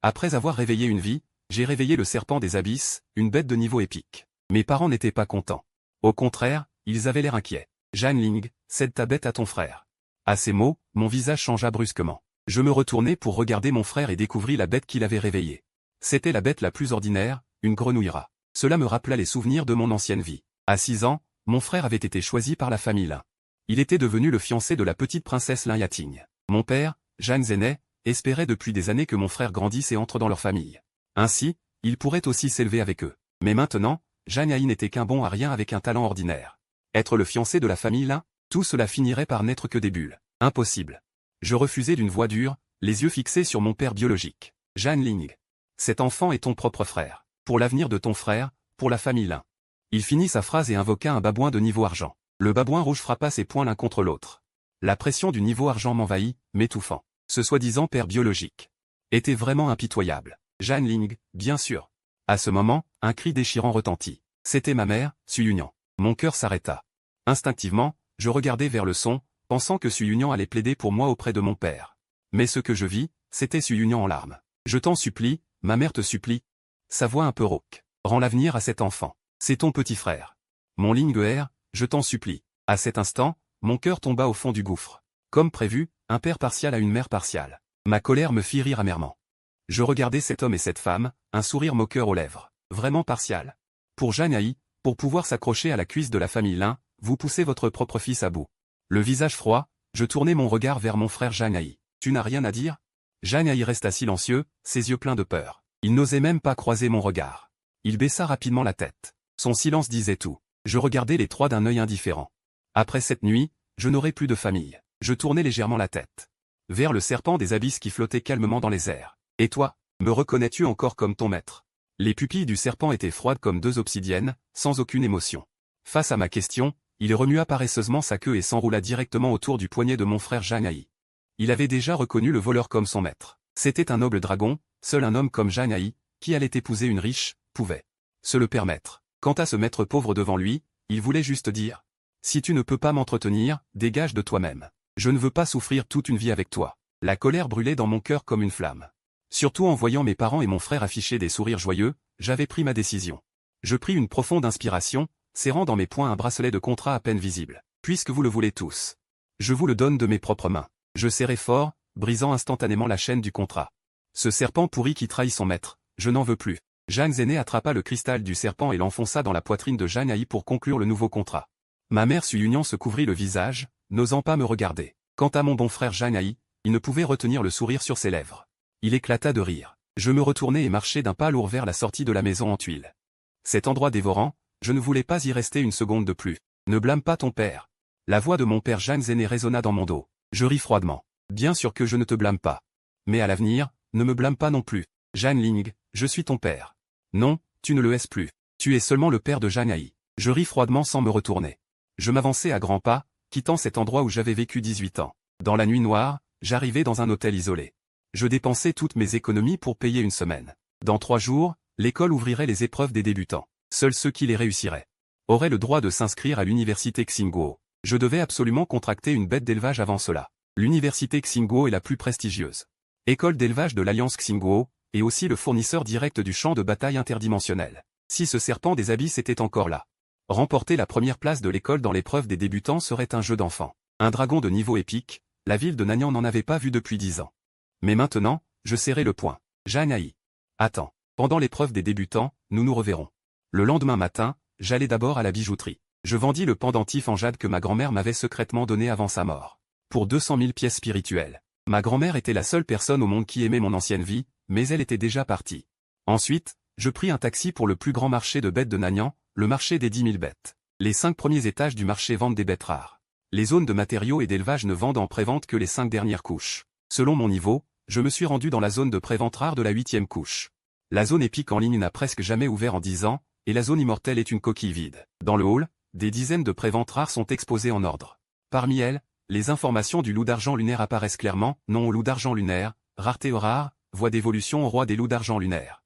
Après avoir réveillé une vie, j'ai réveillé le serpent des abysses, une bête de niveau épique. Mes parents n'étaient pas contents. Au contraire, ils avaient l'air inquiets. Zhang Ling, cède ta bête à ton frère. À ces mots, mon visage changea brusquement. Je me retournai pour regarder mon frère et découvris la bête qu'il avait réveillée. C'était la bête la plus ordinaire, une grenouille rat. Cela me rappela les souvenirs de mon ancienne vie. À 6 ans, mon frère avait été choisi par la famille Lin. Il était devenu le fiancé de la petite princesse Lin Yating. Mon père, Zhang Zhenai, espérait depuis des années que mon frère grandisse et entre dans leur famille. Ainsi, il pourrait aussi s'élever avec eux. Mais maintenant, Zhang Hai n'était qu'un bon à rien avec un talent ordinaire. Être le fiancé de la famille Lin, tout cela finirait par n'être que des bulles. Impossible. Je refusai d'une voix dure, les yeux fixés sur mon père biologique. Zhang Ling. Cet enfant est ton propre frère. Pour l'avenir de ton frère, pour la famille Lin. Il finit sa phrase et invoqua un babouin de niveau argent. Le babouin rouge frappa ses poings l'un contre l'autre. La pression du niveau argent m'envahit, m'étouffant. Ce soi-disant père biologique était vraiment impitoyable. Zhang Ling, bien sûr. À ce moment, un cri déchirant retentit. C'était ma mère, Su Yunyan. Mon cœur s'arrêta. Instinctivement, je regardai vers le son, pensant que Su Yunyan allait plaider pour moi auprès de mon père. Mais ce que je vis, c'était Su Yunyan en larmes. Je t'en supplie, ma mère te supplie. Sa voix un peu rauque. Rends l'avenir à cet enfant. C'est ton petit frère. Mon Ling R, je t'en supplie. À cet instant, mon cœur tomba au fond du gouffre. Comme prévu, un père partial à une mère partiale. Ma colère me fit rire amèrement. Je regardais cet homme et cette femme, un sourire moqueur aux lèvres. Vraiment partial. Pour Zhang Hai, pour pouvoir s'accrocher à la cuisse de la famille Lin, vous poussez votre propre fils à bout. Le visage froid, je tournai mon regard vers mon frère Zhang Hai. Tu n'as rien à dire? Zhang Hai resta silencieux, ses yeux pleins de peur. Il n'osait même pas croiser mon regard. Il baissa rapidement la tête. Son silence disait tout. Je regardais les trois d'un œil indifférent. Après cette nuit, je n'aurai plus de famille. Je tournai légèrement la tête. Vers le serpent des abysses qui flottait calmement dans les airs. Et toi, me reconnais-tu encore comme ton maître? Les pupilles du serpent étaient froides comme deux obsidiennes, sans aucune émotion. Face à ma question, il remua paresseusement sa queue et s'enroula directement autour du poignet de mon frère Zhang Hai. Il avait déjà reconnu le voleur comme son maître. C'était un noble dragon, seul un homme comme Zhang Hai, qui allait épouser une riche, pouvait se le permettre. Quant à ce maître pauvre devant lui, il voulait juste dire « Si tu ne peux pas m'entretenir, dégage de toi-même. Je ne veux pas souffrir toute une vie avec toi. » La colère brûlait dans mon cœur comme une flamme. Surtout en voyant mes parents et mon frère afficher des sourires joyeux, j'avais pris ma décision. Je pris une profonde inspiration, serrant dans mes poings un bracelet de contrat à peine visible. Puisque vous le voulez tous. Je vous le donne de mes propres mains. Je serrai fort, brisant instantanément la chaîne du contrat. Ce serpent pourri qui trahit son maître, je n'en veux plus. Zhang Zhenai attrapa le cristal du serpent et l'enfonça dans la poitrine de Zhang Hai pour conclure le nouveau contrat. Ma mère Su Yunyan se couvrit le visage, n'osant pas me regarder. Quant à mon bon frère Zhang Hai, il ne pouvait retenir le sourire sur ses lèvres. Il éclata de rire. Je me retournai et marchai d'un pas lourd vers la sortie de la maison en tuiles. Cet endroit dévorant, je ne voulais pas y rester une seconde de plus. Ne blâme pas ton père. La voix de mon père Zhang Zhenai résonna dans mon dos. Je ris froidement. Bien sûr que je ne te blâme pas. Mais à l'avenir, ne me blâme pas non plus. Zhang Ling, je suis ton père. Non, tu ne le es plus. Tu es seulement le père de Zhang Hai. Je ris froidement sans me retourner. Je m'avançai à grands pas, quittant cet endroit où j'avais vécu 18 ans. Dans la nuit noire, j'arrivai dans un hôtel isolé. Je dépensai toutes mes économies pour payer une semaine. Dans 3 jours, l'école ouvrirait les épreuves des débutants. Seuls ceux qui les réussiraient auraient le droit de s'inscrire à l'université Xingguo. Je devais absolument contracter une bête d'élevage avant cela. L'université Xingguo est la plus prestigieuse école d'élevage de l'Alliance Xingguo, et aussi le fournisseur direct du champ de bataille interdimensionnel. Si ce serpent des abysses était encore là, remporter la première place de l'école dans l'épreuve des débutants serait un jeu d'enfant. Un dragon de niveau épique, la ville de Nanyang n'en avait pas vu depuis 10 ans. Mais maintenant, je serrai le poing. Zhang Hai. Attends. Pendant l'épreuve des débutants, nous nous reverrons. Le lendemain matin, j'allai d'abord à la bijouterie. Je vendis le pendentif en jade que ma grand-mère m'avait secrètement donné avant sa mort. Pour 200 000 pièces spirituelles. Ma grand-mère était la seule personne au monde qui aimait mon ancienne vie, mais elle était déjà partie. Ensuite, je pris un taxi pour le plus grand marché de bêtes de Nanyang, le marché des 10 000 bêtes. Les 5 premiers étages du marché vendent des bêtes rares. Les zones de matériaux et d'élevage ne vendent en prévente que les 5 dernières couches. Selon mon niveau, je me suis rendu dans la zone de prévente rare de la 8e couche. La zone épique en ligne n'a presque jamais ouvert en 10 ans, et la zone immortelle est une coquille vide. Dans le hall, des dizaines de préventes rares sont exposées en ordre. Parmi elles, les informations du loup d'argent lunaire apparaissent clairement, nom au loup d'argent lunaire, rareté rare, voie d'évolution au roi des loups d'argent lunaire.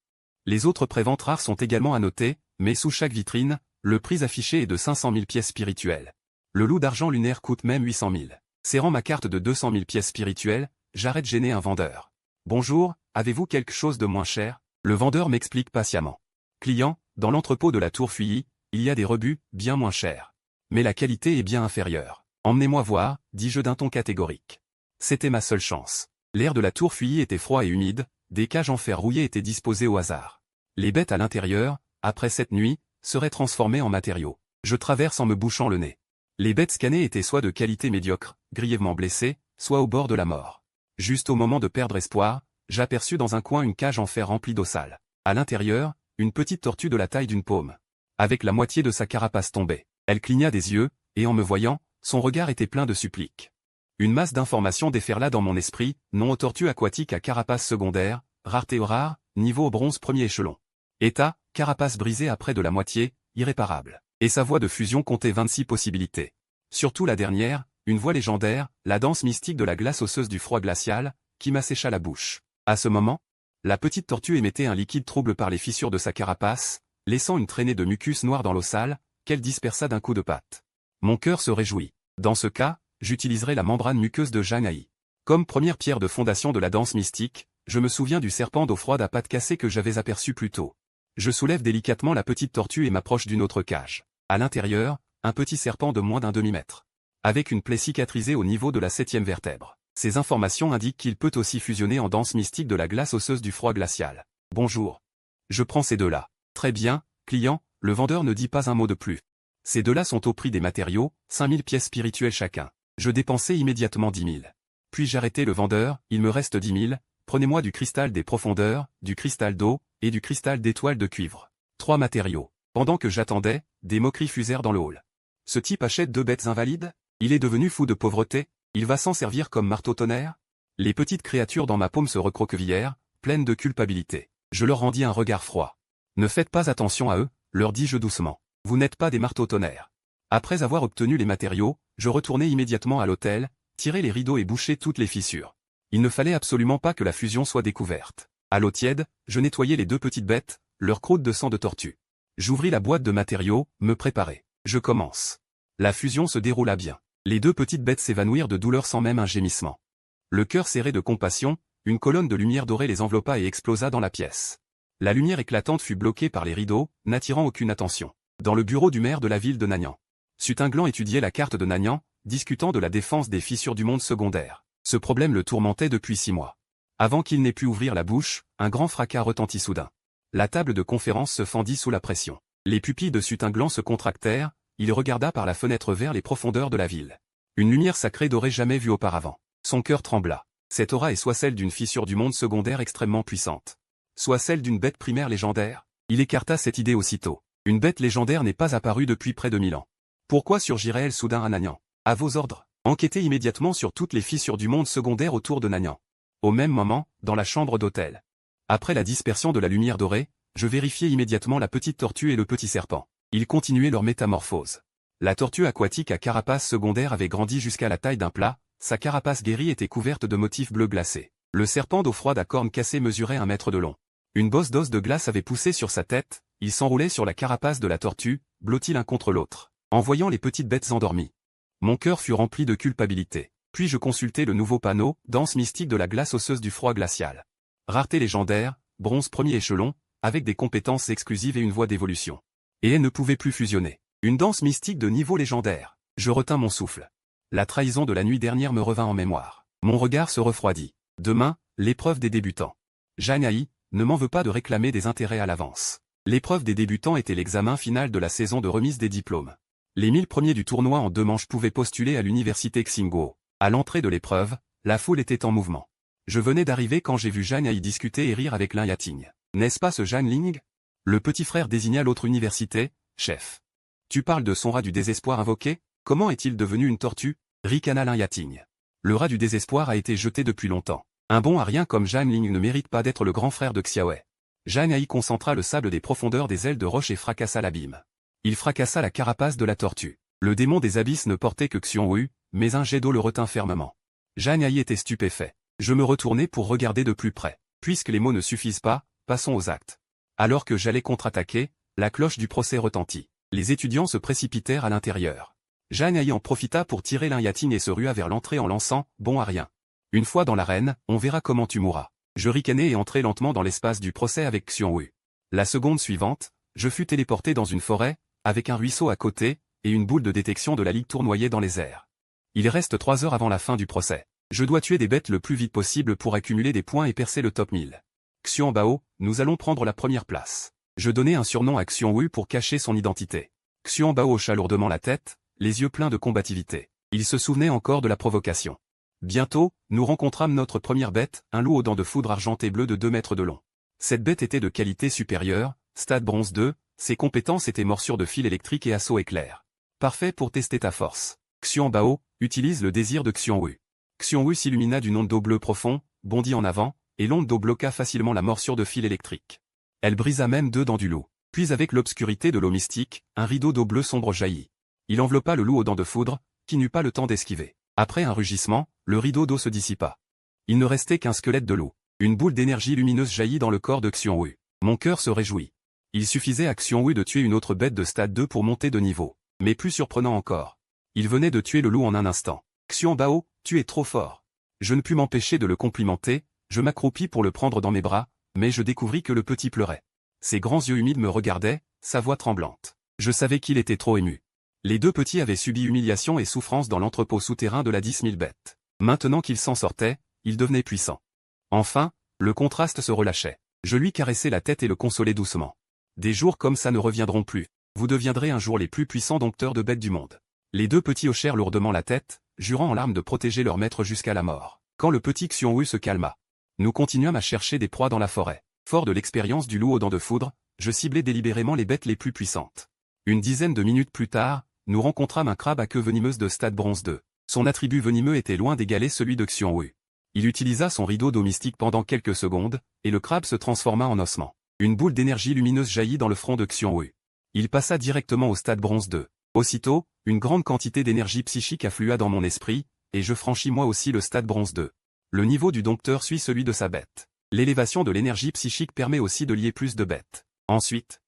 Les autres préventes rares sont également annotées, mais sous chaque vitrine, le prix affiché est de 500 000 pièces spirituelles. Le loup d'argent lunaire coûte même 800 000. Serrant ma carte de 200 000 pièces spirituelles, j'arrête gêner un vendeur. Bonjour, avez-vous quelque chose de moins cher? Le vendeur m'explique patiemment. Client, dans l'entrepôt de la Tour Fuyy, il y a des rebuts, bien moins chers. Mais la qualité est bien inférieure. Emmenez-moi voir, dis-je d'un ton catégorique. C'était ma seule chance. L'air de la Tour Fuyy était froid et humide, des cages en fer rouillé étaient disposées au hasard. Les bêtes à l'intérieur, après cette nuit, seraient transformées en matériaux. Je traverse en me bouchant le nez. Les bêtes scannées étaient soit de qualité médiocre, grièvement blessées, soit au bord de la mort. Juste au moment de perdre espoir, j'aperçus dans un coin une cage en fer remplie d'eau sale. À l'intérieur, une petite tortue de la taille d'une paume. Avec la moitié de sa carapace tombée. Elle cligna des yeux, et en me voyant, son regard était plein de suppliques. Une masse d'informations déferla dans mon esprit, nom aux tortues aquatiques à carapace secondaire, rareté rare, niveau au bronze premier échelon. État, carapace brisée à près de la moitié, irréparable. Et sa voie de fusion comptait 26 possibilités. Surtout la dernière, une voie légendaire, la danse mystique de la glace osseuse du froid glacial, qui m'assécha la bouche. À ce moment, la petite tortue émettait un liquide trouble par les fissures de sa carapace, laissant une traînée de mucus noir dans l'eau sale, qu'elle dispersa d'un coup de patte. Mon cœur se réjouit. Dans ce cas, j'utiliserai la membrane muqueuse de Janaï. Comme première pierre de fondation de la danse mystique, je me souviens du serpent d'eau froide à pattes cassées que j'avais aperçu plus tôt. Je soulève délicatement la petite tortue et m'approche d'une autre cage. À l'intérieur, un petit serpent de moins d'un demi-mètre. Avec une plaie cicatrisée au niveau de la 7e vertèbre. Ces informations indiquent qu'il peut aussi fusionner en danse mystique de la glace osseuse du froid glacial. Bonjour. Je prends ces deux-là. Très bien, client, le vendeur ne dit pas un mot de plus. Ces deux-là sont au prix des matériaux, 5000 pièces spirituelles chacun. Je dépensai immédiatement 10 000. Puis j'arrêtai le vendeur, il me reste 10 000, prenez-moi du cristal des profondeurs, du cristal d'eau, et du cristal d'étoile de cuivre. 3 matériaux. Pendant que j'attendais, des moqueries fusèrent dans le hall. Ce type achète 2 bêtes invalides? Il est devenu fou de pauvreté? Il va s'en servir comme marteau-tonnerre? Les petites créatures dans ma paume se recroquevillèrent, pleines de culpabilité. Je leur rendis un regard froid. Ne faites pas attention à eux, leur dis-je doucement. Vous n'êtes pas des marteaux-tonnerres. Après avoir obtenu les matériaux, je retournai immédiatement à l'hôtel, tirai les rideaux et bouchai toutes les fissures. Il ne fallait absolument pas que la fusion soit découverte. À l'eau tiède, je nettoyai les 2 petites bêtes, leurs croûtes de sang de tortue. J'ouvris la boîte de matériaux, me préparai. Je commence. La fusion se déroula bien. Les 2 petites bêtes s'évanouirent de douleur sans même un gémissement. Le cœur serré de compassion, une colonne de lumière dorée les enveloppa et explosa dans la pièce. La lumière éclatante fut bloquée par les rideaux, n'attirant aucune attention. Dans le bureau du maire de la ville de Nagnan. Sutinglan étudiait la carte de Nagnan, discutant de la défense des fissures du monde secondaire. Ce problème le tourmentait depuis 6 mois. Avant qu'il n'ait pu ouvrir la bouche, un grand fracas retentit soudain. La table de conférence se fendit sous la pression. Les pupilles de Sutinglan se contractèrent, il regarda par la fenêtre vers les profondeurs de la ville. Une lumière sacrée dorée jamais vue auparavant. Son cœur trembla. Cette aura est soit celle d'une fissure du monde secondaire extrêmement puissante, soit celle d'une bête primaire légendaire. Il écarta cette idée aussitôt. Une bête légendaire n'est pas apparue depuis près de 1000 ans. Pourquoi surgirait-elle soudain à Nagnan? À vos ordres. Enquêtez immédiatement sur toutes les fissures du monde secondaire autour de Nagnan. Au même moment, dans la chambre d'hôtel. Après la dispersion de la lumière dorée, je vérifiai immédiatement la petite tortue et le petit serpent. Ils continuaient leur métamorphose. La tortue aquatique à carapace secondaire avait grandi jusqu'à la taille d'un plat, sa carapace guérie était couverte de motifs bleus glacés. Le serpent d'eau froide à cornes cassées mesurait 1 mètre de long. Une bosse d'os de glace avait poussé sur sa tête, il s'enroulait sur la carapace de la tortue, blottis l'un contre l'autre, en voyant les petites bêtes endormies. Mon cœur fut rempli de culpabilité. Puis je consultai le nouveau panneau, danse mystique de la glace osseuse du froid glacial. Rareté légendaire, bronze premier échelon, avec des compétences exclusives et une voie d'évolution. Et elle ne pouvait plus fusionner. Une danse mystique de niveau légendaire. Je retins mon souffle. La trahison de la nuit dernière me revint en mémoire. Mon regard se refroidit. Demain, l'épreuve des débutants. Janaï, ne m'en veux pas de réclamer des intérêts à l'avance. L'épreuve des débutants était l'examen final de la saison de remise des diplômes. Les 1000 premiers du tournoi en 2 manches pouvaient postuler à l'université Xingguo. À l'entrée de l'épreuve, la foule était en mouvement. Je venais d'arriver quand j'ai vu Janaï discuter et rire avec Lin Yating. N'est-ce pas ce Jan Ling? Le petit frère désigna l'autre université, chef. Tu parles de son rat du désespoir invoqué? Comment est-il devenu une tortue? Ricana Lin Yating. Le rat du désespoir a été jeté depuis longtemps. Un bon à rien comme Jan Ling ne mérite pas d'être le grand frère de Xiaowei. Janaï concentra le sable des profondeurs des ailes de roche et fracassa l'abîme. Il fracassa la carapace de la tortue. Le démon des abysses ne portait que Xiongwu, mais un jet d'eau le retint fermement. Janaï était stupéfait. Je me retournai pour regarder de plus près. Puisque les mots ne suffisent pas, passons aux actes. Alors que j'allais contre-attaquer, la cloche du procès retentit. Les étudiants se précipitèrent à l'intérieur. Janaï en profita pour tirer Lin Yating et se rua vers l'entrée en lançant « Bon à rien. Une fois dans l'arène, on verra comment tu mourras. » Je ricanai et entrai lentement dans l'espace du procès avec Xiongwu. La seconde suivante, je fus téléporté dans une forêt, avec un ruisseau à côté, et une boule de détection de la Ligue tournoyait dans les airs. Il reste 3 heures avant la fin du procès. Je dois tuer des bêtes le plus vite possible pour accumuler des points et percer le top 1000. Xianbao, nous allons prendre la première place. Je donnai un surnom à Xiongwu pour cacher son identité. Xianbao hocha lourdement la tête, les yeux pleins de combativité. Il se souvenait encore de la provocation. Bientôt, nous rencontrâmes notre première bête, un loup aux dents de foudre argenté bleu de 2 mètres de long. Cette bête était de qualité supérieure, stade bronze 2, ses compétences étaient morsure de fil électrique et assaut éclair. Parfait pour tester ta force. Xianbao, utilise le désir de Xiongwu. Xiongwu s'illumina d'une onde d'eau bleue profond, bondit en avant, et l'onde d'eau bloqua facilement la morsure de fil électrique. Elle brisa même 2 dents du loup. Puis avec l'obscurité de l'eau mystique, un rideau d'eau bleue sombre jaillit. Il enveloppa le loup aux dents de foudre, qui n'eut pas le temps d'esquiver. Après un rugissement, le rideau d'eau se dissipa. Il ne restait qu'un squelette de loup. Une boule d'énergie lumineuse jaillit dans le corps de Xiongwu. Mon cœur se réjouit. Il suffisait à Xiongwu de tuer une autre bête de stade 2 pour monter de niveau. Mais plus surprenant encore. Il venait de tuer le loup en un instant. Xianbao, tu es trop fort. Je ne pus m'empêcher de le complimenter, je m'accroupis pour le prendre dans mes bras, mais je découvris que le petit pleurait. Ses grands yeux humides me regardaient, sa voix tremblante. Je savais qu'il était trop ému. Les 2 petits avaient subi humiliation et souffrance dans l'entrepôt souterrain de la 10 000 bêtes. Maintenant qu'ils s'en sortaient, ils devenaient puissants. Enfin, le contraste se relâchait. Je lui caressai la tête et le consolai doucement. Des jours comme ça ne reviendront plus. Vous deviendrez un jour les plus puissants dompteurs de bêtes du monde. Les 2 petits hochèrent lourdement la tête, jurant en larmes de protéger leur maître jusqu'à la mort. Quand le petit Xiongwu se calma, nous continuâmes à chercher des proies dans la forêt. Fort de l'expérience du loup aux dents de foudre, je ciblai délibérément les bêtes les plus puissantes. Une dizaine de minutes plus tard, nous rencontrâmes un crabe à queue venimeuse de stade bronze 2. Son attribut venimeux était loin d'égaler celui de Xiongwu. Il utilisa son rideau d'eau mystique pendant quelques secondes, et le crabe se transforma en ossement. Une boule d'énergie lumineuse jaillit dans le front de Xiongwu. Il passa directement au stade bronze 2. Aussitôt, une grande quantité d'énergie psychique afflua dans mon esprit, et je franchis moi aussi le stade bronze 2. Le niveau du dompteur suit celui de sa bête. L'élévation de l'énergie psychique permet aussi de lier plus de bêtes. Ensuite,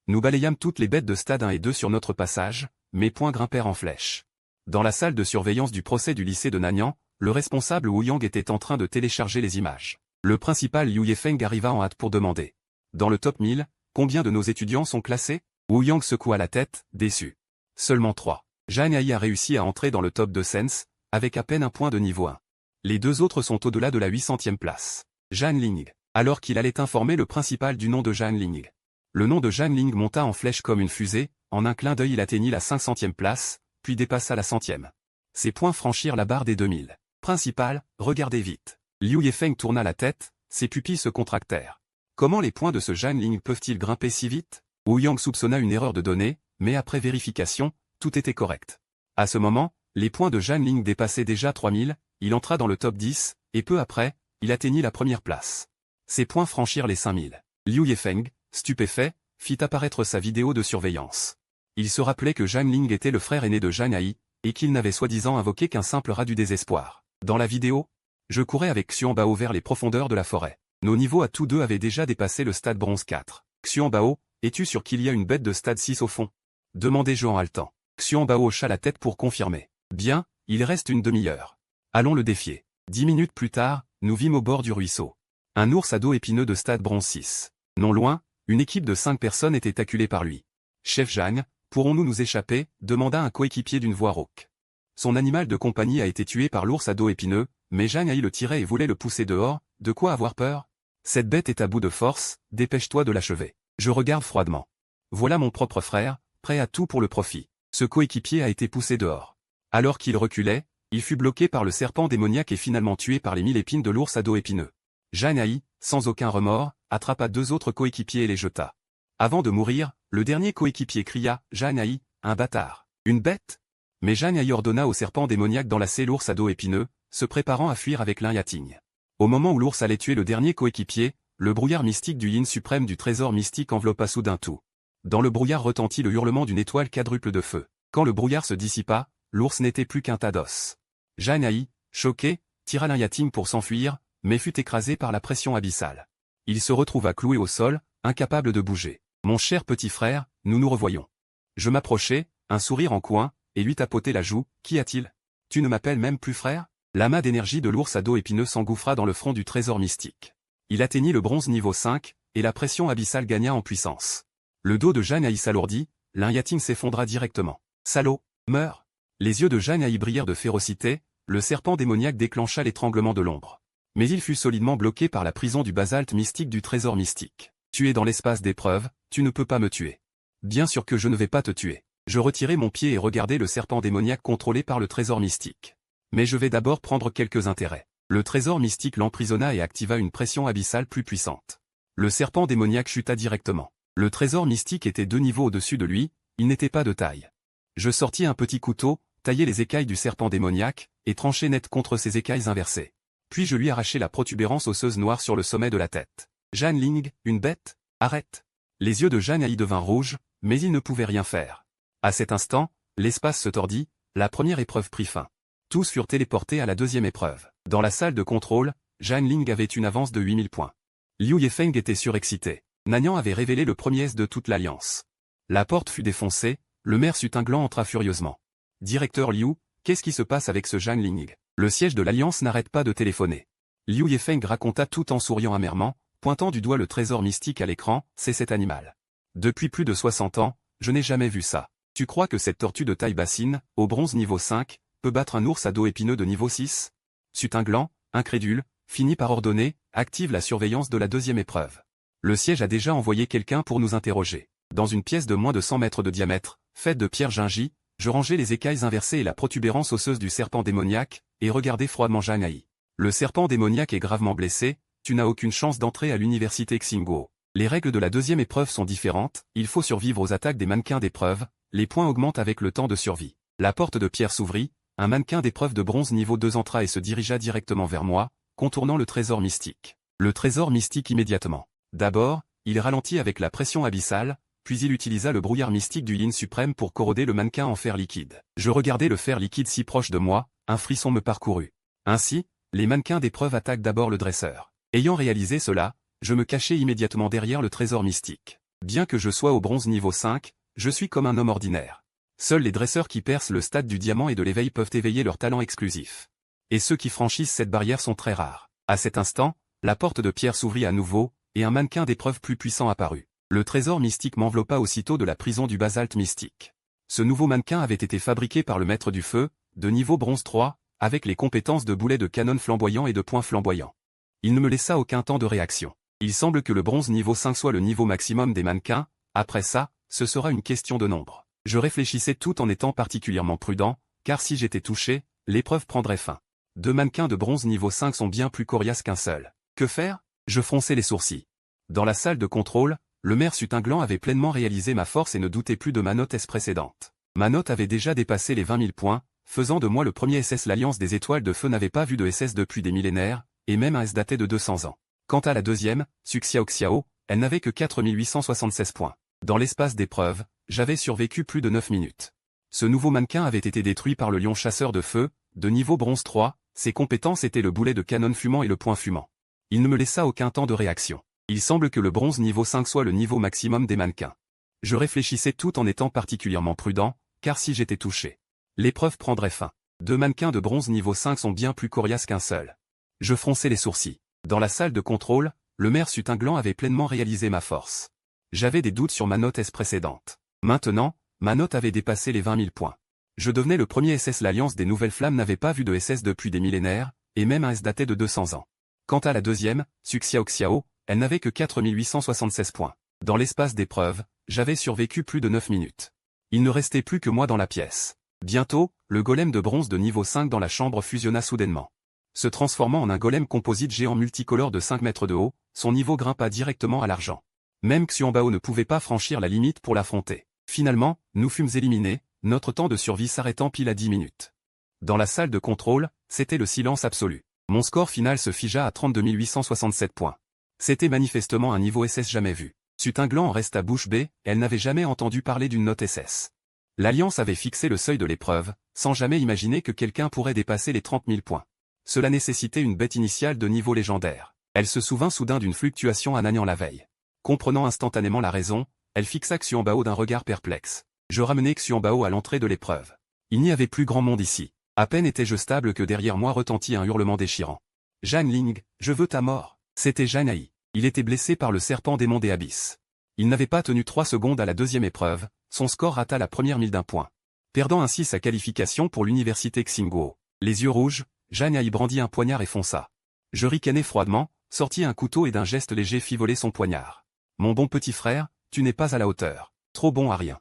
nous balayâmes toutes les bêtes de stade 1 et 2 sur notre passage, mes poings grimpèrent en flèche. Dans la salle de surveillance du procès du lycée de Nanyang, le responsable Wu Yang était en train de télécharger les images. Le principal Liu Yefeng arriva en hâte pour demander. Dans le top 1000, combien de nos étudiants sont classés? Wu Yang secoua la tête, déçu. Seulement 3. Zhang Hai a réussi à entrer dans le top 2 Sense, avec à peine un point de niveau 1. Les 2 autres sont au-delà de la 800e place. Zhang Ling. Alors qu'il allait informer le principal du nom de Zhang Ling. Le nom de Zhang Ling monta en flèche comme une fusée, en un clin d'œil il atteignit la 500e place, puis dépassa la 100e. Ses points franchirent la barre des 2000. Principal, regardez vite. Liu Yefeng tourna la tête, ses pupilles se contractèrent. Comment les points de ce Zhang Ling peuvent-ils grimper si vite? Wu Yang soupçonna une erreur de données, mais après vérification, tout était correct. À ce moment, les points de Zhang Ling dépassaient déjà 3000, il entra dans le top 10, et peu après, il atteignit la première place. Ses points franchirent les 5000. Liu Yefeng, stupéfait, fit apparaître sa vidéo de surveillance. Il se rappelait que Zhang Ling était le frère aîné de Zhang Hai, et qu'il n'avait soi-disant invoqué qu'un simple rat du désespoir. Dans la vidéo, je courais avec Xianbao vers les profondeurs de la forêt. Nos niveaux à tous deux avaient déjà dépassé le stade bronze 4. Xianbao, es-tu sûr qu'il y a une bête de stade 6 au fond? Demandai-je en haletant. Xianbao hocha la tête pour confirmer. Bien, il reste une demi-heure. Allons le défier. 10 minutes plus tard, nous vîmes au bord du ruisseau un ours à dos épineux de stade bronze 6. Non loin, une équipe de 5 personnes était acculée par lui. Chef Zhang, pourrons-nous nous échapper? Demanda un coéquipier d'une voix rauque. Son animal de compagnie a été tué par l'ours à dos épineux, mais Zhang Hai le tirait et voulait le pousser dehors, de quoi avoir peur? Cette bête est à bout de force, dépêche-toi de l'achever. Je regarde froidement. Voilà mon propre frère, prêt à tout pour le profit. Ce coéquipier a été poussé dehors. Alors qu'il reculait, il fut bloqué par le serpent démoniaque et finalement tué par les 1000 épines de l'ours à dos épineux. Zhang Hai, sans aucun remords, attrapa 2 autres coéquipiers et les jeta. Avant de mourir, le dernier coéquipier cria « Zhang Hai, un bâtard. Une bête ?» Mais Zhang Hai ordonna au serpent démoniaque d'enlacer l'ours à dos épineux, se préparant à fuir avec l'Un Yating. Au moment où l'ours allait tuer le dernier coéquipier, le brouillard mystique du yin suprême du trésor mystique enveloppa soudain tout. Dans le brouillard retentit le hurlement d'une étoile quadruple de feu. Quand le brouillard se dissipa, l'ours n'était plus qu'un tas d'os. Zhang Hai, choqué, tira l'Un Yating pour s'enfuir, mais fut écrasé par la pression abyssale. Il se retrouva cloué au sol, incapable de bouger. Mon cher petit frère, nous nous revoyons. Je m'approchai, un sourire en coin, et lui tapotai la joue. Qu'y a-t-il? Tu ne m'appelles même plus frère? L'amas d'énergie de l'ours à dos épineux s'engouffra dans le front du trésor mystique. Il atteignit le bronze niveau 5, et la pression abyssale gagna en puissance. Le dos de Zhang Hai s'alourdit, Lin Yating s'effondra directement. Salaud, meurs! Les yeux de Zhang Hai brillèrent de férocité, le serpent démoniaque déclencha l'étranglement de l'ombre. Mais il fut solidement bloqué par la prison du basalte mystique du trésor mystique. Tu es dans l'espace d'épreuve, tu ne peux pas me tuer. Bien sûr que je ne vais pas te tuer. Je retirai mon pied et regardai le serpent démoniaque contrôlé par le trésor mystique. Mais je vais d'abord prendre quelques intérêts. Le trésor mystique l'emprisonna et activa une pression abyssale plus puissante. Le serpent démoniaque chuta directement. Le trésor mystique était 2 niveaux au-dessus de lui, il n'était pas de taille. Je sortis un petit couteau, taillai les écailles du serpent démoniaque, et tranchai net contre ses écailles inversées. Puis je lui arrachai la protubérance osseuse noire sur le sommet de la tête. Zhang Ling, une bête? Arrête! Les yeux de Zhang Hai devinrent rouges, mais il ne pouvait rien faire. À cet instant, l'espace se tordit, la première épreuve prit fin. Tous furent téléportés à la deuxième épreuve. Dans la salle de contrôle, Zhang Ling avait une avance de 8000 points. Liu Yefeng était surexcité. Nanyang avait révélé le premier S de toute l'Alliance. La porte fut défoncée, le maire Sutinglan entra furieusement. Directeur Liu, qu'est-ce qui se passe avec ce Zhang Ling? Le siège de l'Alliance n'arrête pas de téléphoner. Liu Yefeng raconta tout en souriant amèrement, pointant du doigt le trésor mystique à l'écran, c'est cet animal. Depuis plus de 60 ans, je n'ai jamais vu ça. Tu crois que cette tortue de taille bassine, au bronze niveau 5, peut battre un ours à dos épineux de niveau 6? Sutinglan, incrédule, finit par ordonner, active la surveillance de la deuxième épreuve. Le siège a déjà envoyé quelqu'un pour nous interroger. Dans une pièce de moins de 100 mètres de diamètre, faite de pierre gingie, je rangeai les écailles inversées et la protubérance osseuse du serpent démoniaque, et regardai froidement Zhang Hai. Le serpent démoniaque est gravement blessé, tu n'as aucune chance d'entrer à l'université Xingguo. Les règles de la deuxième épreuve sont différentes, il faut survivre aux attaques des mannequins d'épreuve, les points augmentent avec le temps de survie. La porte de pierre s'ouvrit, un mannequin d'épreuve de bronze niveau 2 entra et se dirigea directement vers moi, contournant le trésor mystique. Le trésor mystique immédiatement. D'abord, il ralentit avec la pression abyssale, puis il utilisa le brouillard mystique du Yin suprême pour corroder le mannequin en fer liquide. Je regardais le fer liquide si proche de moi, un frisson me parcourut. Ainsi, les mannequins d'épreuve attaquent d'abord le dresseur. Ayant réalisé cela, je me cachai immédiatement derrière le trésor mystique. Bien que je sois au bronze niveau 5, je suis comme un homme ordinaire. Seuls les dresseurs qui percent le stade du diamant et de l'éveil peuvent éveiller leur talent exclusif. Et ceux qui franchissent cette barrière sont très rares. À cet instant, la porte de pierre s'ouvrit à nouveau, et un mannequin d'épreuve plus puissant apparut. Le trésor mystique m'enveloppa aussitôt de la prison du basalte mystique. Ce nouveau mannequin avait été fabriqué par le maître du feu, de niveau bronze 3, avec les compétences de boulet de canon flamboyant et de poing flamboyant. Il ne me laissa aucun temps de réaction. Il semble que le bronze niveau 5 soit le niveau maximum des mannequins, après ça, ce sera une question de nombre. Je réfléchissais tout en étant particulièrement prudent, car si j'étais touché, l'épreuve prendrait fin. 2 mannequins de bronze niveau 5 sont bien plus coriaces qu'un seul. Que faire? Je fronçai les sourcils. Dans la salle de contrôle, le maire Sutinglan avait pleinement réalisé ma force et ne doutait plus de ma note S précédente. Ma note avait déjà dépassé les 20 000 points, faisant de moi le premier SS. L'Alliance des Étoiles de Feu n'avait pas vu de SS depuis des millénaires, et même un S daté de 200 ans. Quant à la deuxième, Suxiao Xiao, elle n'avait que 4 876 points. Dans l'espace d'épreuve, j'avais survécu plus de 9 minutes. Ce nouveau mannequin avait été détruit par le lion chasseur de feu, de niveau bronze 3, ses compétences étaient le boulet de canon fumant et le poing fumant. Il ne me laissa aucun temps de réaction. Il semble que le bronze niveau 5 soit le niveau maximum des mannequins. Je réfléchissais tout en étant particulièrement prudent, car si j'étais touché, l'épreuve prendrait fin. 2 mannequins de bronze niveau 5 sont bien plus coriaces qu'un seul. Je fronçai les sourcils. Dans la salle de contrôle, le maire Sutinglan avait pleinement réalisé ma force. J'avais des doutes sur ma note S précédente. Maintenant, ma note avait dépassé les 20 000 points. Je devenais le premier SS. L'Alliance des Nouvelles Flammes n'avait pas vu de SS depuis des millénaires, et même un S daté de 200 ans. Quant à la deuxième, Suxiao Xiao, elle n'avait que 4 876 points. Dans l'espace d'épreuve, j'avais survécu plus de 9 minutes. Il ne restait plus que moi dans la pièce. Bientôt, le golem de bronze de niveau 5 dans la chambre fusionna soudainement. Se transformant en un golem composite géant multicolore de 5 mètres de haut, son niveau grimpa directement à l'argent. Même Xuanbao ne pouvait pas franchir la limite pour l'affronter. Finalement, nous fûmes éliminés, notre temps de survie s'arrêtant pile à 10 minutes. Dans la salle de contrôle, c'était le silence absolu. Mon score final se figea à 32 867 points. C'était manifestement un niveau SS jamais vu. Sutinglan en resta bouche bée, elle n'avait jamais entendu parler d'une note SS. L'Alliance avait fixé le seuil de l'épreuve, sans jamais imaginer que quelqu'un pourrait dépasser les 30 000 points. Cela nécessitait une bête initiale de niveau légendaire. Elle se souvint soudain d'une fluctuation à Nanyang la veille. Comprenant instantanément la raison, elle fixa Xuanbao d'un regard perplexe. Je ramenai Xuanbao à l'entrée de l'épreuve. Il n'y avait plus grand monde ici. À peine étais-je stable que derrière moi retentit un hurlement déchirant. Zhang Ling, je veux ta mort. C'était Zhang Hai. Il était blessé par le serpent démon des abysses. Il n'avait pas tenu 3 secondes à la deuxième épreuve, son score rata la première 1000 d'un point. Perdant ainsi sa qualification pour l'université Xingguo. Les yeux rouges, Zhang Hai brandit un poignard et fonça. Je ricanai froidement, sortis un couteau et d'un geste léger fit voler son poignard. Mon bon petit frère, tu n'es pas à la hauteur. Trop bon à rien.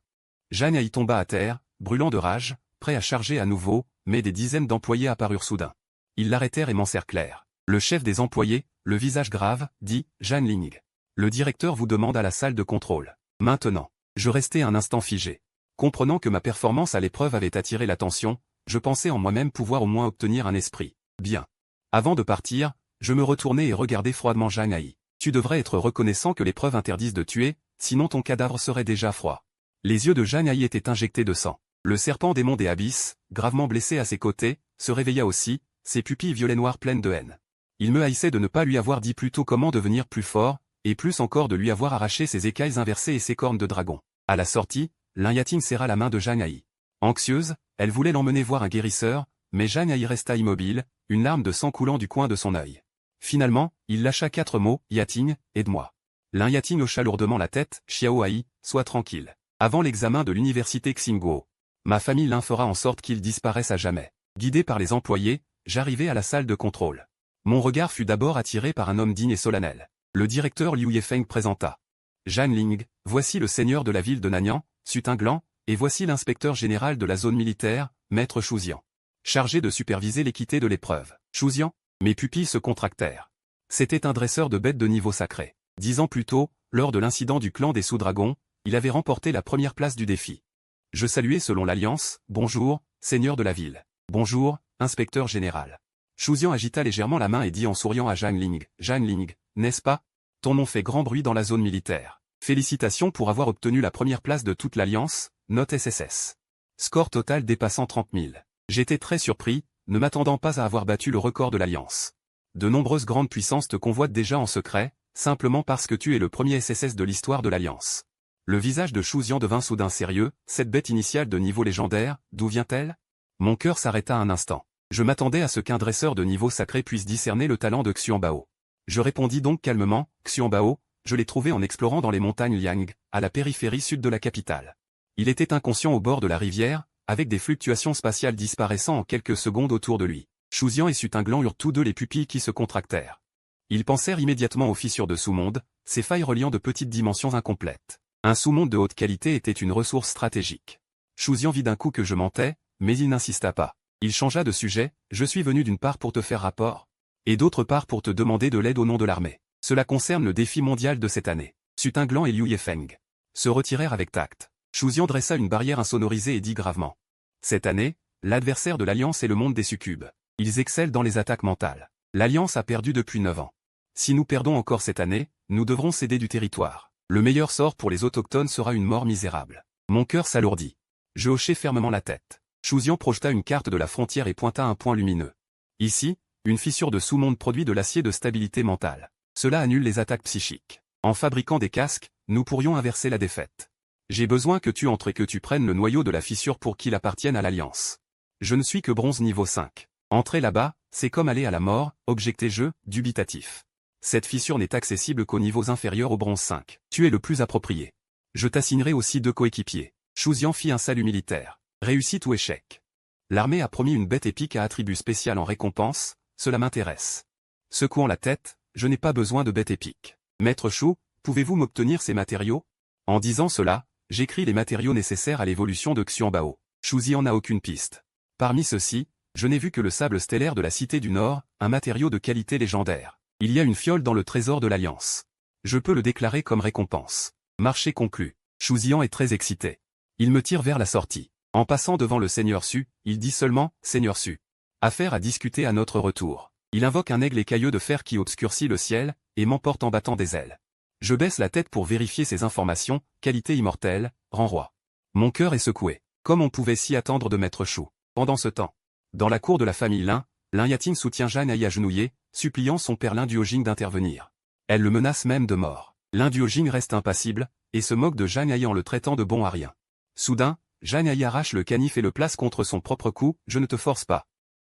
Zhang Hai tomba à terre, brûlant de rage, prêt à charger à nouveau, mais des dizaines d'employés apparurent soudain. Ils l'arrêtèrent et m'encerclèrent. Le chef des employés, le visage grave, dit « Zhang Ling. Le directeur vous demande à la salle de contrôle. » Maintenant. Je restai un instant figé. Comprenant que ma performance à l'épreuve avait attiré l'attention, je pensais en moi-même pouvoir au moins obtenir un esprit. Bien. Avant de partir, je me retournai et regardai froidement Zhang Hai. Tu devrais être reconnaissant que l'épreuve interdise de tuer, sinon ton cadavre serait déjà froid. Les yeux de Zhang Hai étaient injectés de sang. Le serpent démon des abysses, gravement blessé à ses côtés, se réveilla aussi, ses pupilles violet noires pleines de haine. Il me haïssait de ne pas lui avoir dit plus tôt comment devenir plus fort, et plus encore de lui avoir arraché ses écailles inversées et ses cornes de dragon. À la sortie, Lin Yating serra la main de Zhang Hai. Anxieuse, elle voulait l'emmener voir un guérisseur, mais Zhang Hai resta immobile, une larme de sang coulant du coin de son œil. Finalement, il lâcha 4 mots, « Yating, aide-moi ». Lin Yating hocha lourdement la tête, « Xiao Hai, sois tranquille. Avant l'examen de l'université Xingguo, ma famille Lin fera en sorte qu'il disparaisse à jamais. » Guidé par les employés, j'arrivai à la salle de contrôle. Mon regard fut d'abord attiré par un homme digne et solennel. Le directeur Liu Yefeng présenta. Zhang Ling, voici le seigneur de la ville de Nanyang, Sutinglan, et voici l'inspecteur général de la zone militaire, maître Shuzian. Chargé de superviser l'équité de l'épreuve. Shuzian, mes pupilles se contractèrent. C'était un dresseur de bêtes de niveau sacré. 10 ans plus tôt, lors de l'incident du clan des sous-dragons, il avait remporté la première place du défi. Je saluai selon l'alliance, bonjour, seigneur de la ville. Bonjour, inspecteur général. Shuzian agita légèrement la main et dit en souriant à Zhang Ling, n'est-ce pas? Ton nom fait grand bruit dans la zone militaire. Félicitations pour avoir obtenu la première place de toute l'Alliance, note SSS. Score total dépassant 30 000. J'étais très surpris, ne m'attendant pas à avoir battu le record de l'Alliance. De nombreuses grandes puissances te convoitent déjà en secret, simplement parce que tu es le premier SSS de l'histoire de l'Alliance. Le visage de Shuzian devint soudain sérieux, cette bête initiale de niveau légendaire, d'où vient-elle? Mon cœur s'arrêta un instant. Je m'attendais à ce qu'un dresseur de niveau sacré puisse discerner le talent de Xuanbao. Je répondis donc calmement, Xuanbao, je l'ai trouvé en explorant dans les montagnes Liang, à la périphérie sud de la capitale. Il était inconscient au bord de la rivière, avec des fluctuations spatiales disparaissant en quelques secondes autour de lui. Shuzian et Sutinglan eurent tous deux les pupilles qui se contractèrent. Ils pensèrent immédiatement aux fissures de sous-monde, ces failles reliant de petites dimensions incomplètes. Un sous-monde de haute qualité était une ressource stratégique. Shuzian vit d'un coup que je mentais, mais il n'insista pas. Il changea de sujet, je suis venu d'une part pour te faire rapport, et d'autre part pour te demander de l'aide au nom de l'armée. Cela concerne le défi mondial de cette année. Sutinglan et Liu Yefeng se retirèrent avec tact. Shuzian dressa une barrière insonorisée et dit gravement. Cette année, l'adversaire de l'Alliance est le monde des succubes. Ils excellent dans les attaques mentales. L'Alliance a perdu depuis 9 ans. Si nous perdons encore cette année, nous devrons céder du territoire. Le meilleur sort pour les autochtones sera une mort misérable. Mon cœur s'alourdit. Je hochai fermement la tête. Shuzian projeta une carte de la frontière et pointa un point lumineux. Ici, une fissure de sous-monde produit de l'acier de stabilité mentale. Cela annule les attaques psychiques. En fabriquant des casques, nous pourrions inverser la défaite. J'ai besoin que tu entres et que tu prennes le noyau de la fissure pour qu'il appartienne à l'Alliance. Je ne suis que bronze niveau 5. Entrer là-bas, c'est comme aller à la mort, objectai-je, dubitatif. Cette fissure n'est accessible qu'aux niveaux inférieurs au bronze 5. Tu es le plus approprié. Je t'assignerai aussi 2 coéquipiers. Shuzian fit un salut militaire. Réussite ou échec? L'armée a promis une bête épique à attribut spécial en récompense, cela m'intéresse. Secouant la tête, je n'ai pas besoin de bête épique. Maître Shu, pouvez-vous m'obtenir ces matériaux? En disant cela, j'écris les matériaux nécessaires à l'évolution de Xuanbao. Shuzian n'a aucune piste. Parmi ceux-ci, je n'ai vu que le sable stellaire de la Cité du Nord, un matériau de qualité légendaire. Il y a une fiole dans le trésor de l'Alliance. Je peux le déclarer comme récompense. Marché conclu. Shuzian est très excité. Il me tire vers la sortie. En passant devant le Seigneur Su, il dit seulement « Seigneur Su ». Affaire à discuter à notre retour. Il invoque un aigle écailleux de fer qui obscurcit le ciel, et m'emporte en battant des ailes. Je baisse la tête pour vérifier ces informations, qualité immortelle, rang roi. Mon cœur est secoué, comme on pouvait s'y attendre de Maître Shu. Pendant ce temps, dans la cour de la famille Lin, Lin Yating soutient Zhang Hai agenouillé, suppliant son père Lin Duojing d'intervenir. Elle le menace même de mort. Lin Duojing reste impassible, et se moque de Zhang Hai en le traitant de bon à rien. Soudain, Zhang Hai arrache le canif et le place contre son propre cou, je ne te force pas.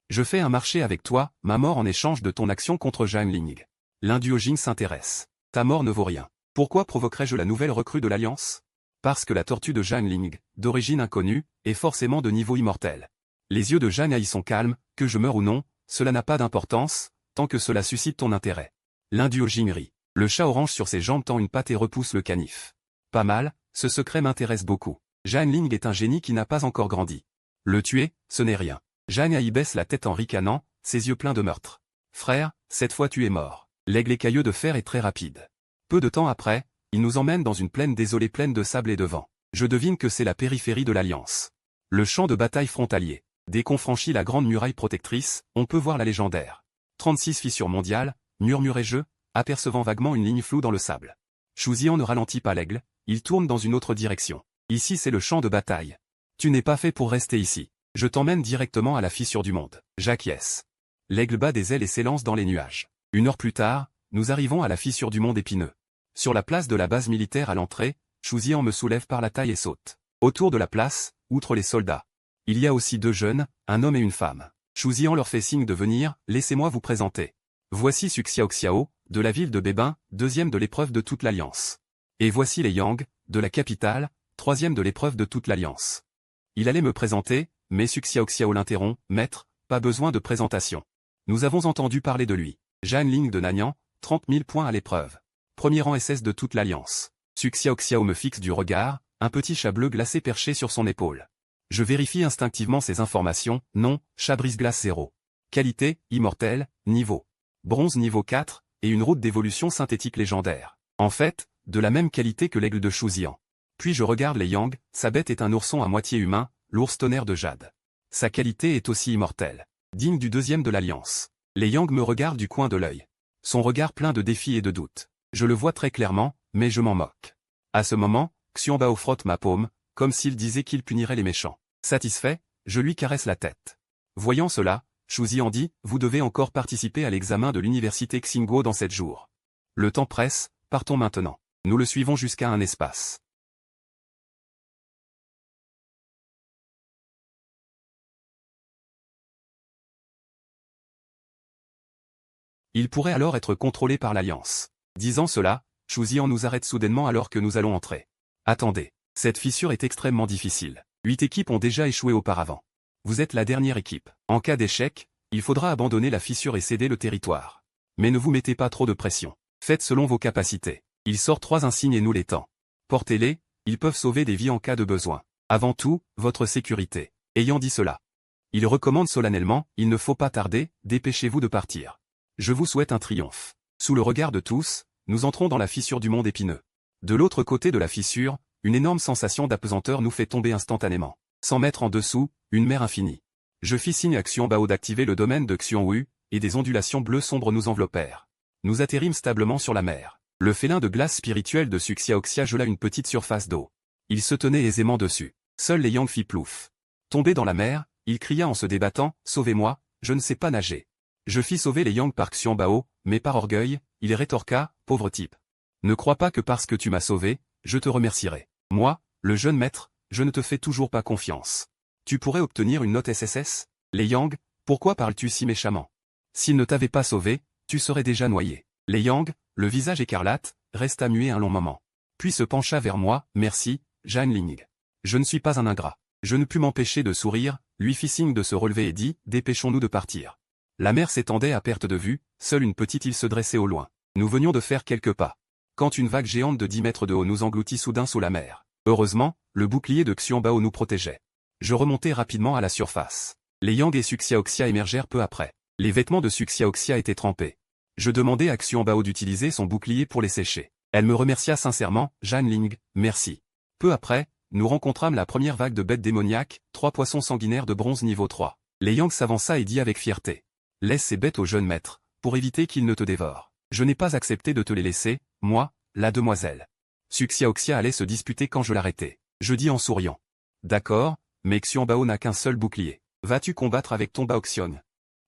Je fais un marché avec toi, ma mort en échange de ton action contre Zhang Ling. L'Induo Jing s'intéresse. Ta mort ne vaut rien. Pourquoi provoquerais-je la nouvelle recrue de l'Alliance? Parce que la tortue de Zhang Ling, d'origine inconnue, est forcément de niveau immortel. Les yeux de Zhang Hai sont calmes, que je meure ou non, cela n'a pas d'importance, tant que cela suscite ton intérêt. L'Induo Jing rit. Le chat orange sur ses jambes tend une patte et repousse le canif. Pas mal, ce secret m'intéresse beaucoup. Zhang Ling est un génie qui n'a pas encore grandi. Le tuer, ce n'est rien. Zhang Hai baisse la tête en ricanant, ses yeux pleins de meurtre. Frère, cette fois tu es mort. L'aigle écailleux de fer est très rapide. Peu de temps après, il nous emmène dans une plaine désolée pleine de sable et de vent. Je devine que c'est la périphérie de l'Alliance. Le champ de bataille frontalier. Dès qu'on franchit la grande muraille protectrice, on peut voir la légendaire 36 fissures mondiales, murmurai-je, apercevant vaguement une ligne floue dans le sable. Shu Zian ne ralentit pas l'aigle, il tourne dans une autre direction. Ici c'est le champ de bataille. Tu n'es pas fait pour rester ici. Je t'emmène directement à la fissure du monde. J'acquiesce. L'aigle bat des ailes et s'élance dans les nuages. 1 heure plus tard, nous arrivons à la fissure du monde épineux. Sur la place de la base militaire à l'entrée, Shu Zian me soulève par la taille et saute. Autour de la place, outre les soldats, il y a aussi 2 jeunes, un homme et une femme. Shu Zian leur fait signe de venir, laissez-moi vous présenter. Voici Su Xiaoxiao, de la ville de Bébin, 2e de l'épreuve de toute l'Alliance. Et voici les Yang, de la capitale, 3e de l'épreuve de toute l'Alliance. Il allait me présenter, mais Su Xiaoxiao l'interrompt, maître, pas besoin de présentation. Nous avons entendu parler de lui. Zhang Ling de Nanyang, 30 000 points à l'épreuve. Premier rang SS de toute l'Alliance. Su Xiaoxiao me fixe du regard, un petit chat bleu glacé perché sur son épaule. Je vérifie instinctivement ces informations, nom, chat brise-glace 0. Qualité, immortel, niveau. Bronze niveau 4, et une route d'évolution synthétique légendaire. En fait, de la même qualité que l'aigle de Shu Zian. Puis je regarde les Yang, sa bête est un ourson à moitié humain, l'ours tonnerre de jade. Sa qualité est aussi immortelle. Digne du 2e de l'Alliance. Les Yang me regardent du coin de l'œil. Son regard plein de défis et de doutes. Je le vois très clairement, mais je m'en moque. À ce moment, Xianbao frotte ma paume, comme s'il disait qu'il punirait les méchants. Satisfait, je lui caresse la tête. Voyant cela, Shu Zian dit, vous devez encore participer à l'examen de l'université Xingguo dans 7 jours. Le temps presse, partons maintenant. Nous le suivons jusqu'à un espace. Il pourrait alors être contrôlé par l'Alliance. Disant cela, Shu Zian nous arrête soudainement alors que nous allons entrer. Attendez, cette fissure est extrêmement difficile. 8 équipes ont déjà échoué auparavant. Vous êtes la dernière équipe. En cas d'échec, il faudra abandonner la fissure et céder le territoire. Mais ne vous mettez pas trop de pression. Faites selon vos capacités. Il sort 3 insignes et nous les tend. Portez-les, ils peuvent sauver des vies en cas de besoin. Avant tout, votre sécurité. Ayant dit cela, il recommande solennellement, il ne faut pas tarder, dépêchez-vous de partir. Je vous souhaite un triomphe. Sous le regard de tous, nous entrons dans la fissure du monde épineux. De l'autre côté de la fissure, une énorme sensation d'apesanteur nous fait tomber instantanément. 100 mètres en dessous, une mer infinie. Je fis signe à Xianbao d'activer le domaine de Xianwu, et des ondulations bleues sombres nous enveloppèrent. Nous atterrîmes stablement sur la mer. Le félin de glace spirituel de Su Xiaoxia gela une petite surface d'eau. Il se tenait aisément dessus. Seul les Yang fit plouf. Tombé dans la mer, il cria en se débattant, sauvez-moi, je ne sais pas nager. Je fis sauver les Yang par Xianbao, mais par orgueil, il rétorqua, pauvre type. Ne crois pas que parce que tu m'as sauvé, je te remercierai. Moi, le jeune maître, je ne te fais toujours pas confiance. Tu pourrais obtenir une note SSS? Les Yang, pourquoi parles-tu si méchamment? S'il ne t'avait pas sauvé, tu serais déjà noyé. Les Yang, le visage écarlate, resta muet un long moment. Puis se pencha vers moi, merci, Zhang Ling. Je ne suis pas un ingrat. Je ne pus m'empêcher de sourire, lui fit signe de se relever et dit, dépêchons-nous de partir. La mer s'étendait à perte de vue, seule une petite île se dressait au loin. Nous venions de faire quelques pas. Quand une vague géante de 10 mètres de haut nous engloutit soudain sous la mer. Heureusement, le bouclier de Xianbao nous protégeait. Je remontai rapidement à la surface. Les Yang et Su Xiaoxia émergèrent peu après. Les vêtements de Su Xiaoxia étaient trempés. Je demandai à Xianbao d'utiliser son bouclier pour les sécher. Elle me remercia sincèrement, Zhang Ling, merci. Peu après, nous rencontrâmes la première vague de bêtes démoniaques, 3 poissons sanguinaires de bronze niveau 3. Les Yang s'avança et dit avec fierté. Laisse ces bêtes au jeune maître, pour éviter qu'ils ne te dévorent. Je n'ai pas accepté de te les laisser, moi, la demoiselle. Su Xiaoxia allait se disputer quand je l'arrêtai. Je dis en souriant. D'accord, mais Xianbao n'a qu'un seul bouclier. Vas-tu combattre avec ton Baoxiong?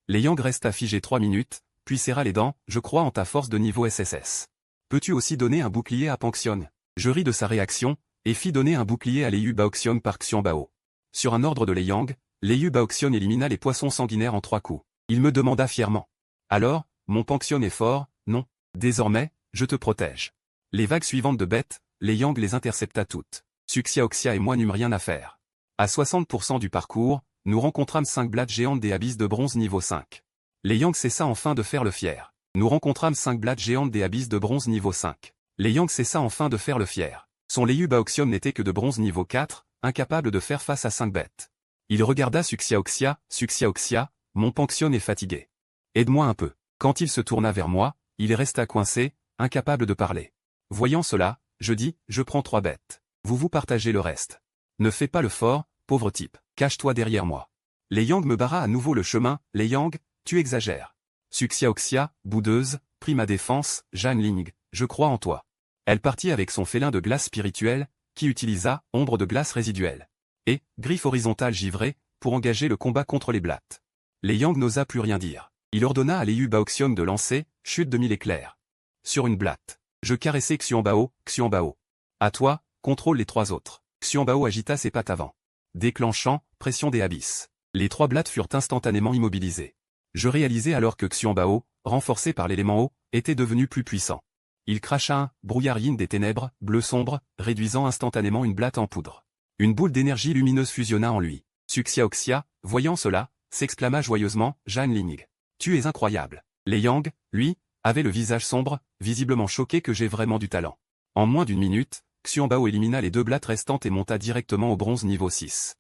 Les Yang resta figé 3 minutes, puis serra les dents, je crois en ta force de niveau SSS. Peux-tu aussi donner un bouclier à Pangxiong? Je ris de sa réaction, et fis donner un bouclier à Liu Baoxiong par Xianbao. Sur un ordre de Liu, Liu Baoxiong élimina les poissons sanguinaires en 3 coups. Il me demanda fièrement. Alors, mon Pangxiong est fort, non? Désormais, je te protège. Les vagues suivantes de bêtes, les Yang les intercepta toutes. Suxiaoxia et moi n'eûmes rien à faire. À 60% du parcours, nous rencontrâmes 5 blattes géantes des abysses de bronze niveau 5. Les Yang cessa enfin de faire le fier. Nous rencontrâmes 5 blattes géantes des abysses de bronze niveau 5. Les Yang cessa enfin de faire le fier. Son Leiyu Baoxium n'était que de bronze niveau 4, incapable de faire face à 5 bêtes. Il regarda Suxiaoxia, Suxiaoxia, mon Panxion est fatigué. Aide-moi un peu. Quand il se tourna vers moi, il resta coincé, incapable de parler. Voyant cela, je dis, je prends 3 bêtes. Vous partagez le reste. Ne fais pas le fort, pauvre type, cache-toi derrière moi. Les Yang me barra à nouveau le chemin, les Yang, tu exagères. Suxiaoxia, boudeuse, prit ma défense, Zhan Ling, je crois en toi. Elle partit avec son félin de glace spirituelle, qui utilisa ombre de glace résiduelle. Et, griffe horizontale givrée, pour engager le combat contre les blattes. Les Yang n'osa plus rien dire. Il ordonna à Leiyu Baoxium de lancer, chute de 1000 éclairs. Sur une blatte. Je caressai Xianbao, Xianbao. À toi, contrôle les 3 autres. Xianbao agita ses pattes avant. Déclenchant, pression des abysses. Les 3 blattes furent instantanément immobilisées. Je réalisai alors que Xianbao, renforcé par l'élément eau, était devenu plus puissant. Il cracha un brouillard yin des ténèbres, bleu sombre, réduisant instantanément une blatte en poudre. Une boule d'énergie lumineuse fusionna en lui. Suxiaoxia, voyant cela, s'exclama joyeusement, Zhan Ling. Tu es incroyable. Les Yang, lui, avait le visage sombre, visiblement choqué que j'ai vraiment du talent. En moins d'une minute, Xianbao élimina les 2 blattes restantes et monta directement au bronze niveau 6.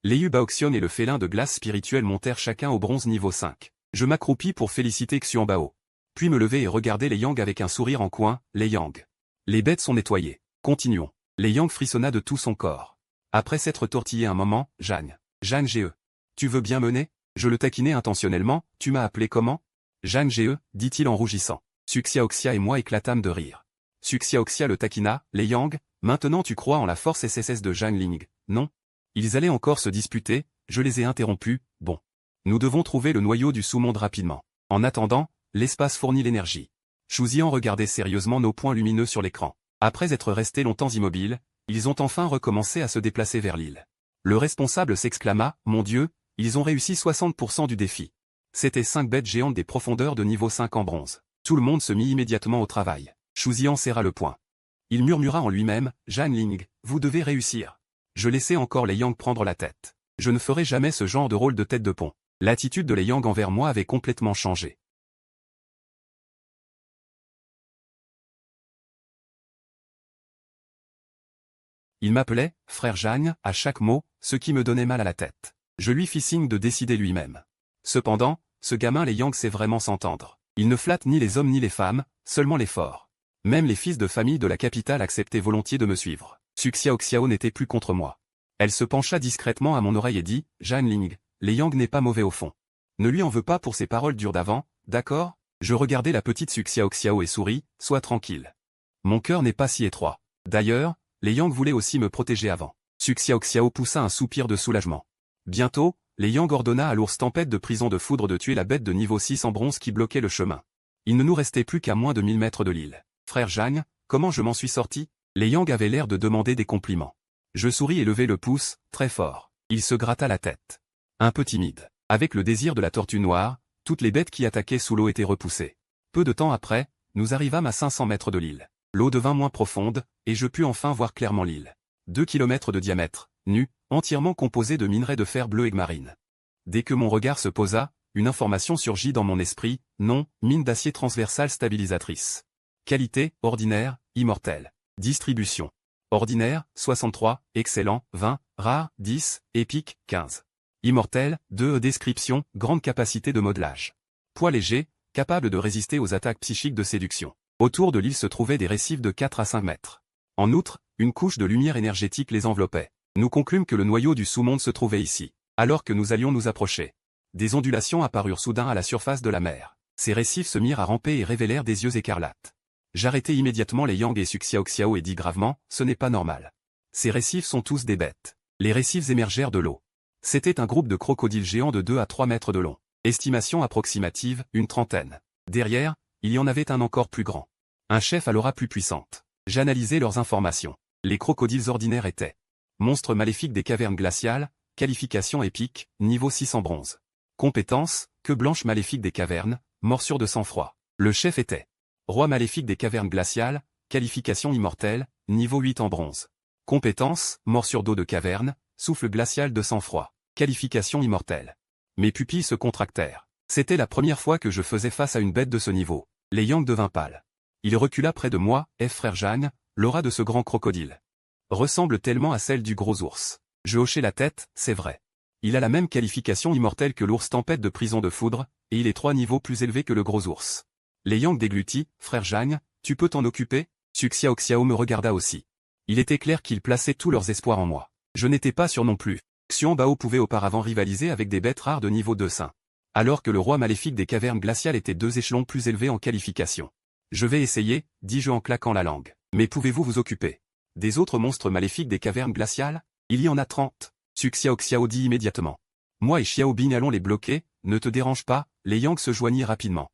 Leiyu Baoxion et le félin de glace spirituelle montèrent chacun au bronze niveau 5. Je m'accroupis pour féliciter Xianbao. Puis me lever et regarder les Yang avec un sourire en coin, les Yang. Les bêtes sont nettoyées. Continuons. Les Yang frissonna de tout son corps. Après s'être tortillé un moment, Zhan Ge. Tu veux bien mener? Je le taquinai intentionnellement, tu m'as appelé comment? Zhan Ge, dit-il en rougissant. Suxiaoxia et moi éclatâmes de rire. Suxiaoxia le taquina, les Yang, maintenant tu crois en la force SSS de Zhan Ling, non? Ils allaient encore se disputer, je les ai interrompus, bon. Nous devons trouver le noyau du sous-monde rapidement. En attendant, l'espace fournit l'énergie. Shuzian regardait sérieusement nos points lumineux sur l'écran. Après être restés longtemps immobiles, ils ont enfin recommencé à se déplacer vers l'île. Le responsable s'exclama, mon Dieu, ils ont réussi 60% du défi. C'était 5 bêtes géantes des profondeurs de niveau 5 en bronze. Tout le monde se mit immédiatement au travail. Shuzian serra le poing. Il murmura en lui-même, Zhan Ling, vous devez réussir. Je laissai encore les Yang prendre la tête. Je ne ferai jamais ce genre de rôle de tête de pont. L'attitude de les Yang envers moi avait complètement changé. Il m'appelait, frère Zhan, à chaque mot, ce qui me donnait mal à la tête. Je lui fis signe de décider lui-même. Cependant, ce gamin les Yang sait vraiment s'entendre. Il ne flatte ni les hommes ni les femmes, seulement les forts. Même les fils de famille de la capitale acceptaient volontiers de me suivre. Suxiaoxiao n'était plus contre moi. Elle se pencha discrètement à mon oreille et dit, Zhan Ling, les Yang n'est pas mauvais au fond. Ne lui en veux pas pour ses paroles dures d'avant, d'accord? Je regardai la petite Suxiaoxiao et souris, sois tranquille. Mon cœur n'est pas si étroit. D'ailleurs, les Yang voulaient aussi me protéger avant. Suxiaoxiao poussa un soupir de soulagement. Bientôt, les Yang ordonna à l'ours tempête de prison de foudre de tuer la bête de niveau 6 en bronze qui bloquait le chemin. Il ne nous restait plus qu'à moins de 1000 mètres de l'île. Frère Zhan, comment je m'en suis sorti? Les Yang avaient l'air de demander des compliments. Je souris et levai le pouce, très fort. Il se gratta la tête. Un peu timide. Avec le désir de la tortue noire, toutes les bêtes qui attaquaient sous l'eau étaient repoussées. Peu de temps après, nous arrivâmes à 500 mètres de l'île. L'eau devint moins profonde, et je pus enfin voir clairement l'île. 2 kilomètres de diamètre, nue, entièrement composée de minerais de fer bleu et marine. Dès que mon regard se posa, une information surgit dans mon esprit, nom, mine d'acier transversale stabilisatrice. Qualité, ordinaire, immortelle. Distribution. Ordinaire, 63, excellent, 20, rare, 10, épique, 15. Immortel, 2. Description, grande capacité de modelage. Poids léger, capable de résister aux attaques psychiques de séduction. Autour de l'île se trouvaient des récifs de 4 à 5 mètres. En outre, une couche de lumière énergétique les enveloppait. Nous conclûmes que le noyau du sous-monde se trouvait ici. Alors que nous allions nous approcher, des ondulations apparurent soudain à la surface de la mer. Ces récifs se mirent à ramper et révélèrent des yeux écarlates. J'arrêtai immédiatement les Yang et Suxiaoxiao et dis gravement, ce n'est pas normal. Ces récifs sont tous des bêtes. Les récifs émergèrent de l'eau. C'était un groupe de crocodiles géants de 2 à 3 mètres de long. Estimation approximative, une trentaine. Derrière, il y en avait un encore plus grand. Un chef à l'aura plus puissante. J'analysai leurs informations. Les crocodiles ordinaires étaient monstres maléfiques des cavernes glaciales, qualification épique, niveau 6 en bronze. Compétence, queue blanche maléfique des cavernes, morsure de sang-froid. Le chef était Roi maléfique des cavernes glaciales, qualification immortelle, niveau 8 en bronze. Compétence, morsure d'eau de caverne, souffle glacial de sang-froid. Qualification immortelle. Mes pupilles se contractèrent. C'était la première fois que je faisais face à une bête de ce niveau. Les Yang devint pâle. Il recula près de moi, frère Jeanne, l'aura de ce grand crocodile ressemble tellement à celle du gros ours. Je hochai la tête, c'est vrai. Il a la même qualification immortelle que l'ours tempête de prison de foudre, et il est 3 niveaux plus élevé que le gros ours. Les Yang déglutit, frère Jeanne, tu peux t'en occuper? Xiao Xiao me regarda aussi. Il était clair qu'ils plaçaient tous leurs espoirs en moi. Je n'étais pas sûr non plus. Xian Bao pouvait auparavant rivaliser avec des bêtes rares de niveau 2 saint. Alors que le roi maléfique des cavernes glaciales était 2 échelons plus élevés en qualification. Je vais essayer, dis-je en claquant la langue. Mais pouvez-vous vous occuper des autres monstres maléfiques des cavernes glaciales? Il y en a 30. Xiao Xiao dit immédiatement. Moi et Xiao Bing allons les bloquer, ne te dérange pas, les Yang se joignirent rapidement.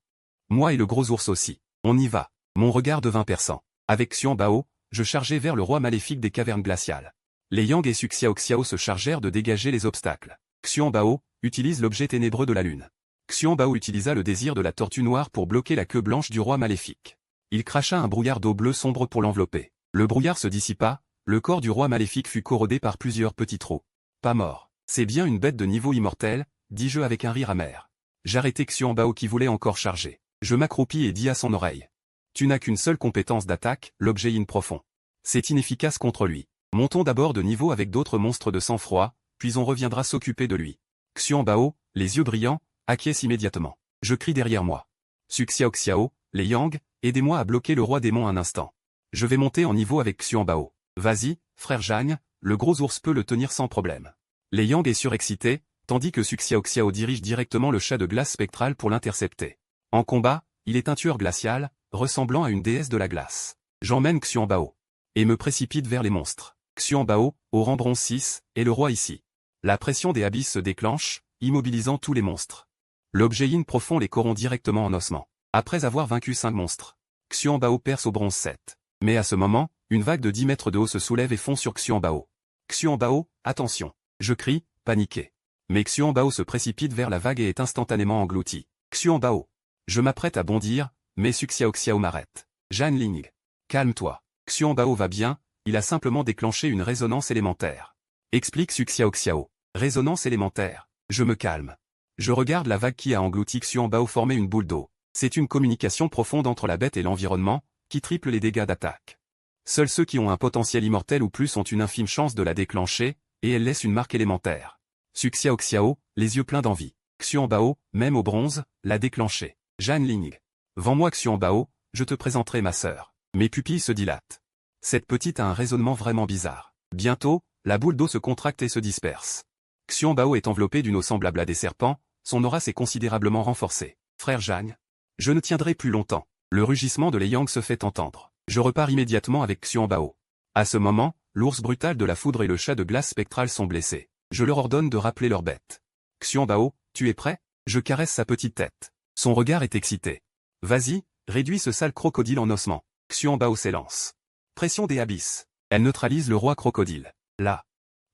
Moi et le gros ours aussi. On y va. Mon regard devint perçant. Avec Xian Bao, je chargeai vers le roi maléfique des cavernes glaciales. Les Yang et Xiao Xiao se chargèrent de dégager les obstacles. Xian Bao utilise l'objet ténébreux de la lune. Xian Bao utilisa le désir de la tortue noire pour bloquer la queue blanche du roi maléfique. Il cracha un brouillard d'eau bleue sombre pour l'envelopper. Le brouillard se dissipa, le corps du roi maléfique fut corrodé par plusieurs petits trous. Pas mort. C'est bien une bête de niveau immortel, dis-je avec un rire amer. J'arrêtai Xian Bao qui voulait encore charger. Je m'accroupis et dis à son oreille. Tu n'as qu'une seule compétence d'attaque, l'objet in profond. C'est inefficace contre lui. Montons d'abord de niveau avec d'autres monstres de sang-froid, puis on reviendra s'occuper de lui. Xian Bao, les yeux brillants, acquiesce immédiatement. Je crie derrière moi. Xiao Xiao, les Yang, aidez-moi à bloquer le roi démon un instant. Je vais monter en niveau avec Xian Bao. Vas-y, frère Jeanne, le gros ours peut le tenir sans problème. Les Yang est surexcité, tandis que Xiao Xiao dirige directement le chat de glace spectral pour l'intercepter. En combat, il est un tueur glacial, ressemblant à une déesse de la glace. J'emmène Xian Bao. Et me précipite vers les monstres. Xian Bao, au rang bronze 6, est le roi ici. La pression des abysses se déclenche, immobilisant tous les monstres. L'objet in profond les corrompt directement en ossements. Après avoir vaincu 5 monstres, Xian Bao perce au bronze 7. Mais à ce moment, une vague de 10 mètres de haut se soulève et fond sur Xian Bao. Xian Bao, attention. Je crie, paniqué. Mais Xian Bao se précipite vers la vague et est instantanément englouti. Xian Bao. Je m'apprête à bondir, mais Xiao Xiao m'arrête. Jeanne Ling. Calme-toi. Xian Bao va bien, il a simplement déclenché une résonance élémentaire. Explique Xiao Xiao. Résonance élémentaire. Je me calme. Je regarde la vague qui a englouti Xian Bao former une boule d'eau. C'est une communication profonde entre la bête et l'environnement, qui triple les dégâts d'attaque. Seuls ceux qui ont un potentiel immortel ou plus ont une infime chance de la déclencher, et elle laisse une marque élémentaire. Xiao Xiao, les yeux pleins d'envie. Xian Bao, même au bronze, l'a déclenché. Jeanne Ling. Vends-moi Xian Bao, je te présenterai ma sœur. Mes pupilles se dilatent. Cette petite a un raisonnement vraiment bizarre. Bientôt, la boule d'eau se contracte et se disperse. Xian Bao est enveloppé d'une eau semblable à des serpents, son aura s'est considérablement renforcée. Frère Jeanne. Je ne tiendrai plus longtemps. Le rugissement de les Yang se fait entendre. Je repars immédiatement avec Xian Bao. À ce moment, l'ours brutal de la foudre et le chat de glace spectral sont blessés. Je leur ordonne de rappeler leur bête. Xian Bao, tu es prêt? Je caresse sa petite tête. Son regard est excité. Vas-y, réduis ce sale crocodile en ossements. Xian Bao s'élance. Pression des abysses. Elle neutralise le roi crocodile. La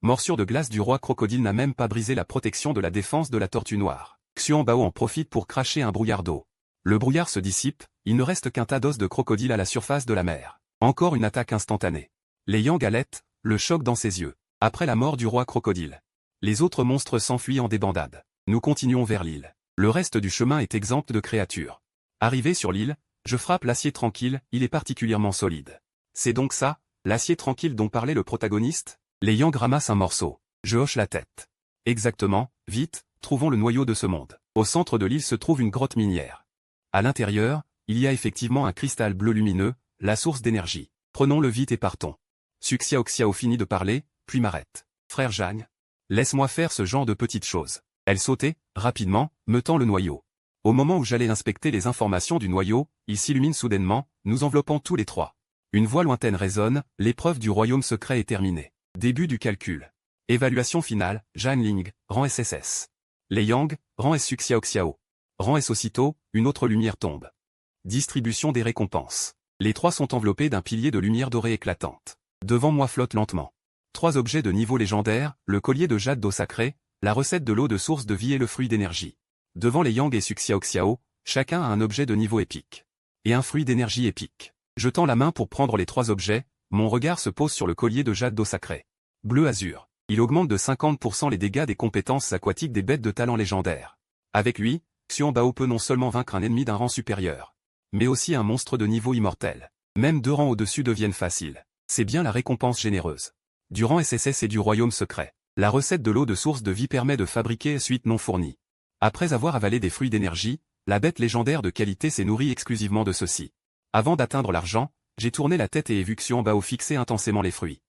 morsure de glace du roi crocodile n'a même pas brisé la protection de la défense de la tortue noire. Xian Bao en profite pour cracher un brouillard d'eau. Le brouillard se dissipe, il ne reste qu'un tas d'os de crocodile à la surface de la mer. Encore une attaque instantanée. Les Yang alettent, le choc dans ses yeux. Après la mort du roi crocodile, les autres monstres s'enfuient en débandade. Nous continuons vers l'île. Le reste du chemin est exempt de créatures. Arrivé sur l'île, je frappe l'acier tranquille, il est particulièrement solide. C'est donc ça, l'acier tranquille dont parlait le protagoniste? Les Yang ramassent un morceau. Je hoche la tête. Exactement, vite, trouvons le noyau de ce monde. Au centre de l'île se trouve une grotte minière. À l'intérieur, il y a effectivement un cristal bleu lumineux, la source d'énergie. Prenons-le vite et partons. Xiao Xiao finit de parler, puis m'arrête. Frère Jeanne, laisse-moi faire ce genre de petites choses. Elle sautait, rapidement, me tend le noyau. Au moment où j'allais inspecter les informations du noyau, il s'illumine soudainement, nous enveloppant tous les trois. Une voix lointaine résonne, l'épreuve du royaume secret est terminée. Début du calcul. Évaluation finale, Jeanne Ling, rang SSS. Les Yang, rang S Xiao Xiao. Rang S aussitôt, une autre lumière tombe. Distribution des récompenses. Les trois sont enveloppés d'un pilier de lumière dorée éclatante. Devant moi flotte lentement 3 objets de niveau légendaire, le collier de jade d'eau sacrée, la recette de l'eau de source de vie et le fruit d'énergie. Devant les Yang et Xiao Xiao, chacun a un objet de niveau épique. et un fruit d'énergie épique. Je tends la main pour prendre les 3 objets, mon regard se pose sur le collier de jade d'eau sacrée. Bleu azur. Il augmente de 50% les dégâts des compétences aquatiques des bêtes de talent légendaire. Avec lui, Xuan Bao peut non seulement vaincre un ennemi d'un rang supérieur, mais aussi un monstre de niveau immortel. Même 2 rangs au-dessus deviennent faciles. C'est bien la récompense généreuse. Du rang SSS et du royaume secret. La recette de l'eau de source de vie permet de fabriquer suite non fournie. Après avoir avalé des fruits d'énergie, la bête légendaire de qualité s'est nourrie exclusivement de ceux-ci. Avant d'atteindre l'argent, j'ai tourné la tête et ai vu Xuan Bao fixer intensément les fruits.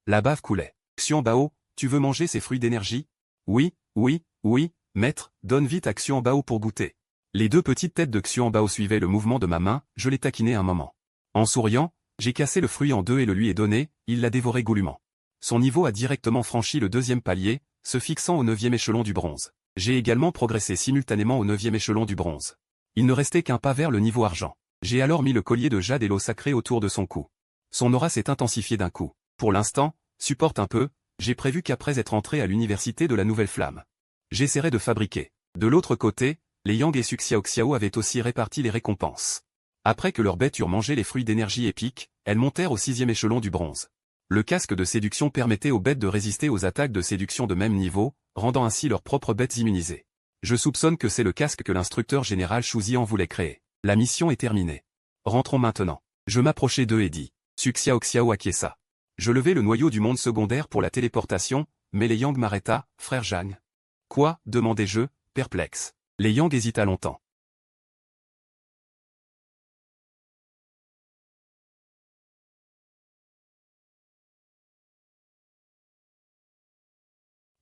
La bave coulait. Xuan Bao, tu veux manger ces fruits d'énergie? Oui, oui, oui, maître, donne vite à Xuan Bao pour goûter. Les 2 petites têtes de Xuan Bao suivaient le mouvement de ma main, je l'ai taquiné un moment. En souriant, j'ai cassé le fruit en 2 et le lui ai donné, il l'a dévoré goulûment. Son niveau a directement franchi le 2e palier, se fixant au 9e échelon du bronze. J'ai également progressé simultanément au 9e échelon du bronze. Il ne restait qu'un pas vers le niveau argent. J'ai alors mis le collier de jade et l'eau sacrée autour de son cou. Son aura s'est intensifiée d'un coup. Pour l'instant, supporte un peu, j'ai prévu qu'après être entré à l'université de la Nouvelle Flamme, j'essaierai de fabriquer. De l'autre côté, les Yang et Suxiao avaient aussi réparti les récompenses. Après que leurs bêtes eurent mangé les fruits d'énergie épiques, elles montèrent au 6e échelon du bronze. Le casque de séduction permettait aux bêtes de résister aux attaques de séduction de même niveau, rendant ainsi leurs propres bêtes immunisées. Je soupçonne que c'est le casque que l'instructeur général Shuzian voulait créer. La mission est terminée. Rentrons maintenant. Je m'approchai d'eux et dis. Suxiao acquiesça. Je levai le noyau du monde secondaire pour la téléportation, mais les Yang m'arrêta, frère Zhang. Quoi, demandai-je, perplexe. Les Yang hésita longtemps.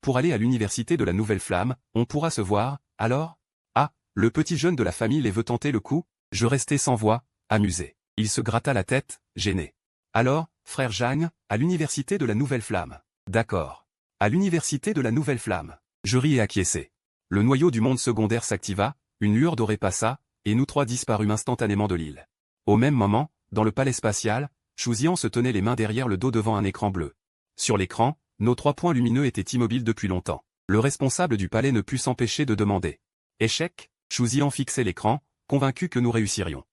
Pour aller à l'université de la Nouvelle Flamme, on pourra se voir, alors? Ah, le petit jeune de la famille les veut tenter le coup? Je restai sans voix, amusé. Il se gratta la tête, gêné. Alors, frère Zhang, à l'université de la Nouvelle Flamme. D'accord. À l'université de la Nouvelle Flamme. Je ris et acquiesçai. Le noyau du monde secondaire s'activa, une lueur dorée passa, et nous 3 disparûmes instantanément de l'île. Au même moment, dans le palais spatial, Shuzian se tenait les mains derrière le dos devant un écran bleu. Sur l'écran, nos 3 points lumineux étaient immobiles depuis longtemps. Le responsable du palais ne put s'empêcher de demander. Échec? Shuzian fixait l'écran, convaincu que nous réussirions.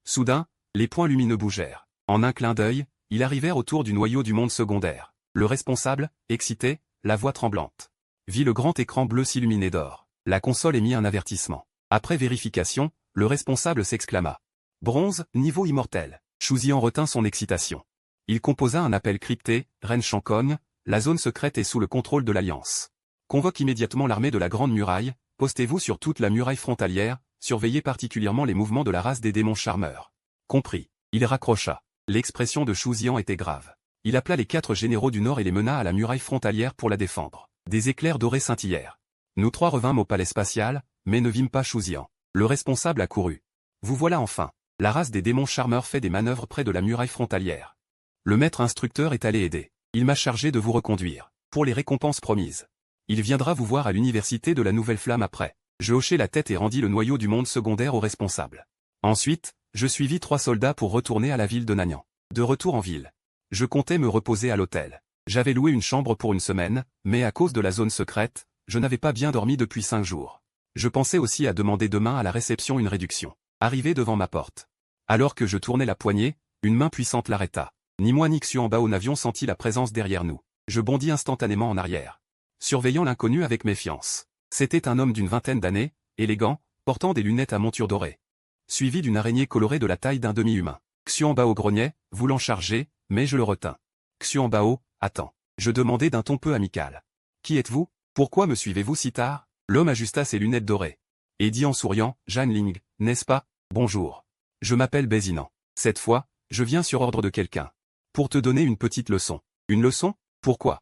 Soudain, les points lumineux bougèrent. En un clin d'œil, ils arrivèrent autour du noyau du monde secondaire. Le responsable, excité, la voix tremblante, vit le grand écran bleu s'illuminer d'or. La console émit un avertissement. Après vérification, le responsable s'exclama. Bronze, niveau immortel. Shuzian retint son excitation. Il composa un appel crypté, Ren Shankong, la zone secrète est sous le contrôle de l'Alliance. Convoque immédiatement l'armée de la Grande Muraille, postez-vous sur toute la muraille frontalière, surveillez particulièrement les mouvements de la race des démons charmeurs. Compris. Il raccrocha. L'expression de Shuzian était grave. Il appela les 4 généraux du Nord et les mena à la muraille frontalière pour la défendre. Des éclairs dorés scintillèrent. Nous 3 revînmes au palais spatial, mais ne vîmes pas Shuzian. Le responsable accourut. Vous voilà enfin. La race des démons charmeurs fait des manœuvres près de la muraille frontalière. Le maître instructeur est allé aider. Il m'a chargé de vous reconduire. Pour les récompenses promises. Il viendra vous voir à l'université de la Nouvelle Flamme après. Je hochai la tête et rendis le noyau du monde secondaire au responsable. Ensuite, je suivis 3 soldats pour retourner à la ville de Nanyang. De retour en ville. Je comptais me reposer à l'hôtel. J'avais loué une chambre pour une semaine, mais à cause de la zone secrète, je n'avais pas bien dormi depuis 5 jours. Je pensais aussi à demander demain à la réception une réduction. Arrivé devant ma porte. Alors que je tournais la poignée, une main puissante l'arrêta. Ni moi ni Xuan Bao n'avions senti la présence derrière nous. Je bondis instantanément en arrière, surveillant l'inconnu avec méfiance. C'était un homme d'une 20aine d'années, élégant, portant des lunettes à monture dorée. Suivi d'une araignée colorée de la taille d'un demi-humain. Xuan Bao grognait, voulant charger, mais je le retins. Xuan Bao, attends. Je demandai d'un ton peu amical. Qui êtes-vous? Pourquoi me suivez-vous si tard? L'homme ajusta ses lunettes dorées. Et dit en souriant, Zhang Ling, n'est-ce pas? Bonjour. Je m'appelle Bézinan. Cette fois, je viens sur ordre de quelqu'un. Pour te donner une petite leçon. Une leçon? Pourquoi?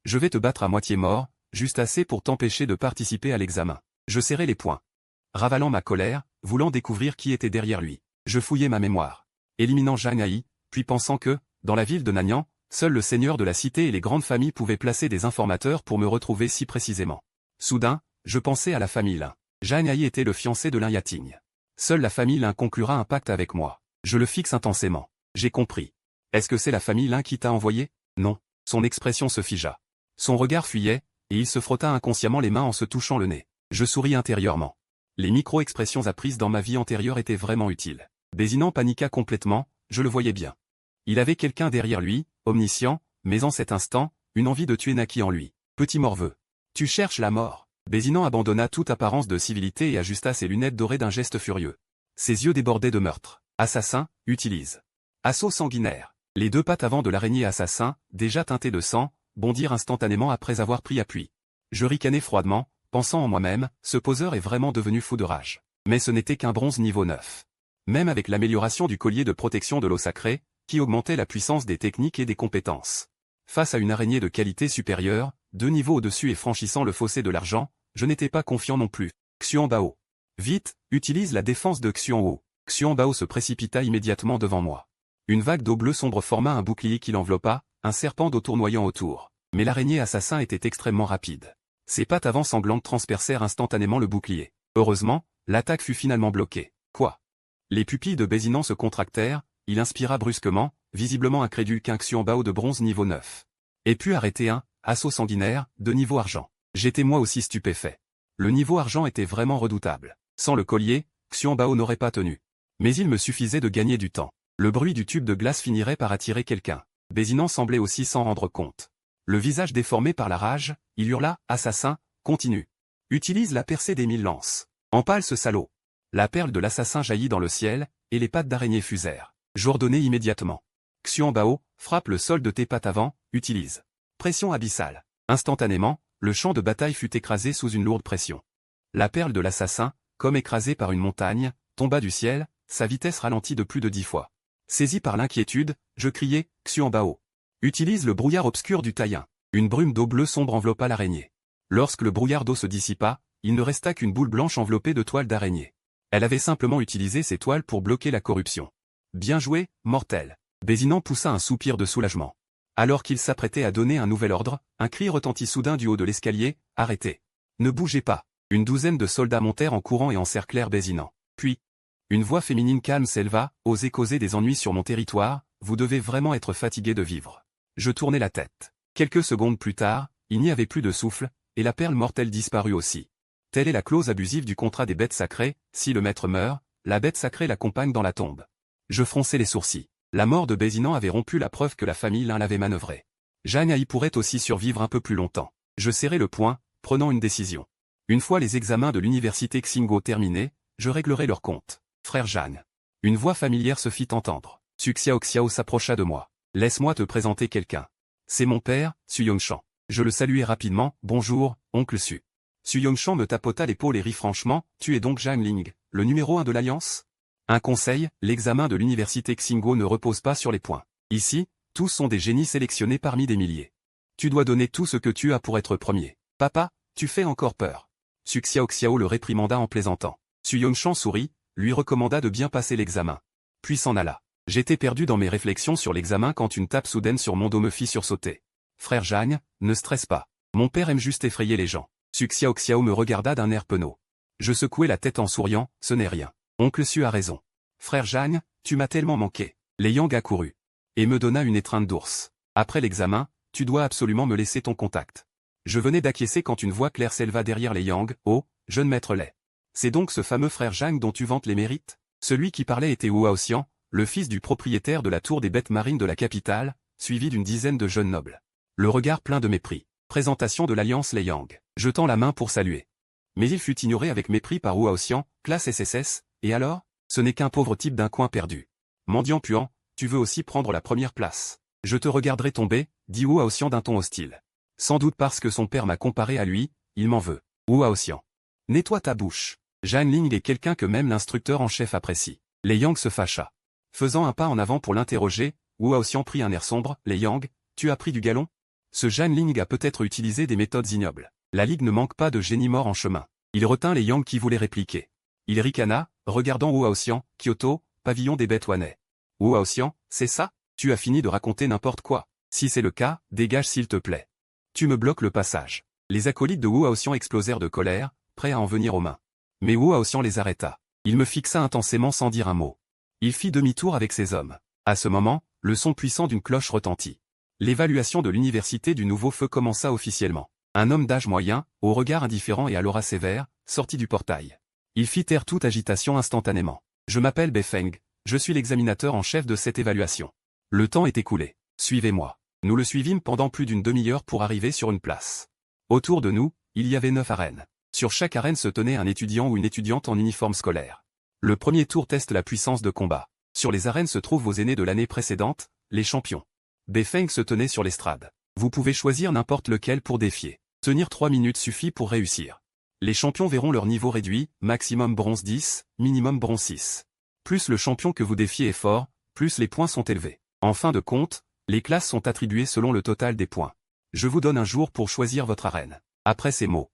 Je vais te battre à moitié mort, juste assez pour t'empêcher de participer à l'examen. Je serrai les poings. Ravalant ma colère, voulant découvrir qui était derrière lui. Je fouillai ma mémoire. Éliminant Zhang Hai, puis pensant que, dans la ville de Nanyang, seul le seigneur de la cité et les grandes familles pouvaient placer des informateurs pour me retrouver si précisément. Soudain, je pensais à la famille Lin. Zhang Hai était le fiancé de Lin Yating. Seule la famille Lin conclura un pacte avec moi. Je le fixe intensément. J'ai compris. Est-ce que c'est la famille Lin qui t'a envoyé? Non. Son expression se figea. Son regard fuyait, et il se frotta inconsciemment les mains en se touchant le nez. Je souris intérieurement. Les micro-expressions apprises dans ma vie antérieure étaient vraiment utiles. Bézinan paniqua complètement, je le voyais bien. Il avait quelqu'un derrière lui, omniscient, mais en cet instant, une envie de tuer naquit en lui. Petit morveux. Tu cherches la mort. Bézinan abandonna toute apparence de civilité et ajusta ses lunettes dorées d'un geste furieux. Ses yeux débordaient de meurtre. Assassin, utilise. Assaut sanguinaire. Les deux pattes avant de l'araignée assassin, déjà teintées de sang, bondirent instantanément après avoir pris appui. Je ricanai froidement, pensant en moi-même, ce poseur est vraiment devenu fou de rage. Mais ce n'était qu'un bronze niveau 9. Même avec l'amélioration du collier de protection de l'eau sacrée, qui augmentait la puissance des techniques et des compétences. Face à une araignée de qualité supérieure, 2 niveaux au-dessus et franchissant le fossé de l'argent, je n'étais pas confiant non plus. Xuan Bao. Vite, utilise la défense de Xuan Wo. Xuan Bao se précipita immédiatement devant moi. Une vague d'eau bleue sombre forma un bouclier qui l'enveloppa, un serpent d'eau tournoyant autour. Mais l'araignée assassin était extrêmement rapide. Ses pattes avant sanglantes transpercèrent instantanément le bouclier. Heureusement, l'attaque fut finalement bloquée. Quoi? Les pupilles de Bézinan se contractèrent, il inspira brusquement, visiblement incrédule qu'un Xuan Bao de bronze niveau 9. Et puis arrêter un assaut sanguinaire de niveau argent. J'étais moi aussi stupéfait. Le niveau argent était vraiment redoutable. Sans le collier, Xuan Bao n'aurait pas tenu. Mais il me suffisait de gagner du temps. Le bruit du tube de glace finirait par attirer quelqu'un. Bézinan semblait aussi s'en rendre compte. Le visage déformé par la rage, il hurla, assassin, continue. Utilise la percée des 1000 lances. Empale ce salaud. La perle de l'assassin jaillit dans le ciel, et les pattes d'araignée fusèrent. J'ordonnai immédiatement. Xuan Bao, frappe le sol de tes pattes avant, utilise. Pression abyssale. Instantanément, le champ de bataille fut écrasé sous une lourde pression. La perle de l'assassin, comme écrasée par une montagne, tomba du ciel, sa vitesse ralentit de plus de 10 fois. Saisi par l'inquiétude, je criai, Xuan Bao. Utilise le brouillard obscur du taïen. Une brume d'eau bleue sombre enveloppa l'araignée. Lorsque le brouillard d'eau se dissipa, il ne resta qu'une boule blanche enveloppée de toiles d'araignée. Elle avait simplement utilisé ces toiles pour bloquer la corruption. Bien joué, mortel. Bézinan poussa un soupir de soulagement. Alors qu'il s'apprêtait à donner un nouvel ordre, un cri retentit soudain du haut de l'escalier, arrêtez. Ne bougez pas. Une douzaine de soldats montèrent en courant et encerclèrent Bézinan. Puis, une voix féminine calme s'éleva, osez causer des ennuis sur mon territoire, vous devez vraiment être fatigué de vivre. Je tournai la tête. Quelques secondes plus tard, il n'y avait plus de souffle, et la perle mortelle disparut aussi. Telle est la clause abusive du contrat des bêtes sacrées, si le maître meurt, la bête sacrée l'accompagne dans la tombe. Je fronçai les sourcils. La mort de Bézinan avait rompu la preuve que la famille Lin l'avait manœuvré. Jeanne Haï pourrait aussi survivre un peu plus longtemps. Je serrai le poing, prenant une décision. Une fois les examens de l'université Xingo terminés, je réglerai leur compte. Frère Jeanne. Une voix familière se fit entendre. Su Xiao s'approcha de moi. Laisse-moi te présenter quelqu'un. C'est mon père, Su Yongshan. Je le saluai rapidement, bonjour, oncle Su. Su Yongshan me tapota l'épaule et rit franchement, tu es donc Zhang Ling, le numéro 1 de l'Alliance? Un conseil, l'examen de l'université Xingo ne repose pas sur les points. Ici, tous sont des génies sélectionnés parmi des milliers. Tu dois donner tout ce que tu as pour être premier. Papa, tu fais encore peur. Su Xiao le réprimanda en plaisantant. Su Yongshan sourit, lui recommanda de bien passer l'examen. Puis s'en alla. J'étais perdu dans mes réflexions sur l'examen quand une tape soudaine sur mon dos me fit sursauter. Frère Jeanne, ne stresse pas. Mon père aime juste effrayer les gens. Su Xiao me regarda d'un air penaud. Je secouai la tête en souriant, ce n'est rien. Oncle Su a raison. Frère Jeanne, tu m'as tellement manqué. Lei Yang accourut. Et me donna une étreinte d'ours. Après l'examen, tu dois absolument me laisser ton contact. Je venais d'acquiescer quand une voix claire s'éleva derrière Lei Yang. Oh, jeune maître Lei. C'est donc ce fameux frère Jeanne dont tu vantes les mérites? Celui qui parlait était Wu Haoxian, le fils du propriétaire de la tour des bêtes marines de la capitale, suivi d'une dizaine de jeunes nobles. Le regard plein de mépris. Présentation de l'alliance Lei Yang, jetant la main pour saluer. Mais il fut ignoré avec mépris par Wu Haoxian, classe SSS, et alors? Ce n'est qu'un pauvre type d'un coin perdu. Mendiant puant, tu veux aussi prendre la première place. Je te regarderai tomber, dit Wu Haoxian d'un ton hostile. Sans doute parce que son père m'a comparé à lui, il m'en veut. Wu Haoxian. Nettoie ta bouche. Zhang Ling est quelqu'un que même l'instructeur en chef apprécie. Lei Yang se fâcha. Faisant un pas en avant pour l'interroger, Wu Haoxian prit un air sombre. Lei Yang, tu as pris du galon? Ce Zhang Ling a peut-être utilisé des méthodes ignobles. La Ligue ne manque pas de génies morts en chemin. Il retint Lei Yang qui voulait répliquer. Il ricana, regardant Wu Haoxian, Kyoto, pavillon des bêtes Wanai. Wu Haoxian, c'est ça? Tu as fini de raconter n'importe quoi. Si c'est le cas, dégage s'il te plaît. Tu me bloques le passage. Les acolytes de Wu Haoxian explosèrent de colère, prêts à en venir aux mains. Mais Wu Haoxian les arrêta. Il me fixa intensément sans dire un mot. Il fit demi-tour avec ses hommes. À ce moment, le son puissant d'une cloche retentit. L'évaluation de l'université du nouveau feu commença officiellement. Un homme d'âge moyen, au regard indifférent et à l'aura sévère, sortit du portail. Il fit taire toute agitation instantanément. Je m'appelle Befeng, je suis l'examinateur en chef de cette évaluation. Le temps est écoulé. Suivez-moi. Nous le suivîmes pendant plus d'une demi-heure pour arriver sur une place. Autour de nous, il y avait 9 arènes. Sur chaque arène se tenait un étudiant ou une étudiante en uniforme scolaire. Le premier tour teste la puissance de combat. Sur les arènes se trouvent vos aînés de l'année précédente, les champions. Befeng se tenait sur l'estrade. Vous pouvez choisir n'importe lequel pour défier. Tenir 3 minutes suffit pour réussir. Les champions verront leur niveau réduit, maximum bronze 10, minimum bronze 6. Plus le champion que vous défiez est fort, plus les points sont élevés. En fin de compte, les classes sont attribuées selon le total des points. Je vous donne un jour pour choisir votre arène. Après ces mots,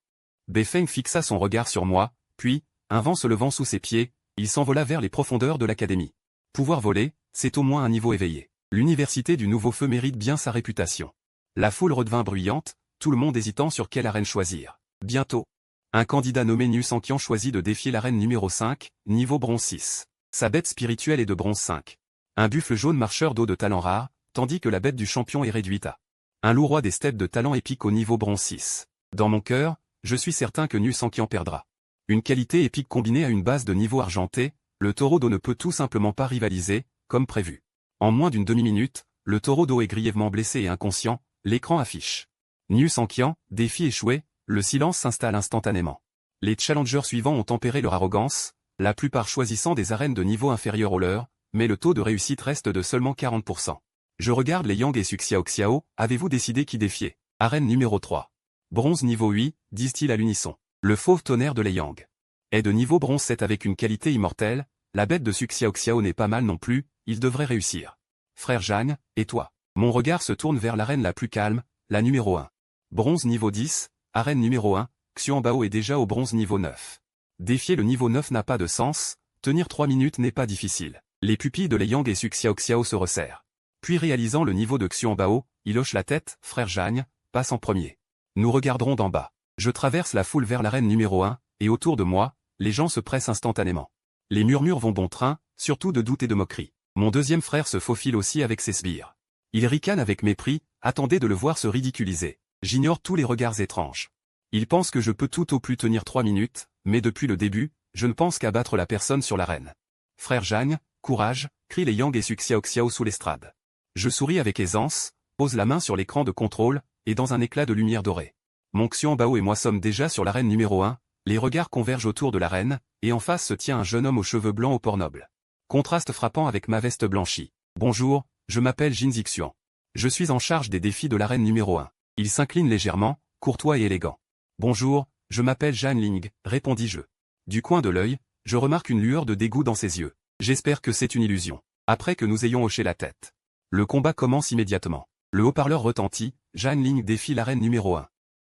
Befeng fixa son regard sur moi, puis, un vent se levant sous ses pieds, il s'envola vers les profondeurs de l'académie. Pouvoir voler, c'est au moins un niveau éveillé. L'université du nouveau feu mérite bien sa réputation. La foule redevint bruyante, tout le monde hésitant sur quelle arène choisir. Bientôt, un candidat nommé Nu Sanqian choisit de défier l'arène numéro 5, niveau bronze 6. Sa bête spirituelle est de bronze 5. Un buffle jaune marcheur d'eau de talent rare, tandis que la bête du champion est réduite à un loup roi des steppes de talent épique au niveau bronze 6. Dans mon cœur, je suis certain que Nu Sanqian perdra. Une qualité épique combinée à une base de niveau argenté, le taureau d'eau ne peut tout simplement pas rivaliser, comme prévu. En moins d'une demi-minute, le taureau d'eau est grièvement blessé et inconscient, l'écran affiche. Nu Sanqian, défi échoué, le silence s'installe instantanément. Les challengers suivants ont tempéré leur arrogance, la plupart choisissant des arènes de niveau inférieur au leur, mais le taux de réussite reste de seulement 40%. Je regarde les Yang et Suxiao Xiao, avez-vous décidé qui défier? Arène numéro 3. Bronze niveau 8, disent-ils à l'unisson. Le fauve tonnerre de les Yang est de niveau bronze 7 avec une qualité immortelle, la bête de Suxiao Xiao n'est pas mal non plus, il devrait réussir. Frère Zhang, et toi? Mon regard se tourne vers l'arène la plus calme, la numéro 1. Bronze niveau 10, arène numéro 1, Xuan Bao est déjà au bronze niveau 9. Défier le niveau 9 n'a pas de sens, tenir 3 minutes n'est pas difficile. Les pupilles de les Yang et Suxiao Xiao se resserrent. Puis réalisant le niveau de Xuan Bao, il hoche la tête, frère Zhang, passe en premier. Nous regarderons d'en bas. Je traverse la foule vers l'arène numéro 1, et autour de moi, les gens se pressent instantanément. Les murmures vont bon train, surtout de doute et de moquerie. Mon deuxième frère se faufile aussi avec ses sbires. Il ricane avec mépris, attendez de le voir se ridiculiser. J'ignore tous les regards étranges. Il pense que je peux tout au plus tenir 3 minutes, mais depuis le début, je ne pense qu'à battre la personne sur l'arène. Frère Zhang, courage, crient les Yang et Suxiao Xiao sous l'estrade. Je souris avec aisance, pose la main sur l'écran de contrôle, et dans un éclat de lumière dorée. Mon Xuan Bao et moi sommes déjà sur l'arène numéro 1, les regards convergent autour de l'arène, et en face se tient un jeune homme aux cheveux blancs au port noble. Contraste frappant avec ma veste blanchie. Bonjour, je m'appelle Jin Zixian. Je suis en charge des défis de l'arène numéro 1. Il s'incline légèrement, courtois et élégant. Bonjour, je m'appelle Zhan Ling, répondis-je. Du coin de l'œil, je remarque une lueur de dégoût dans ses yeux. J'espère que c'est une illusion. Après que nous ayons hoché la tête. Le combat commence immédiatement. Le haut-parleur retentit, Zhan Ling défie l'arène numéro 1.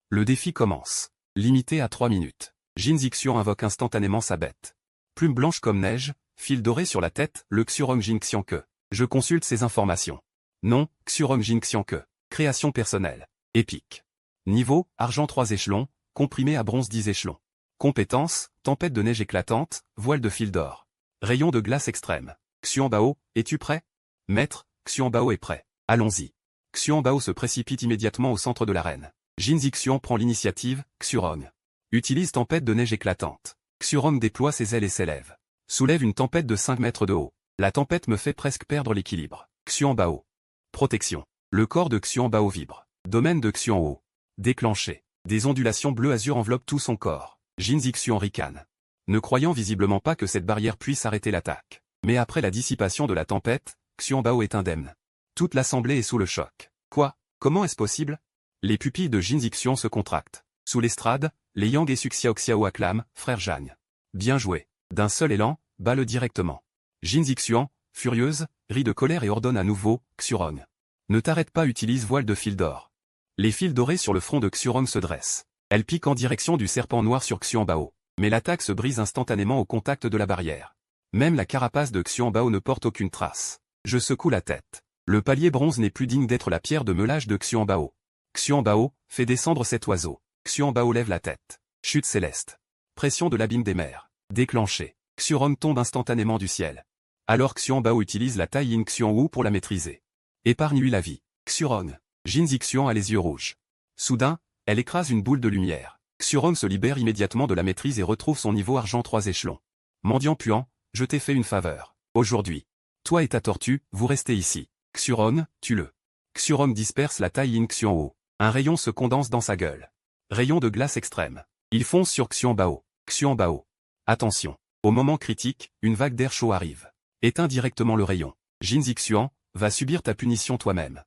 Le défi commence. Limité à 3 minutes. Jin Zixian invoque instantanément sa bête. Plume blanche comme neige, fil doré sur la tête, le Xurong Jing Xianke. Je consulte ces informations. Nom, Xurong Jing Xianke. Création personnelle. Épique. Niveau, argent 3 échelons, comprimé à bronze 10 échelons. Compétences, tempête de neige éclatante, voile de fil d'or. Rayon de glace extrême. Xuan Bao, es-tu prêt? Maître, Xuan Bao est prêt. Allons-y. Xuan Bao se précipite immédiatement au centre de l'arène. Jin Zixian prend l'initiative, Xurong. Utilise tempête de neige éclatante. Xurong déploie ses ailes et s'élève. Soulève une tempête de 5 mètres de haut. La tempête me fait presque perdre l'équilibre. Xuan Bao. Protection. Le corps de Xuan Bao vibre. Domaine de Xuan Ho. Déclenché. Des ondulations bleu-azur enveloppent tout son corps. Jin Zixian ricane. Ne croyant visiblement pas que cette barrière puisse arrêter l'attaque. Mais après la dissipation de la tempête, Xuan Bao est indemne. Toute l'assemblée est sous le choc. Quoi? Comment est-ce possible? Les pupilles de Jin Zixian se contractent. Sous l'estrade, les Yang et Suxiao Xiao acclament, frère Zhang. Bien joué. D'un seul élan, bat-le directement. Jin Zixian, furieuse, rit de colère et ordonne à nouveau, Xurong. Ne t'arrête pas, utilise voile de fil d'or. Les fils dorés sur le front de Xurong se dressent. Elle pique en direction du serpent noir sur Xuan Bao. Mais l'attaque se brise instantanément au contact de la barrière. Même la carapace de Xuan Bao ne porte aucune trace. Je secoue la tête. Le palier bronze n'est plus digne d'être la pierre de meulage de Xuan Bao. Xuan Bao, fait descendre cet oiseau. Xuan Bao lève la tête. Chute céleste. Pression de l'abîme des mers. Déclenché. Xurong tombe instantanément du ciel. Alors Xuan Bao utilise la taille Yin Xuan Wu pour la maîtriser. Épargne-lui la vie. Xurong. Jin Zixuan a les yeux rouges. Soudain, elle écrase une boule de lumière. Xuron se libère immédiatement de la maîtrise et retrouve son niveau argent 3 échelons. Mendiant puant, je t'ai fait une faveur. Aujourd'hui. Toi et ta tortue, vous restez ici. Xuron, tue-le. Xuron disperse la taille Yin Xuanho. Un rayon se condense dans sa gueule. Rayon de glace extrême. Il fonce sur Xuanbao. Xuanbao. Attention. Au moment critique, une vague d'air chaud arrive. Éteins directement le rayon. Jin Zixuan, va subir ta punition toi-même.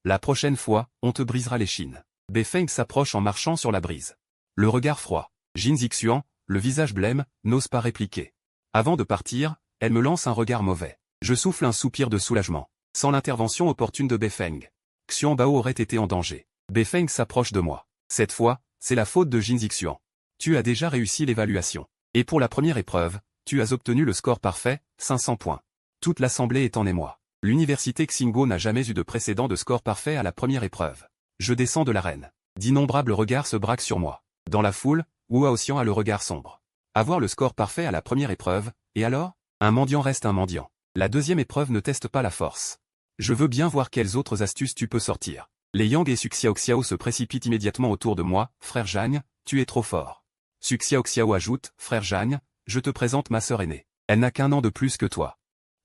La prochaine fois, on te brisera l'échine. Beifeng s'approche en marchant sur la brise. Le regard froid. Jin Zixuan, le visage blême, n'ose pas répliquer. Avant de partir, elle me lance un regard mauvais. Je souffle un soupir de soulagement. Sans l'intervention opportune de Beifeng, Xuanbao aurait été en danger. Beifeng s'approche de moi. Cette fois, c'est la faute de Jin Zixuan. Tu as déjà réussi l'évaluation. Et pour la première épreuve, tu as obtenu le score parfait, 500 points. Toute l'assemblée est en émoi. L'université Xingguo n'a jamais eu de précédent de score parfait à la première épreuve. Je descends de l'arène. D'innombrables regards se braquent sur moi. Dans la foule, Wu Haoxian a le regard sombre. Avoir le score parfait à la première épreuve, et alors? Un mendiant reste un mendiant. La deuxième épreuve ne teste pas la force. Je veux bien voir quelles autres astuces tu peux sortir. Les Yang et Suxiaoxiao se précipitent immédiatement autour de moi. Frère Jagne, tu es trop fort. Suxiaoxiao ajoute, frère Jagne, je te présente ma sœur aînée. Elle n'a qu'un an de plus que toi.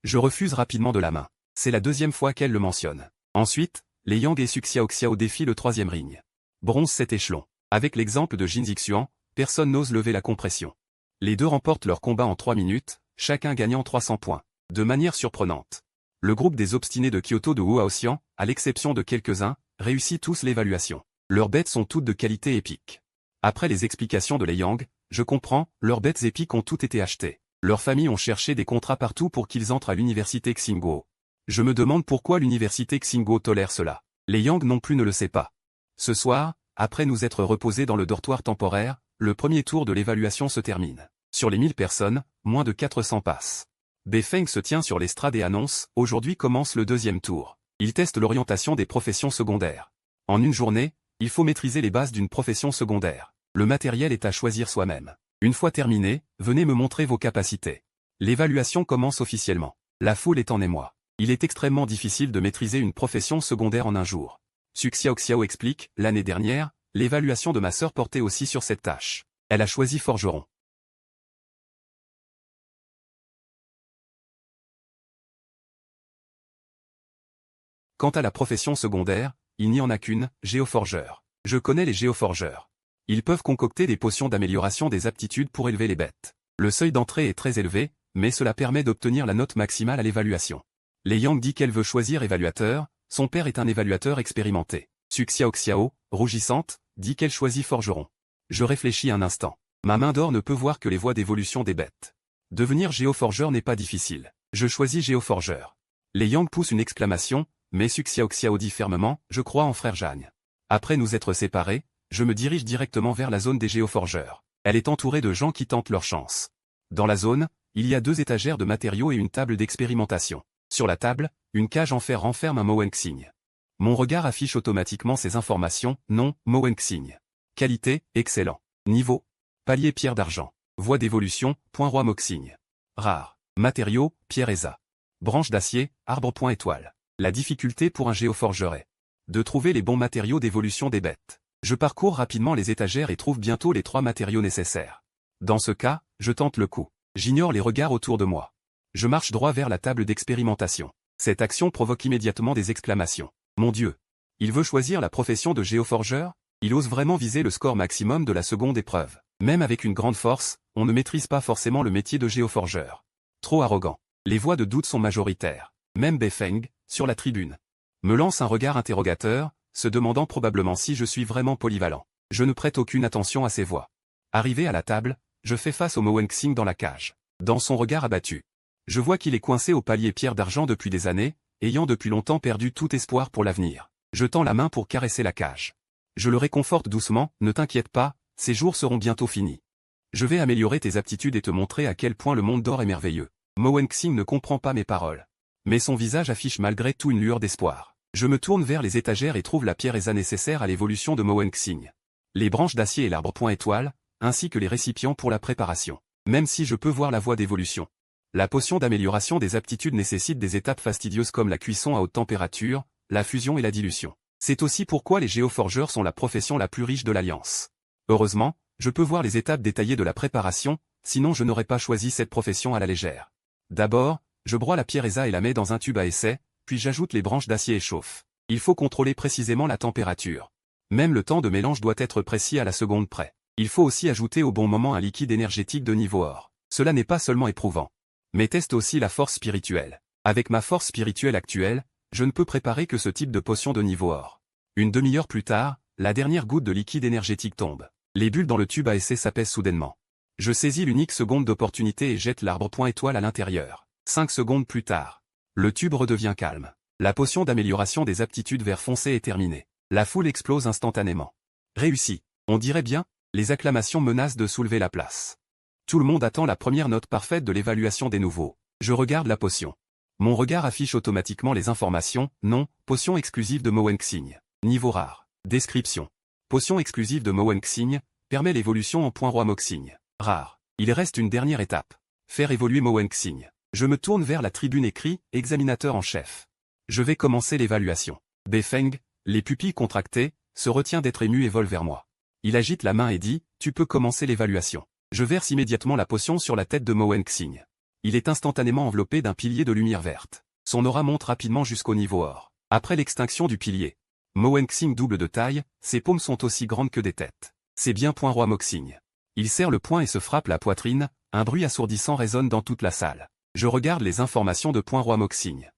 Je refuse rapidement de la main. C'est la deuxième fois qu'elle le mentionne. Ensuite, les Yang et Suxiaoxiao défient le troisième ring. Bronze 7 échelons. Avec l'exemple de Jin Zixuan, personne n'ose lever la compression. Les deux remportent leur combat en 3 minutes, chacun gagnant 300 points. De manière surprenante. Le groupe des obstinés de Kyoto de Wu Haoxian, à l'exception de quelques-uns, réussit tous l'évaluation. Leurs bêtes sont toutes de qualité épique. Après les explications de les Yang, je comprends, leurs bêtes épiques ont toutes été achetées. Leurs familles ont cherché des contrats partout pour qu'ils entrent à l'université Xingguo. Je me demande pourquoi l'université Xingguo tolère cela. Les Yang non plus ne le sait pas. Ce soir, après nous être reposés dans le dortoir temporaire, le premier tour de l'évaluation se termine. Sur les 1000 personnes, moins de 400 passent. Beifeng se tient sur l'estrade et annonce, aujourd'hui commence le deuxième tour. Il teste l'orientation des professions secondaires. En une journée, il faut maîtriser les bases d'une profession secondaire. Le matériel est à choisir soi-même. Une fois terminé, venez me montrer vos capacités. L'évaluation commence officiellement. La foule est en émoi. Il est extrêmement difficile de maîtriser une profession secondaire en un jour. Suxiaoxiao explique, l'année dernière, l'évaluation de ma sœur portait aussi sur cette tâche. Elle a choisi forgeron. Quant à la profession secondaire, il n'y en a qu'une, géoforgeur. Je connais les géoforgeurs. Ils peuvent concocter des potions d'amélioration des aptitudes pour élever les bêtes. Le seuil d'entrée est très élevé, mais cela permet d'obtenir la note maximale à l'évaluation. Les Yang dit qu'elle veut choisir évaluateur, son père est un évaluateur expérimenté. Suxiaoxiao, rougissante, dit qu'elle choisit forgeron. Je réfléchis un instant. Ma main d'or ne peut voir que les voies d'évolution des bêtes. Devenir géoforgeur n'est pas difficile. Je choisis géoforgeur. Les Yang poussent une exclamation, mais Suxiaoxiao dit fermement, je crois en frère Jagne. Après nous être séparés, je me dirige directement vers la zone des géoforgeurs. Elle est entourée de gens qui tentent leur chance. Dans la zone, il y a 2 étagères de matériaux et une table d'expérimentation. Sur la table, une cage en fer renferme un Mowenxing. Mon regard affiche automatiquement ces informations, nom, Mowenxing. Qualité, excellent. Niveau, palier pierre d'argent. Voie d'évolution, point roi Moxing. Rare. Matériaux, pierre Esa. Branche d'acier, arbre point étoile. La difficulté pour un géoforgeur est de trouver les bons matériaux d'évolution des bêtes. Je parcours rapidement les étagères et trouve bientôt les 3 matériaux nécessaires. Dans ce cas, je tente le coup. J'ignore les regards autour de moi. Je marche droit vers la table d'expérimentation. Cette action provoque immédiatement des exclamations. Mon Dieu! Il veut choisir la profession de géoforgeur? Il ose vraiment viser le score maximum de la seconde épreuve. Même avec une grande force, on ne maîtrise pas forcément le métier de géoforgeur. Trop arrogant. Les voix de doute sont majoritaires. Même Beifeng, sur la tribune, me lance un regard interrogateur, se demandant probablement si je suis vraiment polyvalent. Je ne prête aucune attention à ces voix. Arrivé à la table, je fais face au Mowenxing dans la cage. Dans son regard abattu, je vois qu'il est coincé au palier pierre d'argent depuis des années, ayant depuis longtemps perdu tout espoir pour l'avenir. Je tends la main pour caresser la cage. Je le réconforte doucement, ne t'inquiète pas, ces jours seront bientôt finis. Je vais améliorer tes aptitudes et te montrer à quel point le monde d'or est merveilleux. Mowenxing ne comprend pas mes paroles. Mais son visage affiche malgré tout une lueur d'espoir. Je me tourne vers les étagères et trouve la pierre Esa nécessaire à l'évolution de Mowenxing. Les branches d'acier et l'arbre point étoile, ainsi que les récipients pour la préparation. Même si je peux voir la voie d'évolution. La potion d'amélioration des aptitudes nécessite des étapes fastidieuses comme la cuisson à haute température, la fusion et la dilution. C'est aussi pourquoi les géoforgeurs sont la profession la plus riche de l'Alliance. Heureusement, je peux voir les étapes détaillées de la préparation, sinon je n'aurais pas choisi cette profession à la légère. D'abord, je broie la pierre ESA et la mets dans un tube à essai, puis j'ajoute les branches d'acier et chauffe. Il faut contrôler précisément la température. Même le temps de mélange doit être précis à la seconde près. Il faut aussi ajouter au bon moment un liquide énergétique de niveau or. Cela n'est pas seulement éprouvant, mais teste aussi la force spirituelle. Avec ma force spirituelle actuelle, je ne peux préparer que ce type de potion de niveau or. Une demi-heure plus tard, la dernière goutte de liquide énergétique tombe. Les bulles dans le tube à essai s'apaisent soudainement. Je saisis l'unique seconde d'opportunité et jette l'arbre point étoile à l'intérieur. 5 secondes plus tard, le tube redevient calme. La potion d'amélioration des aptitudes vert foncé est terminée. La foule explose instantanément. Réussi. On dirait bien, les acclamations menacent de soulever la place. Tout le monde attend la première note parfaite de l'évaluation des nouveaux. Je regarde la potion. Mon regard affiche automatiquement les informations. Nom, potion exclusive de Mowenxing. Niveau rare. Description. Potion exclusive de Mowenxing, permet l'évolution en point roi Moxing. Rare. Il reste une dernière étape. Faire évoluer Mowenxing. Je me tourne vers la tribune écrit, examinateur en chef. Je vais commencer l'évaluation. Beifeng, les pupilles contractées, se retient d'être ému et vole vers moi. Il agite la main et dit, tu peux commencer l'évaluation. Je verse immédiatement la potion sur la tête de Mowenxing. Il est instantanément enveloppé d'un pilier de lumière verte. Son aura monte rapidement jusqu'au niveau or. Après l'extinction du pilier, Mowenxing double de taille, ses paumes sont aussi grandes que des têtes. C'est bien point roi Moxing. Il serre le poing et se frappe la poitrine, un bruit assourdissant résonne dans toute la salle. Je regarde les informations de point roi Moxing.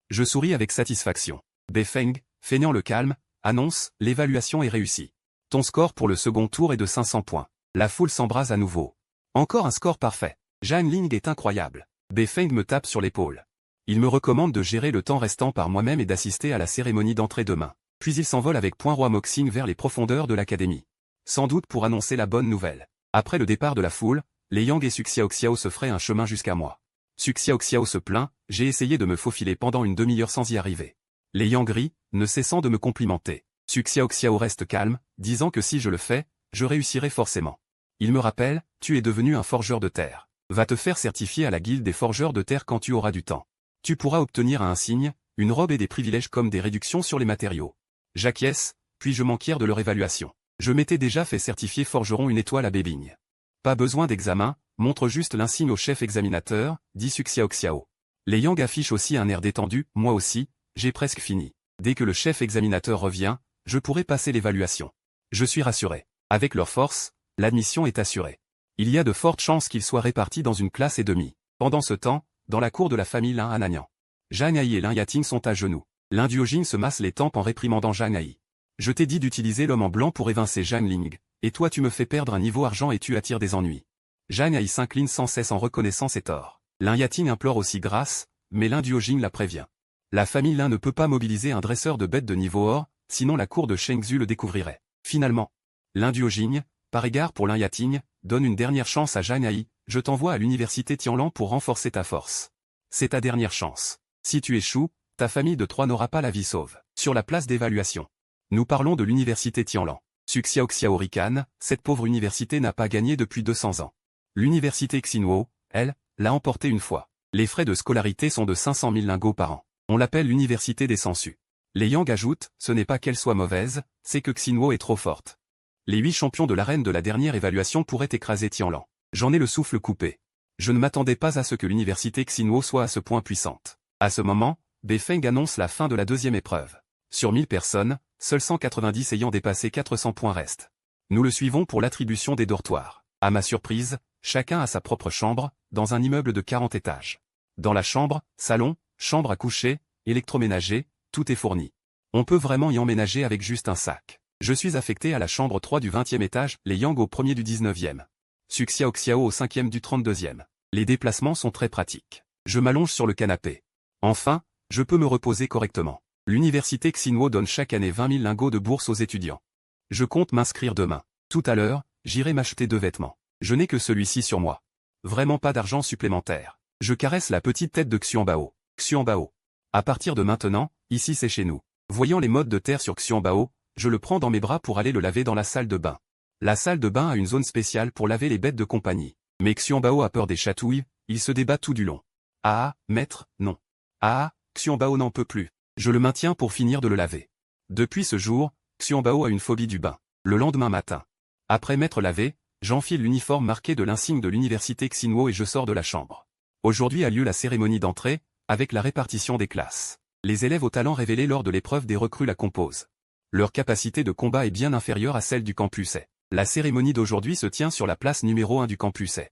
Je souris avec satisfaction. Beifeng, feignant le calme, annonce, l'évaluation est réussie. Ton score pour le second tour est de 500 points. La foule s'embrase à nouveau. Encore un score parfait. Zhang Ling est incroyable. Beifeng me tape sur l'épaule. Il me recommande de gérer le temps restant par moi-même et d'assister à la cérémonie d'entrée demain. Puis il s'envole avec point roi Moxing vers les profondeurs de l'académie. Sans doute pour annoncer la bonne nouvelle. Après le départ de la foule, les Yang et Suxiaoxiao se feraient un chemin jusqu'à moi. Suxiaoxiao se plaint, j'ai essayé de me faufiler pendant une demi-heure sans y arriver. Les Yang rient, ne cessant de me complimenter. Suxiaoxiao reste calme, disant que si je le fais, je réussirai forcément. Il me rappelle, tu es devenu un forgeur de terre. Va te faire certifier à la guilde des forgeurs de terre quand tu auras du temps. Tu pourras obtenir un insigne, une robe et des privilèges comme des réductions sur les matériaux. J'acquiesce, puis je m'enquière de leur évaluation. Je m'étais déjà fait certifier forgeron une étoile à Bébigne. Pas besoin d'examen, montre juste l'insigne au chef examinateur, dit Suxiaoxiao. Les Yang affichent aussi un air détendu, moi aussi, j'ai presque fini. Dès que le chef examinateur revient, je pourrai passer l'évaluation. Je suis rassuré. Avec leur force, l'admission est assurée. Il y a de fortes chances qu'ils soient répartis dans une classe et demie. Pendant ce temps, dans la cour de la famille Lin à Nanyang. Zhang Ai et Lin Yating sont à genoux. Lin Duojing se masse les tempes en réprimandant Zhang Ai. Je t'ai dit d'utiliser l'homme en blanc pour évincer Zhang Ling, et toi tu me fais perdre un niveau argent et tu attires des ennuis. Zhang Ai s'incline sans cesse en reconnaissant ses torts. Lin Yating implore aussi grâce, mais Lin Duojing la prévient. La famille Lin ne peut pas mobiliser un dresseur de bêtes de niveau or, sinon la cour de Shengzhu le découvrirait. Finalement, Lin Duojing, par égard pour Lin Yating, donne une dernière chance à Zhang Ai, je t'envoie à l'université Tianlan pour renforcer ta force. C'est ta dernière chance. Si tu échoues, ta famille de 3 n'aura pas la vie sauve. Sur la place d'évaluation. Nous parlons de l'université Tianlan. Suxiaoxiao ricane, cette pauvre université n'a pas gagné depuis 200 ans. L'université Xinhuo, elle, l'a emporté une fois. Les frais de scolarité sont de 500 000 lingots par an. On l'appelle l'université des sangsues. Les Yang ajoutent, ce n'est pas qu'elle soit mauvaise, c'est que Xinhuo est trop forte. Les 8 champions de l'arène de la dernière évaluation pourraient écraser Tianlan. J'en ai le souffle coupé. Je ne m'attendais pas à ce que l'université Xinhuo soit à ce point puissante. À ce moment, Beifeng annonce la fin de la deuxième épreuve. Sur 1000 personnes, seuls 190 ayant dépassé 400 points restent. Nous le suivons pour l'attribution des dortoirs. À ma surprise, chacun a sa propre chambre, dans un immeuble de 40 étages. Dans la chambre, salon, chambre à coucher, électroménager, tout est fourni. On peut vraiment y emménager avec juste un sac. Je suis affecté à la chambre 3 du 20e étage, les Yang au premier du 19e. Suxiaoxiao au 5e du 32e. Les déplacements sont très pratiques. Je m'allonge sur le canapé. Enfin, je peux me reposer correctement. L'université Xinhuo donne chaque année 20 000 lingots de bourse aux étudiants. Je compte m'inscrire demain. Tout à l'heure, j'irai m'acheter 2 vêtements. Je n'ai que celui-ci sur moi. Vraiment pas d'argent supplémentaire. Je caresse la petite tête de Xianbao. Xianbao. À partir de maintenant, ici c'est chez nous. Voyant les modes de terre sur Xianbao, je le prends dans mes bras pour aller le laver dans la salle de bain. La salle de bain a une zone spéciale pour laver les bêtes de compagnie. Mais Xianbao a peur des chatouilles, il se débat tout du long. Ah, maître, non. Ah, Xianbao n'en peut plus. Je le maintiens pour finir de le laver. Depuis ce jour, Xianbao a une phobie du bain. Le lendemain matin, après m'être lavé, j'enfile l'uniforme marqué de l'insigne de l'université Xinhuo et je sors de la chambre. Aujourd'hui a lieu la cérémonie d'entrée, avec la répartition des classes. Les élèves au talent révélé lors de l'épreuve des recrues la composent. Leur capacité de combat est bien inférieure à celle du campus A. La cérémonie d'aujourd'hui se tient sur la place numéro 1 du campus A.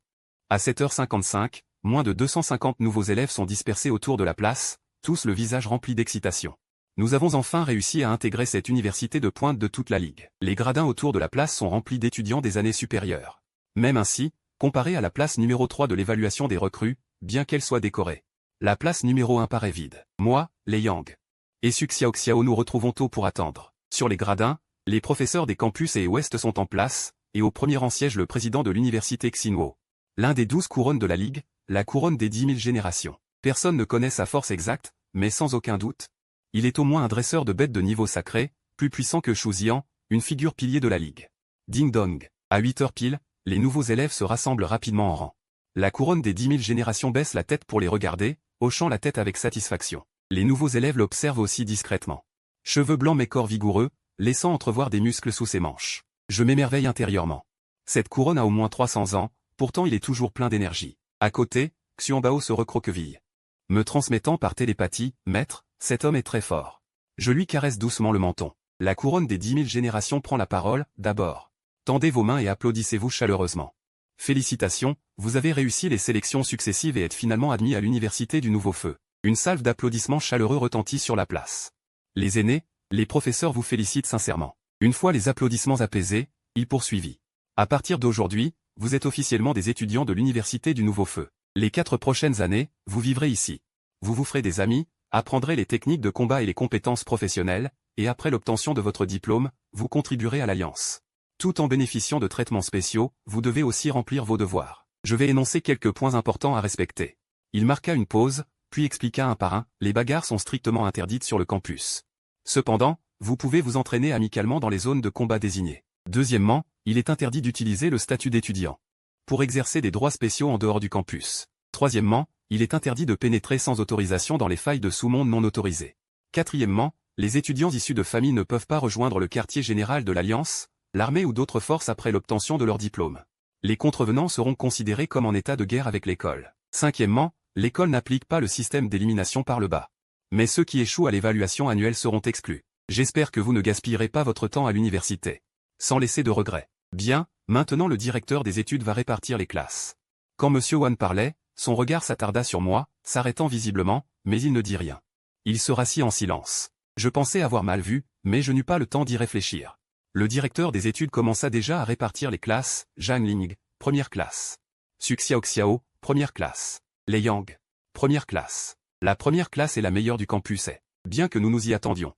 À 7h55, moins de 250 nouveaux élèves sont dispersés autour de la place, tous le visage rempli d'excitation. Nous avons enfin réussi à intégrer cette université de pointe de toute la Ligue. Les gradins autour de la place sont remplis d'étudiants des années supérieures. Même ainsi, comparé à la place numéro 3 de l'évaluation des recrues, bien qu'elle soit décorée, la place numéro 1 paraît vide. Moi, Lei Yang et Su Xiaoxiao nous retrouvons tôt pour attendre. Sur les gradins, les professeurs des campus et ouest sont en place, et au premier rang siège le président de l'université Xinhuo. L'un des 12 couronnes de la Ligue, la couronne des 10 000 générations. Personne ne connaît sa force exacte, mais sans aucun doute, il est au moins un dresseur de bêtes de niveau sacré, plus puissant que Shu Zian, une figure pilier de la Ligue. Ding dong. À 8h pile, les nouveaux élèves se rassemblent rapidement en rang. La couronne des 10 000 générations baisse la tête pour les regarder, hochant la tête avec satisfaction. Les nouveaux élèves l'observent aussi discrètement. Cheveux blancs mais corps vigoureux, laissant entrevoir des muscles sous ses manches. Je m'émerveille intérieurement. Cette couronne a au moins 300 ans, pourtant il est toujours plein d'énergie. À côté, Xianbao se recroqueville. Me transmettant par télépathie, maître, cet homme est très fort. Je lui caresse doucement le menton. La couronne des 10 000 générations prend la parole, d'abord. Tendez vos mains et applaudissez-vous chaleureusement. Félicitations, vous avez réussi les sélections successives et êtes finalement admis à l'université du Nouveau Feu. Une salve d'applaudissements chaleureux retentit sur la place. Les aînés, les professeurs vous félicitent sincèrement. Une fois les applaudissements apaisés, il poursuivit. À partir d'aujourd'hui, vous êtes officiellement des étudiants de l'université du Nouveau Feu. Les 4 prochaines années, vous vivrez ici. Vous vous ferez des amis, apprendrez les techniques de combat et les compétences professionnelles, et après l'obtention de votre diplôme, vous contribuerez à l'Alliance. Tout en bénéficiant de traitements spéciaux, vous devez aussi remplir vos devoirs. Je vais énoncer quelques points importants à respecter. Il marqua une pause, puis expliqua un par un, les bagarres sont strictement interdites sur le campus. Cependant, vous pouvez vous entraîner amicalement dans les zones de combat désignées. Deuxièmement, il est interdit d'utiliser le statut d'étudiant pour exercer des droits spéciaux en dehors du campus. Troisièmement, il est interdit de pénétrer sans autorisation dans les failles de sous-monde non autorisées. Quatrièmement, les étudiants issus de familles ne peuvent pas rejoindre le quartier général de l'Alliance, l'armée ou d'autres forces après l'obtention de leur diplôme. Les contrevenants seront considérés comme en état de guerre avec l'école. Cinquièmement, l'école n'applique pas le système d'élimination par le bas. Mais ceux qui échouent à l'évaluation annuelle seront exclus. J'espère que vous ne gaspillerez pas votre temps à l'université. Sans laisser de regrets. Bien, maintenant le directeur des études va répartir les classes. Quand M. Wan parlait, son regard s'attarda sur moi, s'arrêtant visiblement, mais il ne dit rien. Il se rassit en silence. Je pensais avoir mal vu, mais je n'eus pas le temps d'y réfléchir. Le directeur des études commença déjà à répartir les classes. Zhang Ling, première classe. Su Xiaoxiao, première classe. Lei Yang, première classe. La première classe est la meilleure du campus et, bien que nous nous y attendions.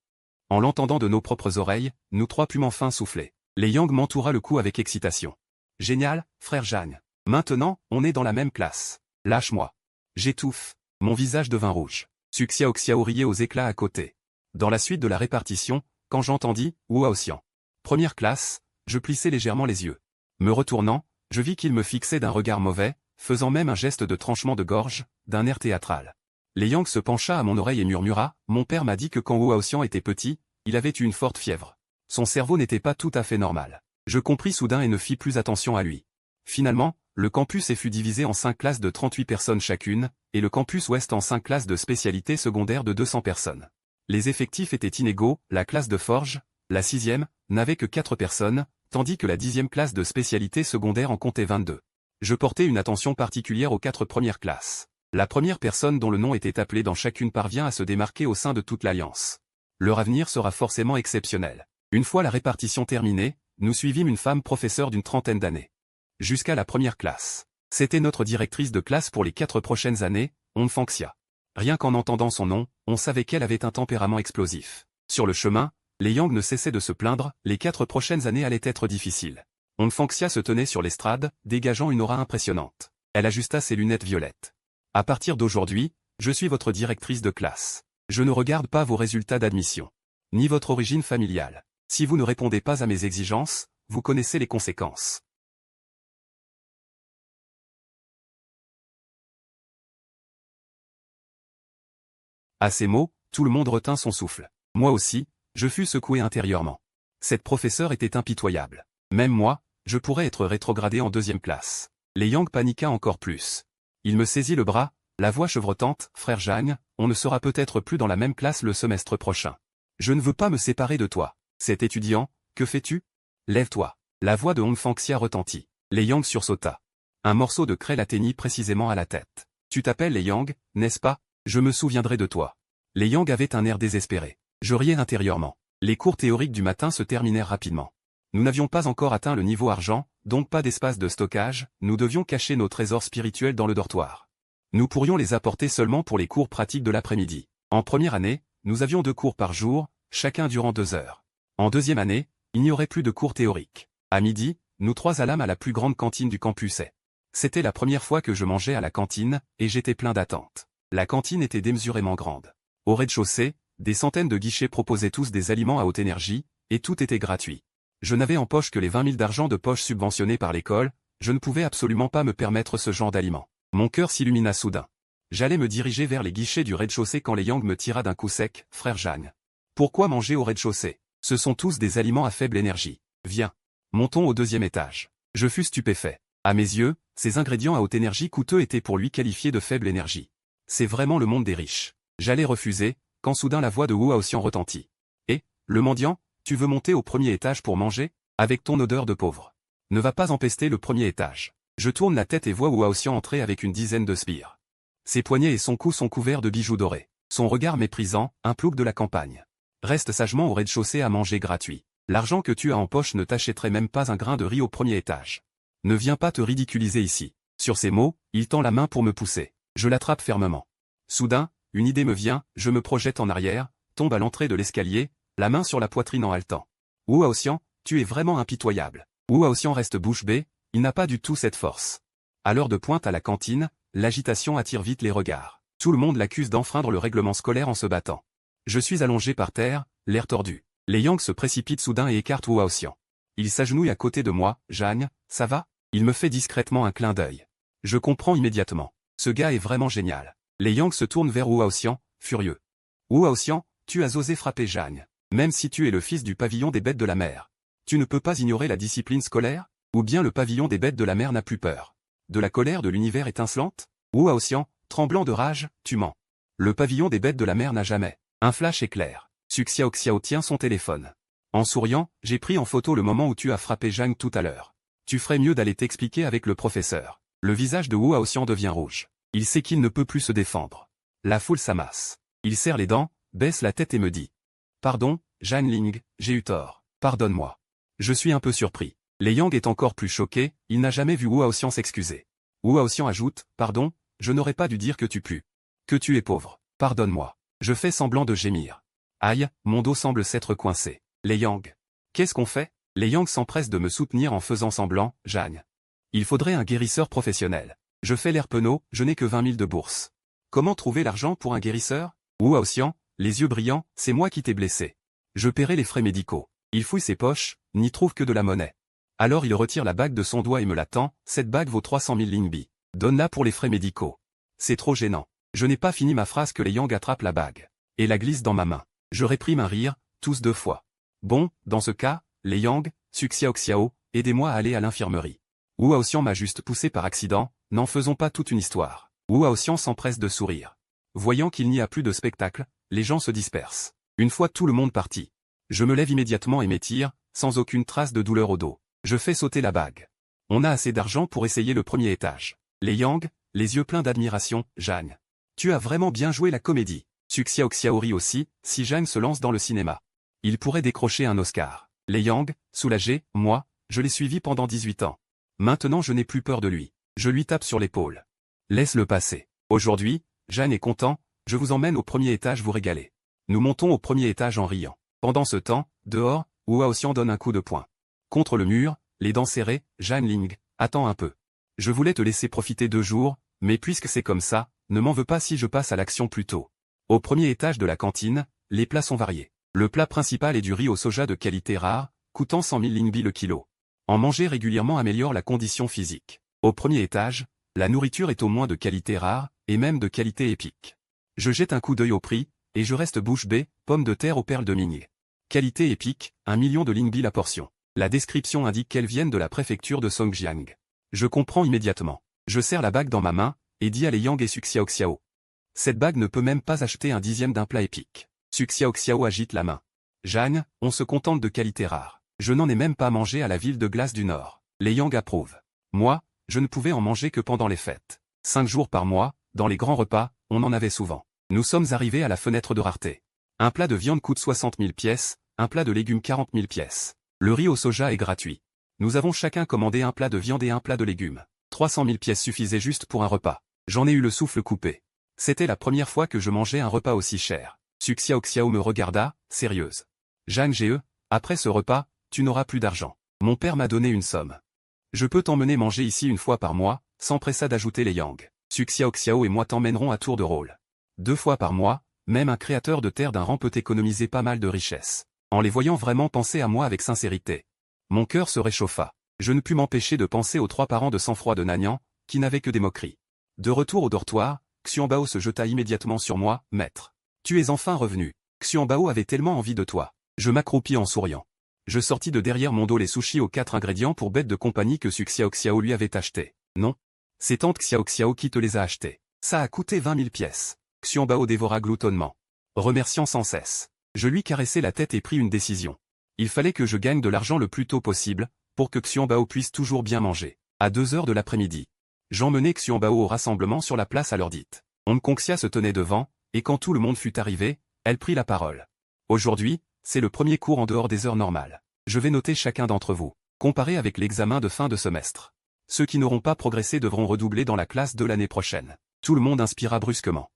En l'entendant de nos propres oreilles, nous trois pûmes enfin souffler. Lei Yang m'entoura le cou avec excitation. Génial, frère Zhang. Maintenant, on est dans la même classe. Lâche-moi. J'étouffe. Mon visage devint rouge. Su Xiaoxiao riait aux éclats à côté. Dans la suite de la répartition, quand j'entendis « Wu Haoxian ». Première classe, je plissai légèrement les yeux. Me retournant, je vis qu'il me fixait d'un regard mauvais, faisant même un geste de tranchement de gorge, d'un air théâtral. Lei Yang se pencha à mon oreille et murmura « Mon père m'a dit que quand Wu Haoxian était petit, il avait eu une forte fièvre. Son cerveau n'était pas tout à fait normal. » Je compris soudain et ne fis plus attention à lui. Finalement, le campus fut divisé en 5 classes de 38 personnes chacune, et le campus ouest en 5 classes de spécialités secondaires de 200 personnes. Les effectifs étaient inégaux, la classe de forge, la 6e, n'avait que 4 personnes, tandis que la 10e classe de spécialité secondaire en comptait 22. Je portais une attention particulière aux 4 premières classes. La première personne dont le nom était appelé dans chacune parvient à se démarquer au sein de toute l'Alliance. Leur avenir sera forcément exceptionnel. Une fois la répartition terminée, nous suivîmes une femme professeure d'une trentaine d'années. Jusqu'à la première classe. C'était notre directrice de classe pour les 4 prochaines années, On Fangxia. Rien qu'en entendant son nom, on savait qu'elle avait un tempérament explosif. Sur le chemin, Lei Yang ne cessait de se plaindre, les 4 prochaines années allaient être difficiles. On Fangxia se tenait sur l'estrade, dégageant une aura impressionnante. Elle ajusta ses lunettes violettes. À partir d'aujourd'hui, je suis votre directrice de classe. Je ne regarde pas vos résultats d'admission. Ni votre origine familiale. Si vous ne répondez pas à mes exigences, vous connaissez les conséquences. À ces mots, tout le monde retint son souffle. Moi aussi, Je fus secoué intérieurement. Cette professeure était impitoyable. Même moi, je pourrais être rétrogradé en 2e classe. Les Yang paniqua encore plus. Il me saisit le bras, la voix chevrotante, « Frère Jang, on ne sera peut-être plus dans la même classe le semestre prochain. Je ne veux pas me séparer de toi. Cet étudiant, que fais-tu? Lève-toi. » La voix de Hong Fangxia retentit. Les Yang sursauta. Un morceau de craie l'atteignit précisément à la tête. « Tu t'appelles les Yang, n'est-ce pas? Je me souviendrai de toi. » Les Yang avaient un air désespéré. Je riais intérieurement. Les cours théoriques du matin se terminèrent rapidement. Nous n'avions pas encore atteint le niveau argent, donc pas d'espace de stockage, nous devions cacher nos trésors spirituels dans le dortoir. Nous pourrions les apporter seulement pour les cours pratiques de l'après-midi. En première année, nous avions 2 cours par jour, chacun durant 2 heures. En 2e année, il n'y aurait plus de cours théoriques. À midi, nous 3 allâmes à la plus grande cantine du campus. C'était la première fois que je mangeais à la cantine, et j'étais plein d'attentes. La cantine était démesurément grande. Au rez-de-chaussée, des centaines de guichets proposaient tous des aliments à haute énergie, et tout était gratuit. Je n'avais en poche que les 20 000 d'argent de poche subventionnés par l'école, je ne pouvais absolument pas me permettre ce genre d'aliments. Mon cœur s'illumina soudain. J'allais me diriger vers les guichets du rez-de-chaussée quand les Yang me tira d'un coup sec, « Frère Jang. Pourquoi manger au rez-de-chaussée? Ce sont tous des aliments à faible énergie. Viens. Montons au 2e étage. » Je fus stupéfait. À mes yeux, ces ingrédients à haute énergie coûteux étaient pour lui qualifiés de faible énergie. C'est vraiment le monde des riches. J'allais refuser, quand soudain la voix de Wu Haoxian retentit. « Eh, le mendiant, tu veux monter au 1er étage pour manger? Avec ton odeur de pauvre. Ne va pas empester le 1er étage. » Je tourne la tête et vois Wu Haoxian entrer avec une dizaine de sbires. Ses poignets et son cou sont couverts de bijoux dorés. Son regard méprisant, un plouc de la campagne. Reste sagement au rez-de-chaussée à manger gratuit. L'argent que tu as en poche ne t'achèterait même pas un grain de riz au 1er étage. Ne viens pas te ridiculiser ici. Sur ces mots, il tend la main pour me pousser. Je l'attrape fermement. Soudain, une idée me vient, je me projette en arrière, tombe à l'entrée de l'escalier, la main sur la poitrine en haletant. Wu Haoxian, tu es vraiment impitoyable. Wu Haoxian reste bouche bée, il n'a pas du tout cette force. À l'heure de pointe à la cantine, l'agitation attire vite les regards. Tout le monde l'accuse d'enfreindre le règlement scolaire en se battant. Je suis allongé par terre, l'air tordu. Les Yang se précipitent soudain et écartent Wu Haoxian. Il s'agenouille à côté de moi, « Jang, ça va ?» Il me fait discrètement un clin d'œil. Je comprends immédiatement. Ce gars est vraiment génial. Les Yang se tournent vers Wu Haoxian, furieux. « Wu Haoxian, tu as osé frapper Jang. Même si tu es le fils du pavillon des bêtes de la mer. Tu ne peux pas ignorer la discipline scolaire? Ou bien le pavillon des bêtes de la mer n'a plus peur? De la colère de l'univers étincelante? Wu Haoxian, tremblant de rage, tu mens. Le pavillon des bêtes de la mer n'a jamais. » Un flash éclair. Xiao Xiao tient son téléphone. En souriant, j'ai pris en photo le moment où tu as frappé Jang tout à l'heure. Tu ferais mieux d'aller t'expliquer avec le professeur. Le visage de Wu Haoxian devient rouge. Il sait qu'il ne peut plus se défendre. La foule s'amasse. Il serre les dents, baisse la tête et me dit. « Pardon, Jang Ling, j'ai eu tort. Pardonne-moi. » Je suis un peu surpris. Les Yang est encore plus choqué, il n'a jamais vu Wu Haoxian s'excuser. Wu Haoxian ajoute, « Pardon, je n'aurais pas dû dire que tu pues. Que tu es pauvre. Pardonne-moi. » Je fais semblant de gémir. Aïe, mon dos semble s'être coincé. Les Yang. Qu'est-ce qu'on fait? Les Yang s'empressent de me soutenir en faisant semblant, « Jang. Il faudrait un guérisseur professionnel. » Je fais l'air penaud, je n'ai que 20 000 de bourse. Comment trouver l'argent pour un guérisseur? Wu Haoxian, les yeux brillants, c'est moi qui t'ai blessé. Je paierai les frais médicaux. Il fouille ses poches, n'y trouve que de la monnaie. Alors il retire la bague de son doigt et me la tend, cette bague vaut 300 000 lingbi. Donne-la pour les frais médicaux. C'est trop gênant. Je n'ai pas fini ma phrase que les Yang attrapent la bague. Et la glissent dans ma main. Je réprime un rire, tous 2 fois. Bon, dans ce cas, les Yang, Xiao Xiao, aidez-moi à aller à l'infirmerie. Wu Haoxian m'a juste poussé par accident, n'en faisons pas toute une histoire. Wu Haoxian s'empresse de sourire. Voyant qu'il n'y a plus de spectacle, les gens se dispersent. Une fois tout le monde parti. Je me lève immédiatement et m'étire, sans aucune trace de douleur au dos. Je fais sauter la bague. On a assez d'argent pour essayer le 1er étage. Les Yang, les yeux pleins d'admiration, Jang. Tu as vraiment bien joué la comédie. Xiao Xiao rit aussi, si Jang se lance dans le cinéma. Il pourrait décrocher un Oscar. Les Yang, soulagé, moi, je l'ai suivi pendant 18 ans. Maintenant je n'ai plus peur de lui. Je lui tape sur l'épaule. Laisse-le passer. Aujourd'hui, Jang est content, je vous emmène au 1er étage vous régaler. Nous montons au 1er étage en riant. Pendant ce temps, dehors, Wu Haoxian donne un coup de poing. Contre le mur, les dents serrées, Jang Ling, attends un peu. Je voulais te laisser profiter 2 jours, mais puisque c'est comme ça, ne m'en veux pas si je passe à l'action plus tôt. Au 1er étage de la cantine, les plats sont variés. Le plat principal est du riz au soja de qualité rare, coûtant 100 000 lingbi le kilo. En manger régulièrement améliore la condition physique. Au 1er étage, la nourriture est au moins de qualité rare, et même de qualité épique. Je jette un coup d'œil au prix, et je reste bouche bée, pommes de terre aux perles de Ming. Qualité épique, 1 million de Lingbi la portion. La description indique qu'elles viennent de la préfecture de Songjiang. Je comprends immédiatement. Je serre la bague dans ma main, et dis à Lei Yang et Su Xiaoxiao. Cette bague ne peut même pas acheter un dixième d'un plat épique. Su Xiaoxiao agite la main. Jeanne, on se contente de qualité rare. Je n'en ai même pas mangé à la ville de glace du Nord. Lei Yang approuve. Moi, je ne pouvais en manger que pendant les fêtes. 5 jours par mois, dans les grands repas, on en avait souvent. Nous sommes arrivés à la fenêtre de rareté. Un plat de viande coûte 60 000 pièces, un plat de légumes 40 000 pièces. Le riz au soja est gratuit. Nous avons chacun commandé un plat de viande et un plat de légumes. 300 000 pièces suffisaient juste pour un repas. J'en ai eu le souffle coupé. C'était la première fois que je mangeais un repas aussi cher. Su Xiaoxiao me regarda, sérieuse. Jeanne Ge, après ce repas, tu n'auras plus d'argent. Mon père m'a donné une somme. Je peux t'emmener manger ici une fois par mois, s'empressa d'ajouter Lei Yang. Su Xiaoxiao et moi t'emmènerons à tour de rôle. 2 fois par mois, même un créateur de terre d'un rang peut économiser pas mal de richesses. En les voyant vraiment penser à moi avec sincérité. Mon cœur se réchauffa. Je ne pus m'empêcher de penser aux 3 parents de sang-froid de Nanyang, qui n'avaient que des moqueries. De retour au dortoir, Xuanbao se jeta immédiatement sur moi, « Maître. Tu es enfin revenu. Xuanbao avait tellement envie de toi. » Je m'accroupis en souriant. Je sortis de derrière mon dos les sushis aux 4 ingrédients pour bête de compagnie que Su Xiaoxiao lui avait achetés. Non. C'est tante Xiaoxiao qui te les a achetés. Ça a coûté 20 000 pièces. Xuanbao dévora gloutonnement. Remerciant sans cesse. Je lui caressai la tête et pris une décision. Il fallait que je gagne de l'argent le plus tôt possible, pour que Xuanbao puisse toujours bien manger. À 2 heures de l'après-midi. J'emmenai Xuanbao au rassemblement sur la place à l'heure dite. Onkonxia se tenait devant, et quand tout le monde fut arrivé, elle prit la parole. Aujourd'hui, c'est le premier cours en dehors des heures normales. Je vais noter chacun d'entre vous, comparé avec l'examen de fin de semestre. Ceux qui n'auront pas progressé devront redoubler dans la classe de l'année prochaine. Tout le monde inspira brusquement.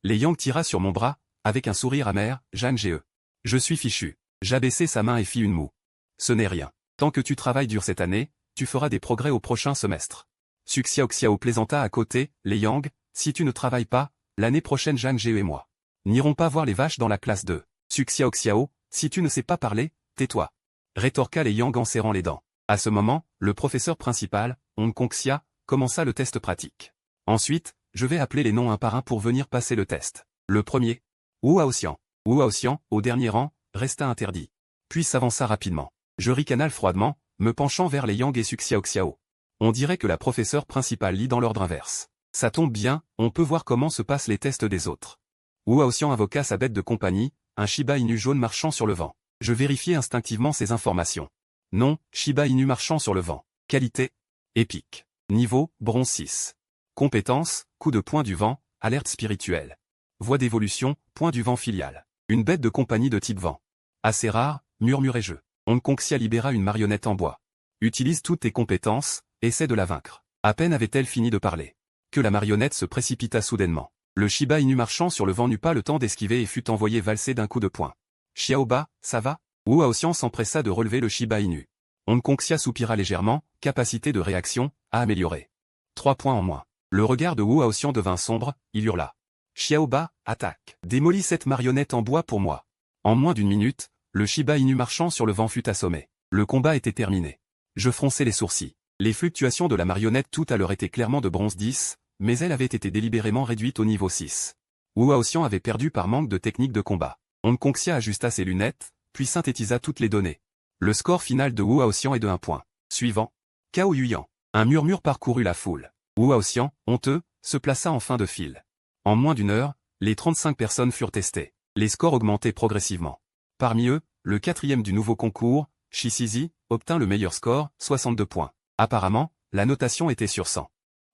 Lei Yang tira sur mon bras, avec un sourire amer, Jeanne Ge. Je suis fichu. J'abaissai sa main et fis une moue. Ce n'est rien. Tant que tu travailles dur cette année, tu feras des progrès au prochain semestre. Su Xiaoxiao plaisanta à côté, Lei Yang, si tu ne travailles pas, l'année prochaine Jeanne Ge et moi n'irons pas voir les vaches dans la classe 2. Su Xiaoxiao, si tu ne sais pas parler, tais-toi. Rétorqua Lei Yang en serrant les dents. À ce moment, le professeur principal, Onkonxia, commença le test pratique. Ensuite, je vais appeler les noms un par un pour venir passer le test. Le premier. Wu Haoxian. Wu Haoxian, au dernier rang, resta interdit. Puis s'avança rapidement. Je ricanai froidement, me penchant vers Lei Yang et Su Xiaoxiao. On dirait que la professeure principale lit dans l'ordre inverse. Ça tombe bien, on peut voir comment se passent les tests des autres. Wu Haoxian invoqua sa bête de compagnie, un Shiba Inu jaune marchant sur le vent. Je vérifiai instinctivement ces informations. Nom, Shiba Inu marchant sur le vent. Qualité, épique. Niveau, bronze 6. Compétence, coup de poing du vent, alerte spirituelle. Voie d'évolution, point du vent filial. Une bête de compagnie de type vent. Assez rare, murmurai-je. Onkonxia libéra une marionnette en bois. Utilise toutes tes compétences, essaie de la vaincre. À peine avait-elle fini de parler. Que la marionnette se précipita soudainement. Le Shiba Inu marchant sur le vent n'eut pas le temps d'esquiver et fut envoyé valser d'un coup de poing. Xiaoba, ça va? Wu Haoxian s'empressa de relever le Shiba Inu. Onkonxia soupira légèrement, capacité de réaction, à améliorer. 3 points en moins. Le regard de Wu Haoxian devint sombre, il hurla. Xiaoba, attaque. Démolis cette marionnette en bois pour moi. En moins d'une minute, le Shiba Inu marchant sur le vent fut assommé. Le combat était terminé. Je fronçai les sourcils. Les fluctuations de la marionnette tout à l'heure étaient clairement de bronze 10, mais elle avait été délibérément réduite au niveau 6. Wu Haoxian avait perdu par manque de technique de combat. Onkonxia ajusta ses lunettes, puis synthétisa toutes les données. Le score final de Wu Haoxian est de 1 point. Suivant. Cao Yuyan. Un murmure parcourut la foule. Wu Haoxian, honteux, se plaça en fin de file. En moins d'une heure, les 35 personnes furent testées. Les scores augmentaient progressivement. Parmi eux, le 4e du nouveau concours, Shizizi, obtint le meilleur score, 62 points. Apparemment, la notation était sur 100.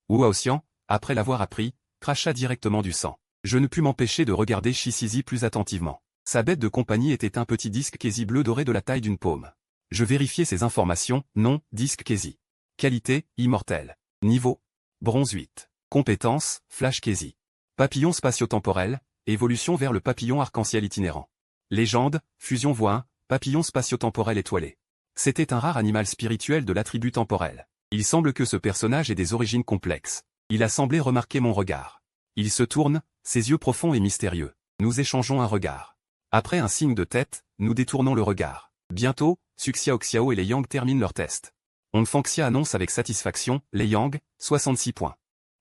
Wu Haoxian, après l'avoir appris, cracha directement du sang. Je ne pus m'empêcher de regarder Shizizi plus attentivement. Sa bête de compagnie était un petit disque Kezi bleu doré de la taille d'une paume. Je vérifiai ces informations, nom, disque Kezi. Qualité, immortel. Niveau, bronze 8. Compétence, flash Kezi. Papillon spatio-temporel, évolution vers le papillon arc-en-ciel itinérant. Légende, fusion voie 1, papillon spatio-temporel étoilé. C'était un rare animal spirituel de l'attribut temporel. Il semble que ce personnage ait des origines complexes. Il a semblé remarquer mon regard. Il se tourne, ses yeux profonds et mystérieux. Nous échangeons un regard. Après un signe de tête, nous détournons le regard. Bientôt, Su Xiaoxiao et Lei Yang terminent leur test. Onkonxia annonce avec satisfaction, Lei Yang, 66 points.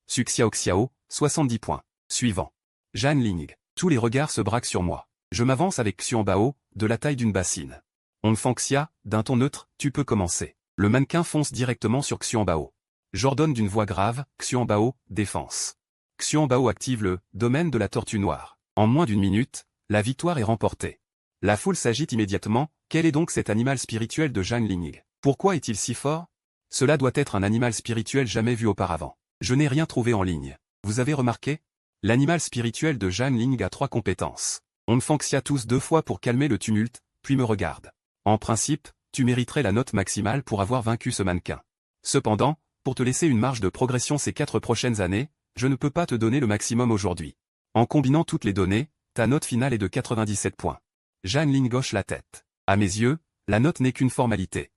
Su Xiaoxiao, 70 points. Suivant. Jeanne Ling. Tous les regards se braquent sur moi. Je m'avance avec Xuanbao, de la taille d'une bassine. Onfanxia, d'un ton neutre, tu peux commencer. Le mannequin fonce directement sur Xuanbao. J'ordonne d'une voix grave, Xuanbao, défense. Xuanbao active le domaine de la tortue noire. En moins d'une minute, la victoire est remportée. La foule s'agite immédiatement. Quel est donc cet animal spirituel de Zhang Ling? Pourquoi est-il si fort? Cela doit être un animal spirituel jamais vu auparavant. Je n'ai rien trouvé en ligne. Vous avez remarqué? L'animal spirituel de Zhang Ling a 3 compétences. Onfanxia tousse 2 fois pour calmer le tumulte, puis me regarde. En principe, tu mériterais la note maximale pour avoir vaincu ce mannequin. Cependant, pour te laisser une marge de progression ces 4 prochaines années, je ne peux pas te donner le maximum aujourd'hui. En combinant toutes les données, ta note finale est de 97 points. Zhang Ling hoche la tête. À mes yeux, la note n'est qu'une formalité.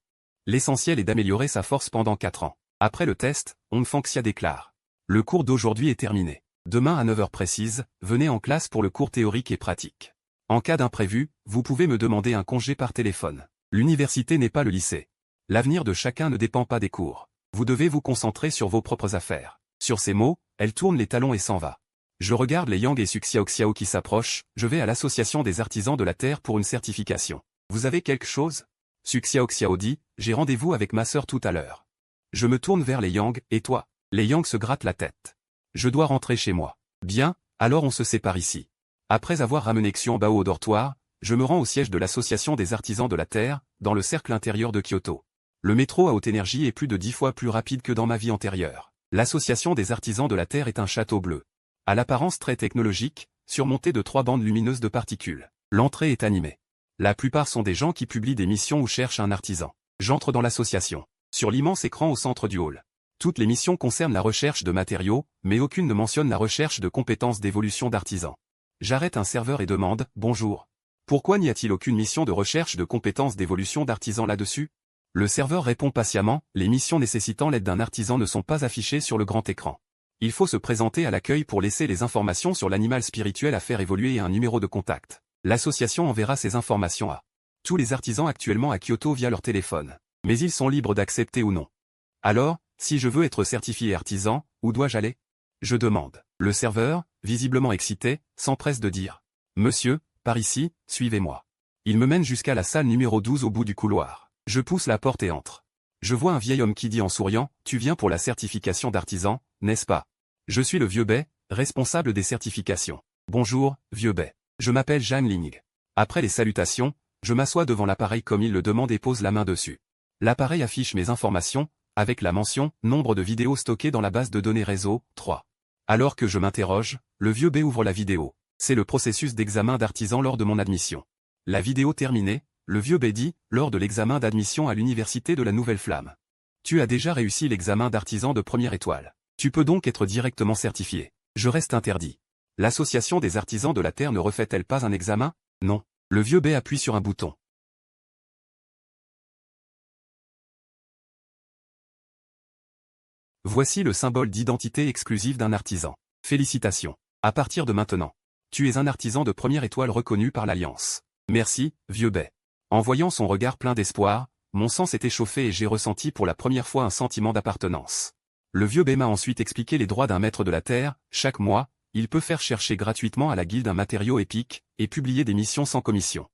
L'essentiel est d'améliorer sa force pendant 4 ans. Après le test, Onfanxia déclare. Le cours d'aujourd'hui est terminé. Demain à 9 heures précises, venez en classe pour le cours théorique et pratique. En cas d'imprévu, vous pouvez me demander un congé par téléphone. L'université n'est pas le lycée. L'avenir de chacun ne dépend pas des cours. Vous devez vous concentrer sur vos propres affaires. Sur ces mots, elle tourne les talons et s'en va. Je regarde les Yang et Suxiaoxiao qui s'approchent, je vais à l'association des artisans de la Terre pour une certification. Vous avez quelque chose? Suxiaoxiao dit, j'ai rendez-vous avec ma sœur tout à l'heure. Je me tourne vers les Yang, et toi? Les Yang se grattent la tête. Je dois rentrer chez moi. Bien, alors on se sépare ici. Après avoir ramené Xuanbao au dortoir, je me rends au siège de l'association des artisans de la Terre, dans le cercle intérieur de Kyoto. Le métro à haute énergie est plus de 10 fois plus rapide que dans ma vie antérieure. L'association des artisans de la Terre est un château bleu. À l'apparence très technologique, surmonté de 3 bandes lumineuses de particules. L'entrée est animée. La plupart sont des gens qui publient des missions ou cherchent un artisan. J'entre dans l'association. Sur l'immense écran au centre du hall. Toutes les missions concernent la recherche de matériaux, mais aucune ne mentionne la recherche de compétences d'évolution d'artisans. J'arrête un serveur et demande « Bonjour. Pourquoi n'y a-t-il aucune mission de recherche de compétences d'évolution d'artisans là-dessus ?» Le serveur répond patiemment « Les missions nécessitant l'aide d'un artisan ne sont pas affichées sur le grand écran. Il faut se présenter à l'accueil pour laisser les informations sur l'animal spirituel à faire évoluer et un numéro de contact. L'association enverra ces informations à tous les artisans actuellement à Kyoto via leur téléphone. Mais ils sont libres d'accepter ou non. Alors, si je veux être certifié artisan, où dois-je aller? Je demande. Le serveur, visiblement excité, s'empresse de dire. Monsieur, par ici, suivez-moi. Il me mène jusqu'à la salle numéro 12 au bout du couloir. Je pousse la porte et entre. Je vois un vieil homme qui dit en souriant, tu viens pour la certification d'artisan, n'est-ce pas? Je suis le vieux Bai, responsable des certifications. Bonjour, vieux Bai. Je m'appelle Zhang Ling. Après les salutations, je m'assois devant l'appareil comme il le demande et pose la main dessus. L'appareil affiche mes informations, avec la mention « Nombre de vidéos stockées dans la base de données réseau, 3 ». Alors que je m'interroge, le vieux B ouvre la vidéo. C'est le processus d'examen d'artisan lors de mon admission. La vidéo terminée, le vieux B dit « Lors de l'examen d'admission à l'université de la Nouvelle-Flamme. Tu as déjà réussi l'examen d'artisan de première étoile. Tu peux donc être directement certifié. Je reste interdit. L'association des artisans de la Terre ne refait-elle pas un examen? Non. Le vieux B appuie sur un bouton. Voici le symbole d'identité exclusive d'un artisan. Félicitations. À partir de maintenant, tu es un artisan de première étoile reconnu par l'Alliance. Merci, vieux Bai. En voyant son regard plein d'espoir, mon sang s'est échauffé et j'ai ressenti pour la première fois un sentiment d'appartenance. Le vieux Bai m'a ensuite expliqué les droits d'un maître de la Terre. Chaque mois, il peut faire chercher gratuitement à la guilde un matériau épique et publier des missions sans commission.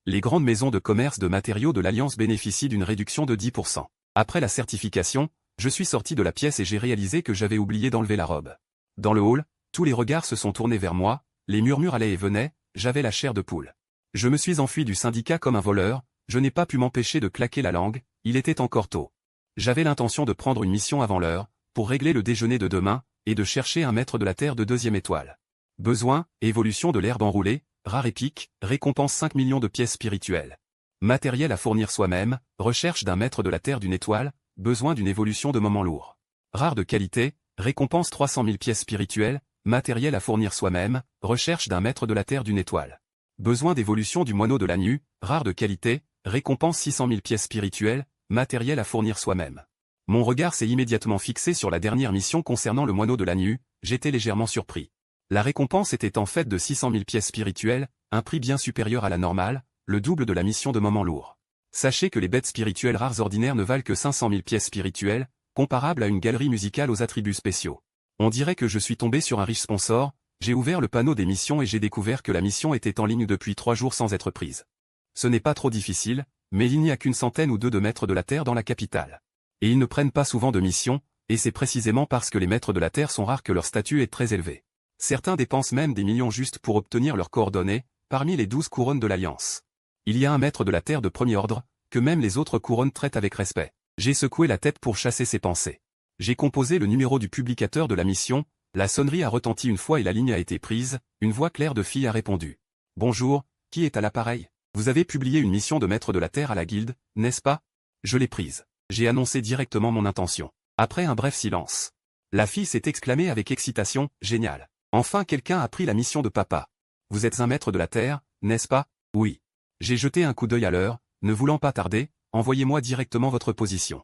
Les grandes maisons de commerce de matériaux de l'Alliance bénéficient d'une réduction de 10%. Après la certification, je suis sorti de la pièce et j'ai réalisé que j'avais oublié d'enlever la robe. Dans le hall, tous les regards se sont tournés vers moi, les murmures allaient et venaient, j'avais la chair de poule. Je me suis enfui du syndicat comme un voleur, je n'ai pas pu m'empêcher de claquer la langue, il était encore tôt. J'avais l'intention de prendre une mission avant l'heure, pour régler le déjeuner de demain, et de chercher un maître de la Terre de 2e étoile. Besoin, évolution de l'herbe enroulée, rare épique, récompense 5 millions de pièces spirituelles. Matériel à fournir soi-même, recherche d'un maître de la Terre d'une étoile, besoin d'une évolution de moment lourd. Rare de qualité, récompense 300 000 pièces spirituelles, matériel à fournir soi-même, recherche d'un maître de la Terre d'une étoile. Besoin d'évolution du moineau de la nue, rare de qualité, récompense 600 000 pièces spirituelles, matériel à fournir soi-même. Mon regard s'est immédiatement fixé sur la dernière mission concernant le moineau de la nue, j'étais légèrement surpris. La récompense était en fait de 600 000 pièces spirituelles, un prix bien supérieur à la normale, le double de la mission de moment lourd. Sachez que les bêtes spirituelles rares ordinaires ne valent que 500 000 pièces spirituelles, comparables à une galerie musicale aux attributs spéciaux. On dirait que je suis tombé sur un riche sponsor, J'ai ouvert le panneau des missions et j'ai découvert que la mission était en ligne depuis 3 jours sans être prise. Ce n'est pas trop difficile, mais il n'y a qu'une centaine ou deux de maîtres de la Terre dans la capitale. Et ils ne prennent pas souvent de missions, et c'est précisément parce que les maîtres de la Terre sont rares que leur statut est très élevé. Certains dépensent même des millions juste pour obtenir leurs coordonnées, parmi les 12 couronnes de l'Alliance. Il y a un maître de la Terre de premier ordre, que même les autres couronnes traitent avec respect. J'ai secoué la tête pour chasser ces pensées. J'ai composé le numéro du publicateur de la mission, la sonnerie a retenti une fois et la ligne a été prise, une voix claire de fille a répondu. « Bonjour, qui est à l'appareil ? Vous avez publié une mission de maître de la Terre à la guilde, n'est-ce pas ? Je l'ai prise. » J'ai annoncé directement mon intention. Après un bref silence. La fille s'est exclamée avec excitation, « Génial. Enfin quelqu'un a pris la mission de papa. Vous êtes un maître de la Terre, n'est-ce pas ? Oui. » J'ai jeté un coup d'œil à l'heure, ne voulant pas tarder, envoyez-moi directement votre position.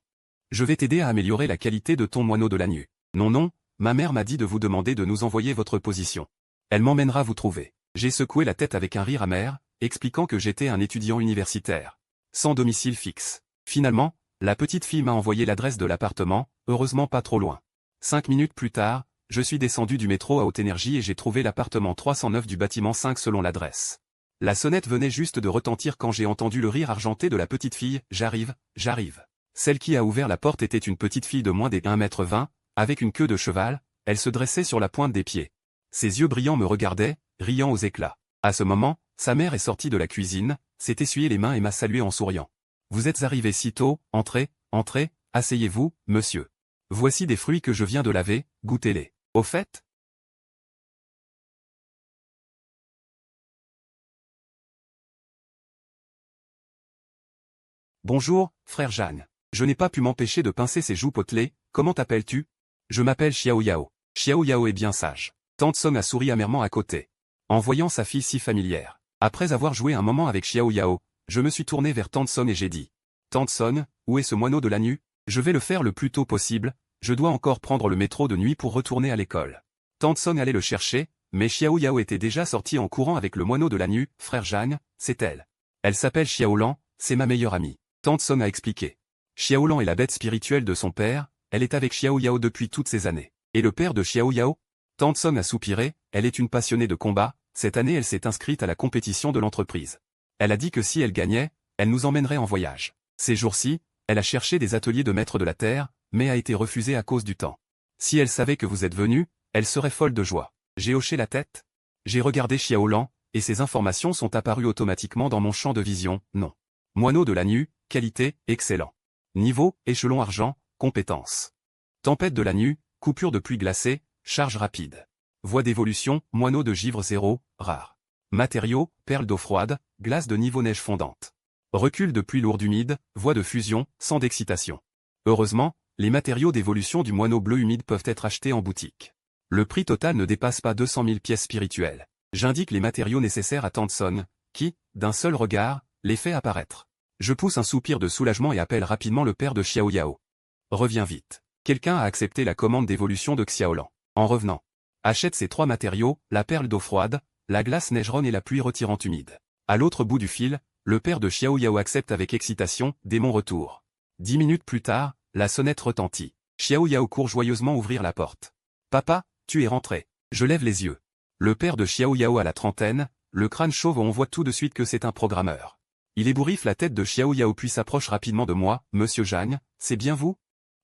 Je vais t'aider à améliorer la qualité de ton moineau de la nuit. Non, ma mère m'a dit de vous demander de nous envoyer votre position. Elle m'emmènera vous trouver. J'ai secoué la tête avec un rire amer, expliquant que j'étais un étudiant universitaire. Sans domicile fixe. Finalement, la petite fille m'a envoyé l'adresse de l'appartement, heureusement pas trop loin. 5 minutes plus tard, je suis descendu du métro à haute énergie et j'ai trouvé l'appartement 309 du bâtiment 5 selon l'adresse. La sonnette venait juste de retentir quand j'ai entendu le rire argenté de la petite fille, « J'arrive, j'arrive ». Celle qui a ouvert la porte était une petite fille de moins des 1,20 m, avec une queue de cheval, elle se dressait sur la pointe des pieds. Ses yeux brillants me regardaient, riant aux éclats. À ce moment, sa mère est sortie de la cuisine, s'est essuyé les mains et m'a salué en souriant. « Vous êtes arrivé si tôt, entrez, asseyez-vous, monsieur. Voici des fruits que je viens de laver, goûtez-les. Au fait ? » Bonjour, frère Jeanne. Je n'ai pas pu m'empêcher de pincer ses joues potelées, comment t'appelles-tu ? Je m'appelle Xiao Yao. Xiao Yao est bien sage. Tante Song a souri amèrement à côté. En voyant sa fille si familière. Après avoir joué un moment avec Xiao Yao, je me suis tourné vers Tante Song et j'ai dit. Tante Song, où est ce moineau de la nuit ? Je vais le faire le plus tôt possible, je dois encore prendre le métro de nuit pour retourner à l'école. Tante Song allait le chercher, mais Xiao Yao était déjà sorti en courant avec le moineau de la nuit, frère Jeanne, c'est elle. Elle s'appelle Xiaolan, c'est ma meilleure amie. Tante Song a expliqué. Xiaolan est la bête spirituelle de son père, elle est avec Xiao Yao depuis toutes ces années. Et le père de Xiao Yao ? Tante Song a soupiré, elle est une passionnée de combat, cette année elle s'est inscrite à la compétition de l'entreprise. Elle a dit que si elle gagnait, elle nous emmènerait en voyage. Ces jours-ci, elle a cherché des ateliers de maître de la Terre, mais a été refusée à cause du temps. Si elle savait que vous êtes venu, elle serait folle de joie. J'ai hoché la tête. J'ai regardé Xiaolan, et ces informations sont apparues automatiquement dans mon champ de vision, non. Moineau de la nuit, qualité, excellent. Niveau, échelon argent, compétence. Tempête de la nuit, coupure de pluie glacée, charge rapide. Voie d'évolution, moineau de givre 0, rare. Matériaux, perles d'eau froide, glace de niveau neige fondante. Recul de pluie lourde humide, voie de fusion, sans d'excitation. Heureusement, les matériaux d'évolution du moineau bleu humide peuvent être achetés en boutique. Le prix total ne dépasse pas 200 000 pièces spirituelles. J'indique les matériaux nécessaires à Tante Song, qui, d'un seul regard, les fait apparaître. Je pousse un soupir de soulagement et appelle rapidement le père de Xiao Yao. Reviens vite. Quelqu'un a accepté la commande d'évolution de Xiaolan. En revenant. Achète ces 3 matériaux, la perle d'eau froide, la glace neigeronne et la pluie retirante humide. À l'autre bout du fil, le père de Xiao Yao accepte avec excitation, dès mon retour. 10 minutes plus tard, la sonnette retentit. Xiao Yao court joyeusement ouvrir la porte. Papa, tu es rentré. Je lève les yeux. Le père de Xiao Yao a la trentaine, le crâne chauve on voit tout de suite que c'est un programmeur. Il ébouriffe la tête de Xiao Yao puis s'approche rapidement de moi, « Monsieur Jeanne, c'est bien vous ?»«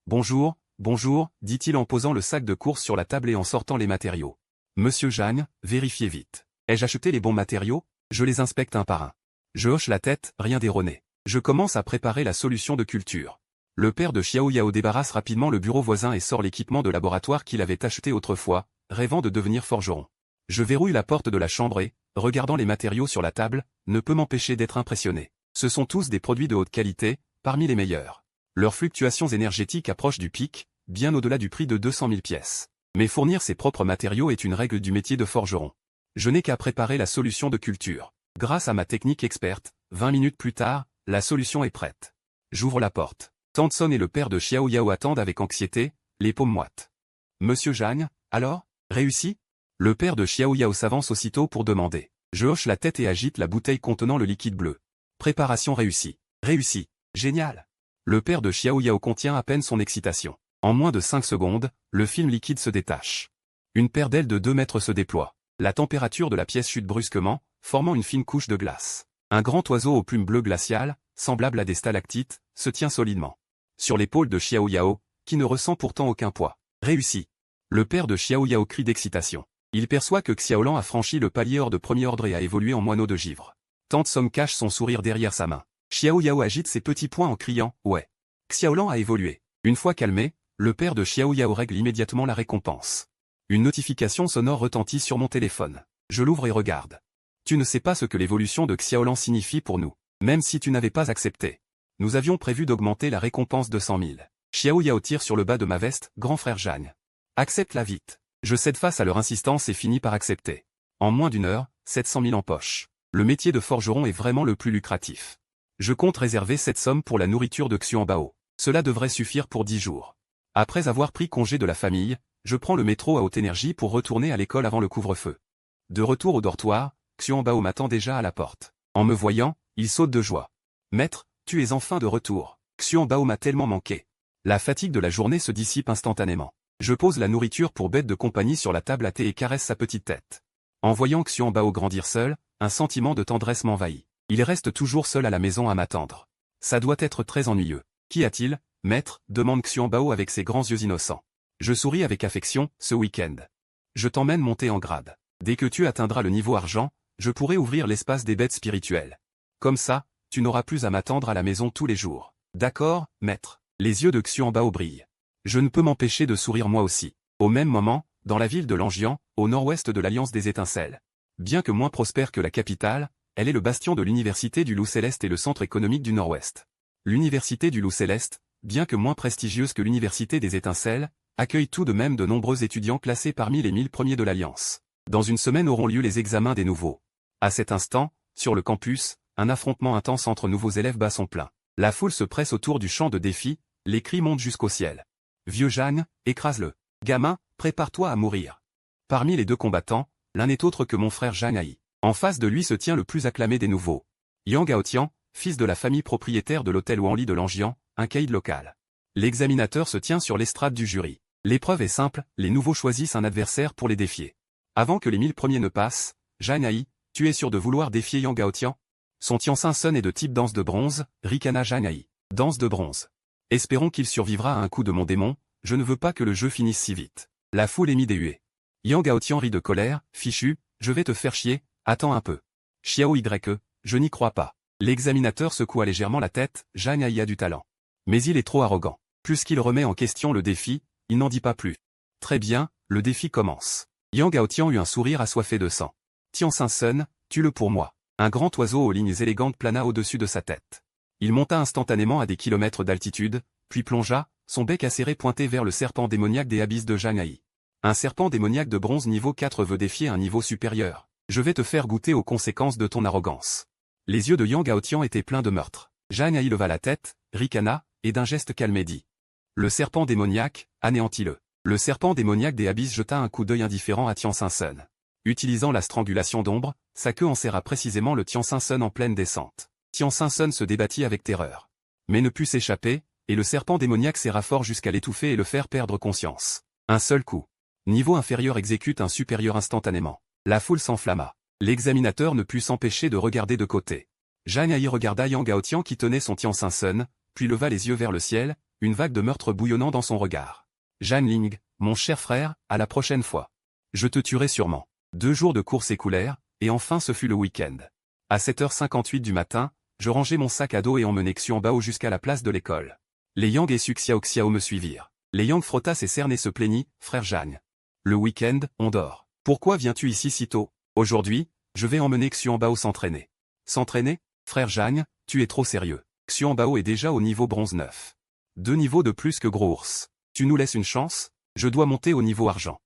Bonjour, dit-il en posant le sac de course sur la table et en sortant les matériaux. « Monsieur Jeanne, vérifiez vite. Ai-je acheté les bons matériaux ? Je les inspecte un par un. » Je hoche la tête, rien d'erroné. Je commence à préparer la solution de culture. Le père de Xiao Yao débarrasse rapidement le bureau voisin et sort l'équipement de laboratoire qu'il avait acheté autrefois, rêvant de devenir forgeron. Je verrouille la porte de la chambre et, regardant les matériaux sur la table, ne peux m'empêcher d'être impressionné. Ce sont tous des produits de haute qualité, parmi les meilleurs. Leurs fluctuations énergétiques approchent du pic, bien au-delà du prix de 200 000 pièces. Mais fournir ses propres matériaux est une règle du métier de forgeron. Je n'ai qu'à préparer la solution de culture. Grâce à ma technique experte, 20 minutes plus tard, la solution est prête. J'ouvre la porte. Tante Song et le père de Xiao Yao attendent avec anxiété, les paumes moites. Monsieur Jeanne, alors, réussi ? Le père de Xiao Yao s'avance aussitôt pour demander. Je hoche la tête et agite la bouteille contenant le liquide bleu. Préparation réussie. Réussi. Génial. Le père de Xiao Yao contient à peine son excitation. En moins de 5 secondes, le film liquide se détache. Une paire d'ailes de 2 mètres se déploie. La température de la pièce chute brusquement, formant une fine couche de glace. Un grand oiseau aux plumes bleues glaciales, semblable à des stalactites, se tient solidement sur l'épaule de Xiao Yao, qui ne ressent pourtant aucun poids. Réussi. Le père de Xiao Yao crie d'excitation. Il perçoit que Xiaolan a franchi le palier hors de premier ordre et a évolué en moineau de givre. Tante Som cache son sourire derrière sa main. Xiao Yao agite ses petits poings en criant « Ouais ». Xiaolan a évolué. Une fois calmé, le père de Xiao Yao règle immédiatement la récompense. Une notification sonore retentit sur mon téléphone. Je l'ouvre et regarde. Tu ne sais pas ce que l'évolution de Xiaolan signifie pour nous, même si tu n'avais pas accepté. Nous avions prévu d'augmenter la récompense de 100 000. Xiao Yao tire sur le bas de ma veste, grand frère Jeanne. Accepte-la vite. Je cède face à leur insistance et finis par accepter. En moins d'une heure, 700 000 en poche. Le métier de forgeron est vraiment le plus lucratif. Je compte réserver cette somme pour la nourriture de Xuanbao. Cela devrait suffire pour 10 jours. Après avoir pris congé de la famille, je prends le métro à haute énergie pour retourner à l'école avant le couvre-feu. De retour au dortoir, Xuanbao m'attend déjà à la porte. En me voyant, il saute de joie. Maître, tu es enfin de retour. Xuanbao m'a tellement manqué. La fatigue de la journée se dissipe instantanément. Je pose la nourriture pour bête de compagnie sur la table à thé et caresse sa petite tête. En voyant Xuanbao grandir seul, un sentiment de tendresse m'envahit. Il reste toujours seul à la maison à m'attendre. Ça doit être très ennuyeux. Qu'y a-t-il, maître, demande Xuanbao avec ses grands yeux innocents. Je souris avec affection, ce week-end. Je t'emmène monter en grade. Dès que tu atteindras le niveau argent, je pourrai ouvrir l'espace des bêtes spirituelles. Comme ça, tu n'auras plus à m'attendre à la maison tous les jours. D'accord, maître. Les yeux de Xuanbao brillent. Je ne peux m'empêcher de sourire moi aussi. Au même moment, dans la ville de Lanjian, au nord-ouest de l'Alliance des Étincelles. Bien que moins prospère que la capitale, elle est le bastion de l'Université du Loup Céleste et le centre économique du Nord-Ouest. L'Université du Loup Céleste, bien que moins prestigieuse que l'Université des Étincelles, accueille tout de même de nombreux étudiants classés parmi les 1000 premiers de l'Alliance. Dans une semaine auront lieu les examens des nouveaux. À cet instant, sur le campus, un affrontement intense entre nouveaux élèves bat son plein. La foule se presse autour du champ de défi, les cris montent jusqu'au ciel. Vieux Jeanne, écrase-le. Gamin, prépare-toi à mourir. Parmi les deux combattants, l'un n'est autre que mon frère Zhang Hai. En face de lui se tient le plus acclamé des nouveaux. Yang Gaotian, fils de la famille propriétaire de l'hôtel Wanli de Lanjian, un caïd local. L'examinateur se tient sur l'estrade du jury. L'épreuve est simple, les nouveaux choisissent un adversaire pour les défier. Avant que les 1000 premiers ne passent, Zhang Hai, tu es sûr de vouloir défier Yang Gaotian? Son Tianxin Sun est de type danse de bronze, ricana Zhang Hai. Danse de bronze. Espérons qu'il survivra à un coup de mon démon, je ne veux pas que le jeu finisse si vite. La foule émit des huées. Yang Gaotian rit de colère, fichu, je vais te faire chier, attends un peu. Xiao YE, je n'y crois pas. L'examinateur secoua légèrement la tête, Zhang Hai a du talent. Mais il est trop arrogant. Puisqu'il remet en question le défi, il n'en dit pas plus. Très bien, le défi commence. Yang Gaotian eut un sourire assoiffé de sang. Tianxin Sun, tue-le pour moi. Un grand oiseau aux lignes élégantes plana au-dessus de sa tête. Il monta instantanément à des kilomètres d'altitude, puis plongea, son bec acéré pointé vers le serpent démoniaque des abysses de Zhang Hai. Un serpent démoniaque de bronze niveau 4 veut défier un niveau supérieur. Je vais te faire goûter aux conséquences de ton arrogance. Les yeux de Yang Gaotian étaient pleins de meurtre. Zhang Hai leva la tête, ricana, et d'un geste calmé dit. Le serpent démoniaque, anéantis-le. Le serpent démoniaque des abysses jeta un coup d'œil indifférent à Tianxin Sun. Utilisant la strangulation d'ombre, sa queue enserra précisément le Tianxin Sun en pleine descente. Tianxin Sun se débattit avec terreur. Mais ne put s'échapper, et le serpent démoniaque serra fort jusqu'à l'étouffer et le faire perdre conscience. Un seul coup. Niveau inférieur exécute un supérieur instantanément. La foule s'enflamma. L'examinateur ne put s'empêcher de regarder de côté. Zhang Hai regarda Yang Gaotian qui tenait son Tianxin Sun, puis leva les yeux vers le ciel, une vague de meurtre bouillonnant dans son regard. Zhan Ling, mon cher frère, à la prochaine fois. Je te tuerai sûrement. 2 jours de course s'écoulèrent, et enfin ce fut le week-end. À 7h58 du matin, je rangeai mon sac à dos et emmenai Xuanbao jusqu'à la place de l'école. Les Yang et Xiao Xiao me suivirent. Les Yang frotta ses cernes et se plaignit, frère Zhang. Le week-end, on dort. Pourquoi viens-tu ici si tôt? Aujourd'hui, je vais emmener Xuanbao s'entraîner. S'entraîner? Frère Zhang, tu es trop sérieux. Xuanbao est déjà au niveau bronze 9. 2 niveaux de plus que Gros Ours. Tu nous laisses une chance? Je dois monter au niveau argent.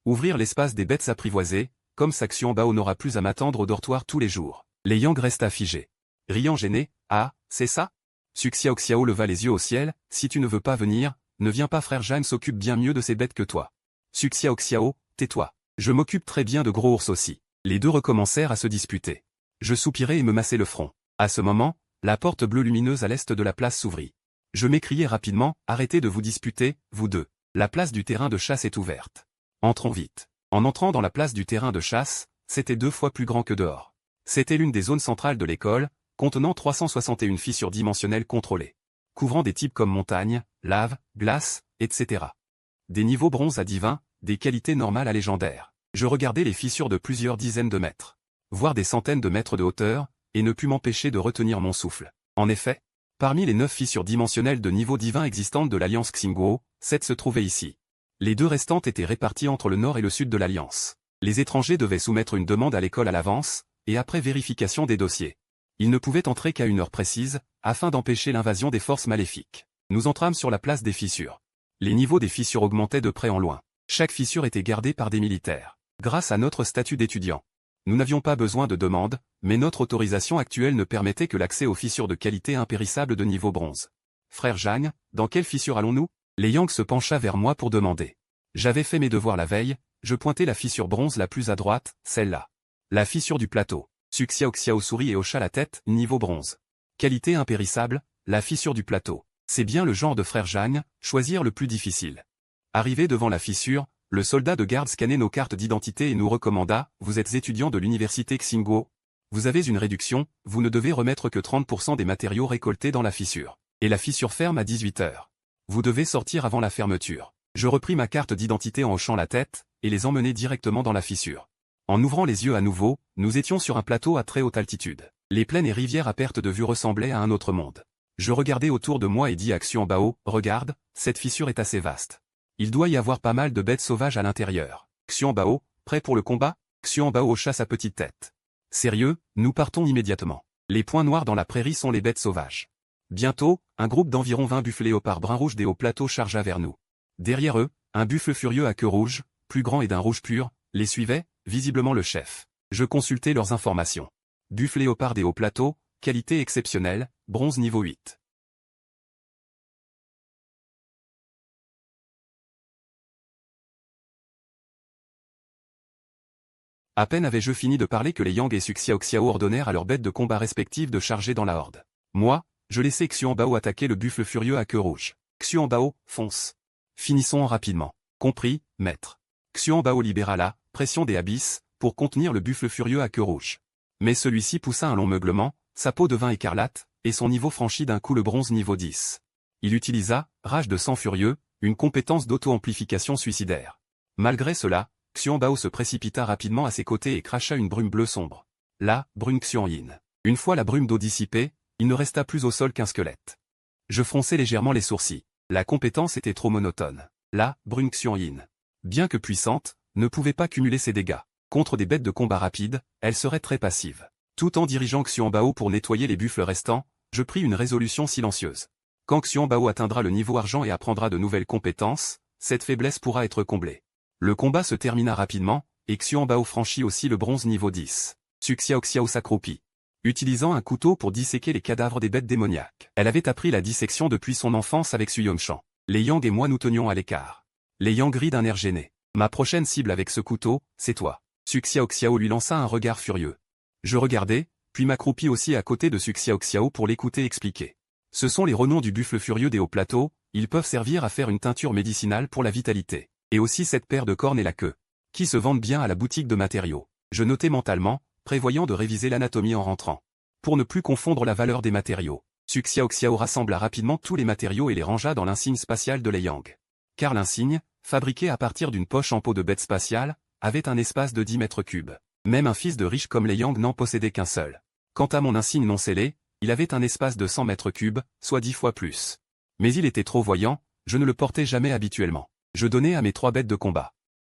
Ouvrir l'espace des bêtes apprivoisées, comme ça Xuanbao n'aura plus à m'attendre au dortoir tous les jours. Les Yang resta figés. Riant gêné, ah, c'est ça? Xiao Xiao leva les yeux au ciel, si tu ne veux pas venir, ne viens pas frère Zhang s'occupe bien mieux de ces bêtes que toi. Xiao Xiao, tais-toi. Je m'occupe très bien de Gros Ours aussi. Les deux recommencèrent à se disputer. Je soupirai et me massai le front. À ce moment, la porte bleue lumineuse à l'est de la place s'ouvrit. Je m'écriai rapidement, arrêtez de vous disputer, vous deux. La place du terrain de chasse est ouverte. Entrons vite. En entrant dans la place du terrain de chasse, c'était 2 fois plus grand que dehors. C'était l'une des zones centrales de l'école, contenant 361 fissures dimensionnelles contrôlées, couvrant des types comme montagne, lave, glace, etc. Des niveaux bronze à divin, des qualités normales à légendaires. Je regardais les fissures de plusieurs dizaines de mètres, voire des centaines de mètres de hauteur, et ne pus m'empêcher de retenir mon souffle. En effet, parmi les 9 fissures dimensionnelles de niveau divin existantes de l'Alliance Xingguo, 7 se trouvaient ici. Les 2 restantes étaient réparties entre le nord et le sud de l'Alliance. Les étrangers devaient soumettre une demande à l'école à l'avance, et après vérification des dossiers. Ils ne pouvaient entrer qu'à une heure précise, afin d'empêcher l'invasion des forces maléfiques. Nous entrâmes sur la place des fissures. Les niveaux des fissures augmentaient de près en loin. Chaque fissure était gardée par des militaires. Grâce à notre statut d'étudiant, nous n'avions pas besoin de demande, mais notre autorisation actuelle ne permettait que l'accès aux fissures de qualité impérissable de niveau bronze. Frère Zhang, dans quelle fissure allons-nous? Lei Yang se pencha vers moi pour demander. J'avais fait mes devoirs la veille, je pointai la fissure bronze la plus à droite, celle-là. La fissure du plateau. Su Xiao sourit et hocha la tête, niveau bronze. Qualité impérissable, la fissure du plateau. C'est bien le genre de frère Zhang, choisir le plus difficile. Arrivé devant la fissure, le soldat de garde scannait nos cartes d'identité et nous recommanda, vous êtes étudiant de l'université Xingguo. Vous avez une réduction, vous ne devez remettre que 30% des matériaux récoltés dans la fissure. Et la fissure ferme à 18 heures. Vous devez sortir avant la fermeture. Je repris ma carte d'identité en hochant la tête, et les emmenai directement dans la fissure. En ouvrant les yeux à nouveau, nous étions sur un plateau à très haute altitude. Les plaines et rivières à perte de vue ressemblaient à un autre monde. Je regardai autour de moi et dis à Xianbao, regarde, cette fissure est assez vaste. Il doit y avoir pas mal de bêtes sauvages à l'intérieur. Xianbao, prêt pour le combat? Xianbao hocha sa petite tête. Sérieux, nous partons immédiatement. Les points noirs dans la prairie sont les bêtes sauvages. Bientôt, un groupe d'environ 20 buffles léopards brun rouge des hauts plateaux chargea vers nous. Derrière eux, un buffle furieux à queue rouge, plus grand et d'un rouge pur, les suivait, visiblement le chef. Je consultai leurs informations. Buffle léopard des hauts plateaux, qualité exceptionnelle, bronze niveau 8. À peine avais-je fini de parler que les Yang et Su Xiao ordonnèrent à leurs bêtes de combat respectives de charger dans la horde. Moi, je laissai Xianbao attaquer le buffle furieux à queue rouge. Xianbao, fonce. Finissons rapidement. Compris, maître. Xianbao libéra la pression des abysses pour contenir le buffle furieux à queue rouge. Mais celui-ci poussa un long meuglement, sa peau devint écarlate, et son niveau franchit d'un coup le bronze niveau 10. Il utilisa, rage de sang furieux, une compétence d'auto-amplification suicidaire. Malgré cela, Xianbao se précipita rapidement à ses côtés et cracha une brume bleue sombre. Là, brume Xianyin. Une fois la brume d'eau dissipée, il ne resta plus au sol qu'un squelette. Je fronçai légèrement les sourcils. La compétence était trop monotone. Là, brume Xianyin, bien que puissante, ne pouvait pas cumuler ses dégâts. Contre des bêtes de combat rapides, elle serait très passive. Tout en dirigeant Xianbao pour nettoyer les buffles restants, je pris une résolution silencieuse. Quand Xianbao atteindra le niveau argent et apprendra de nouvelles compétences, cette faiblesse pourra être comblée. Le combat se termina rapidement, et Xianbao franchit aussi le bronze niveau 10. Su Xiao s'accroupit, utilisant un couteau pour disséquer les cadavres des bêtes démoniaques. Elle avait appris la dissection depuis son enfance avec Su Yongshan. Les Yang et moi nous tenions à l'écart. Les Yang rit d'un air gêné. Ma prochaine cible avec ce couteau, c'est toi. Su Xiao lui lança un regard furieux. Je regardai, puis m'accroupis aussi à côté de Su Xiao pour l'écouter expliquer. Ce sont les renoms du buffle furieux des hauts plateaux, ils peuvent servir à faire une teinture médicinale pour la vitalité. Et aussi cette paire de cornes et la queue, qui se vendent bien à la boutique de matériaux. Je notai mentalement, prévoyant de réviser l'anatomie en rentrant. Pour ne plus confondre la valeur des matériaux, Su Xiao rassembla rapidement tous les matériaux et les rangea dans l'insigne spatial de Lei Yang. Car l'insigne, fabriqué à partir d'une poche en peau de bête spatiale, avait un espace de 10 mètres cubes. Même un fils de riche comme Lei Yang n'en possédait qu'un seul. Quant à mon insigne non scellé, il avait un espace de 100 mètres cubes, soit 10 fois plus. Mais il était trop voyant, je ne le portais jamais habituellement. Je donnai à mes 3 bêtes de combat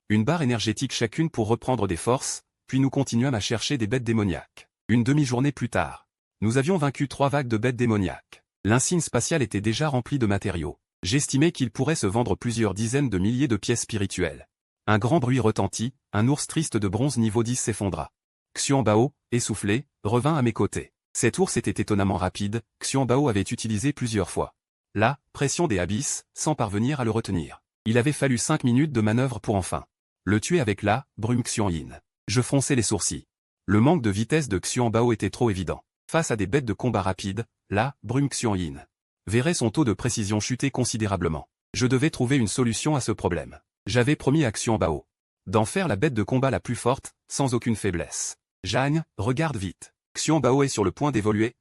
une barre énergétique chacune pour reprendre des forces, puis nous continuâmes à chercher des bêtes démoniaques. Une demi-journée plus tard, nous avions vaincu 3 vagues de bêtes démoniaques. L'insigne spatial était déjà rempli de matériaux. J'estimais qu'il pourrait se vendre plusieurs dizaines de milliers de pièces spirituelles. Un grand bruit retentit, un ours triste de bronze niveau 10 s'effondra. Xianbao, essoufflé, revint à mes côtés. Cet ours était étonnamment rapide, Xianbao avait utilisé plusieurs fois la pression des abysses, sans parvenir à le retenir. Il avait fallu 5 minutes de manœuvre pour enfin le tuer avec la brume Xianyin. Je fronçai les sourcils. Le manque de vitesse de Xianbao était trop évident. Face à des bêtes de combat rapides, la brume Xianyin verrait son taux de précision chuter considérablement. Je devais trouver une solution à ce problème. J'avais promis à Xianbao d'en faire la bête de combat la plus forte, sans aucune faiblesse. Zhang, regarde vite. Xian Bao est sur le point d'évoluer.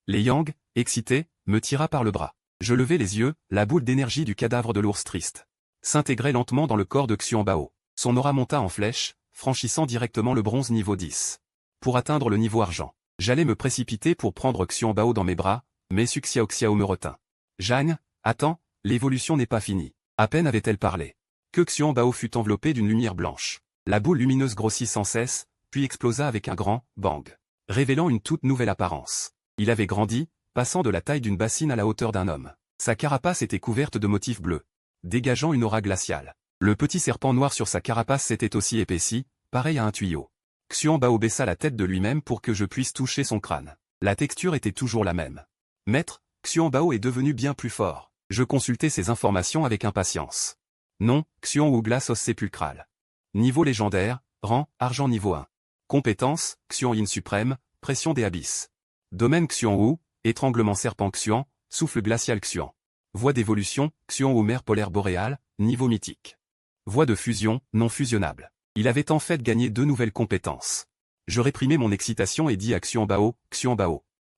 Lei Yang, excité, me tira par le bras. Je levai les yeux, la boule d'énergie du cadavre de l'ours triste s'intégrait lentement dans le corps de Xian Bao. Son aura monta en flèche, franchissant directement le bronze niveau 10. Pour atteindre le niveau argent, j'allais me précipiter pour prendre Xian Bao dans mes bras, mais Xiao Xiao me retint. Zhang, attends, l'évolution n'est pas finie. À peine avait-elle parlé que Xian Bao fut enveloppé d'une lumière blanche. La boule lumineuse grossit sans cesse, puis explosa avec un grand bang, révélant une toute nouvelle apparence. Il avait grandi, passant de la taille d'une bassine à la hauteur d'un homme. Sa carapace était couverte de motifs bleus, dégageant une aura glaciale. Le petit serpent noir sur sa carapace s'était aussi épaissi, pareil à un tuyau. Xian Bao baissa la tête de lui-même pour que je puisse toucher son crâne. La texture était toujours la même. Maître, Xian Bao est devenu bien plus fort. Je consultai ces informations avec impatience. Nom, Xian Wu glace os sépulcrale. Niveau légendaire, rang, argent niveau 1. Compétence, Xian Yin suprême, pression des abysses. Domaine Xian Wu, étranglement serpent Xian, souffle glacial Xian. Voie d'évolution, Xian Wu mer polaire boréale, niveau mythique. Voie de fusion, non fusionnable. Il avait en fait gagné 2 nouvelles compétences. Je réprimai mon excitation et dis à Xian Bao,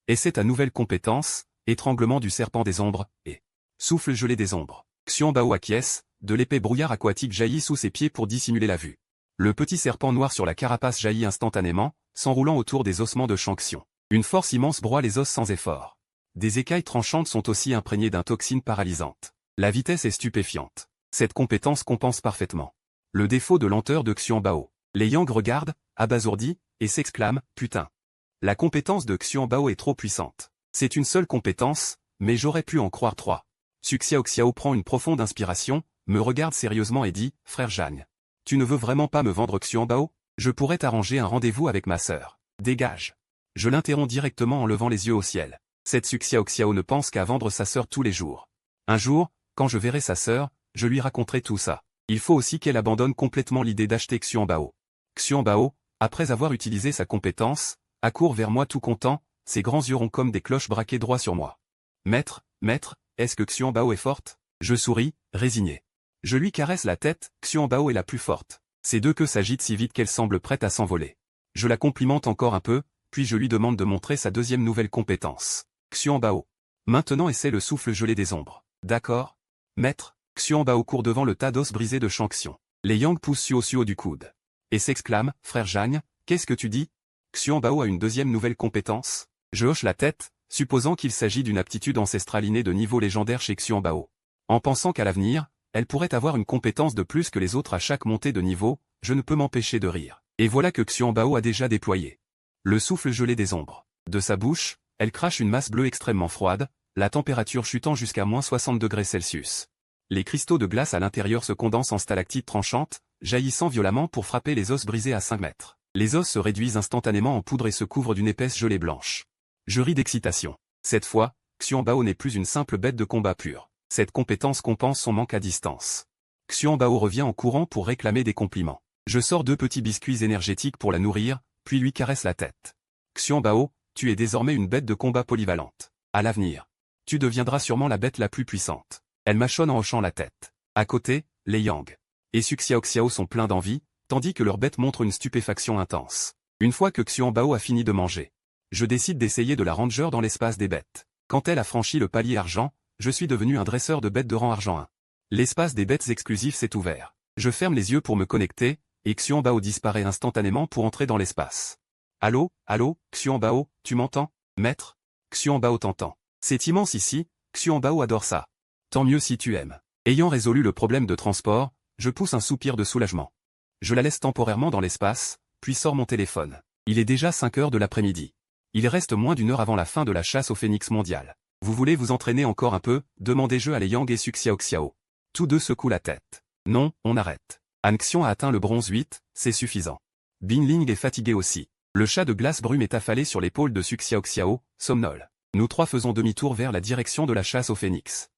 et c'est ta nouvelle compétence, étranglement du serpent des ombres, et souffle gelé des ombres. Xian Bao acquiesce, de l'épais brouillard aquatique jaillit sous ses pieds pour dissimuler la vue. Le petit serpent noir sur la carapace jaillit instantanément, s'enroulant autour des ossements de Shang-Xion. Une force immense broie les os sans effort. Des écailles tranchantes sont aussi imprégnées d'une toxine paralysante. La vitesse est stupéfiante. Cette compétence compense parfaitement le défaut de lenteur de Xian Bao. Lei Yang regarde, abasourdi, et s'exclame, putain. La compétence de Xian Bao est trop puissante. C'est une seule compétence, mais j'aurais pu en croire 3. Xiao Xiao prend une profonde inspiration, me regarde sérieusement et dit, frère Zhang. Tu ne veux vraiment pas me vendre Xian Bao? Je pourrais t'arranger un rendez-vous avec ma sœur. Dégage. Je l'interromps directement en levant les yeux au ciel. Cette Xiao Xiao ne pense qu'à vendre sa sœur tous les jours. Un jour, quand je verrai sa sœur, je lui raconterai tout ça. Il faut aussi qu'elle abandonne complètement l'idée d'acheter Xian Bao. Xian Bao, après avoir utilisé sa compétence, accourt vers moi tout content, ses grands yeux ronds comme des cloches braqués droit sur moi. Maître, est-ce que Xian Bao est forte? Je souris, résigné. Je lui caresse la tête, Xian Bao est la plus forte. Ses 2 queues s'agitent si vite qu'elle semble prête à s'envoler. Je la complimente encore un peu, puis je lui demande de montrer sa deuxième nouvelle compétence. Xian Bao. Maintenant essaie le souffle gelé des ombres. D'accord? Maître, Xian Bao court devant le tas d'os brisés de Shang-Xion. Lei Yang pousse Suo du coude. Et s'exclame, frère Zhang, qu'est-ce que tu dis? Xian Bao a une deuxième nouvelle compétence? Je hoche la tête, supposant qu'il s'agit d'une aptitude ancestrale innée de niveau légendaire chez Xian Bao. En pensant qu'à l'avenir, elle pourrait avoir une compétence de plus que les autres à chaque montée de niveau, je ne peux m'empêcher de rire. Et voilà que Xian Bao a déjà déployé le souffle gelé des ombres. De sa bouche, elle crache une masse bleue extrêmement froide, la température chutant jusqu'à -60°C. Les cristaux de glace à l'intérieur se condensent en stalactites tranchantes, jaillissant violemment pour frapper les os brisés à 5 mètres. Les os se réduisent instantanément en poudre et se couvrent d'une épaisse gelée blanche. Je ris d'excitation. Cette fois, Xian Bao n'est plus une simple bête de combat pure. Cette compétence compense son manque à distance. Xian Bao revient en courant pour réclamer des compliments. Je sors 2 petits biscuits énergétiques pour la nourrir, puis lui caresse la tête. Xian Bao, tu es désormais une bête de combat polyvalente. À l'avenir, tu deviendras sûrement la bête la plus puissante. Elle mâchonne en hochant la tête. À côté, Lei Yang et Xiao Xiao sont pleins d'envie, tandis que leur bête montre une stupéfaction intense. Une fois que Xian Bao a fini de manger, je décide d'essayer de la ranger dans l'espace des bêtes. Quand elle a franchi le palier argent, je suis devenu un dresseur de bêtes de rang argent 1. L'espace des bêtes exclusifs s'est ouvert. Je ferme les yeux pour me connecter, et Xian Bao disparaît instantanément pour entrer dans l'espace. Allô, Xian Bao, tu m'entends? Maître? Xian Bao t'entend. C'est immense ici, Xian Bao adore ça. Tant mieux si tu aimes. Ayant résolu le problème de transport, je pousse un soupir de soulagement. Je la laisse temporairement dans l'espace, puis sors mon téléphone. Il est déjà 5 heures de l'après-midi. Il reste moins d'1 heure avant la fin de la chasse au phénix mondial. Vous voulez vous entraîner encore un peu? Demandai-je à Lei Yang et Xiao Xiao. Tous 2 secouent la tête. Non, on arrête. Han Xian a atteint le bronze 8, c'est suffisant. Bin Ling est fatigué aussi. Le chat de glace brume est affalé sur l'épaule de Xiao Xiao, somnole. Nous 3 faisons demi-tour vers la direction de la chasse au phénix.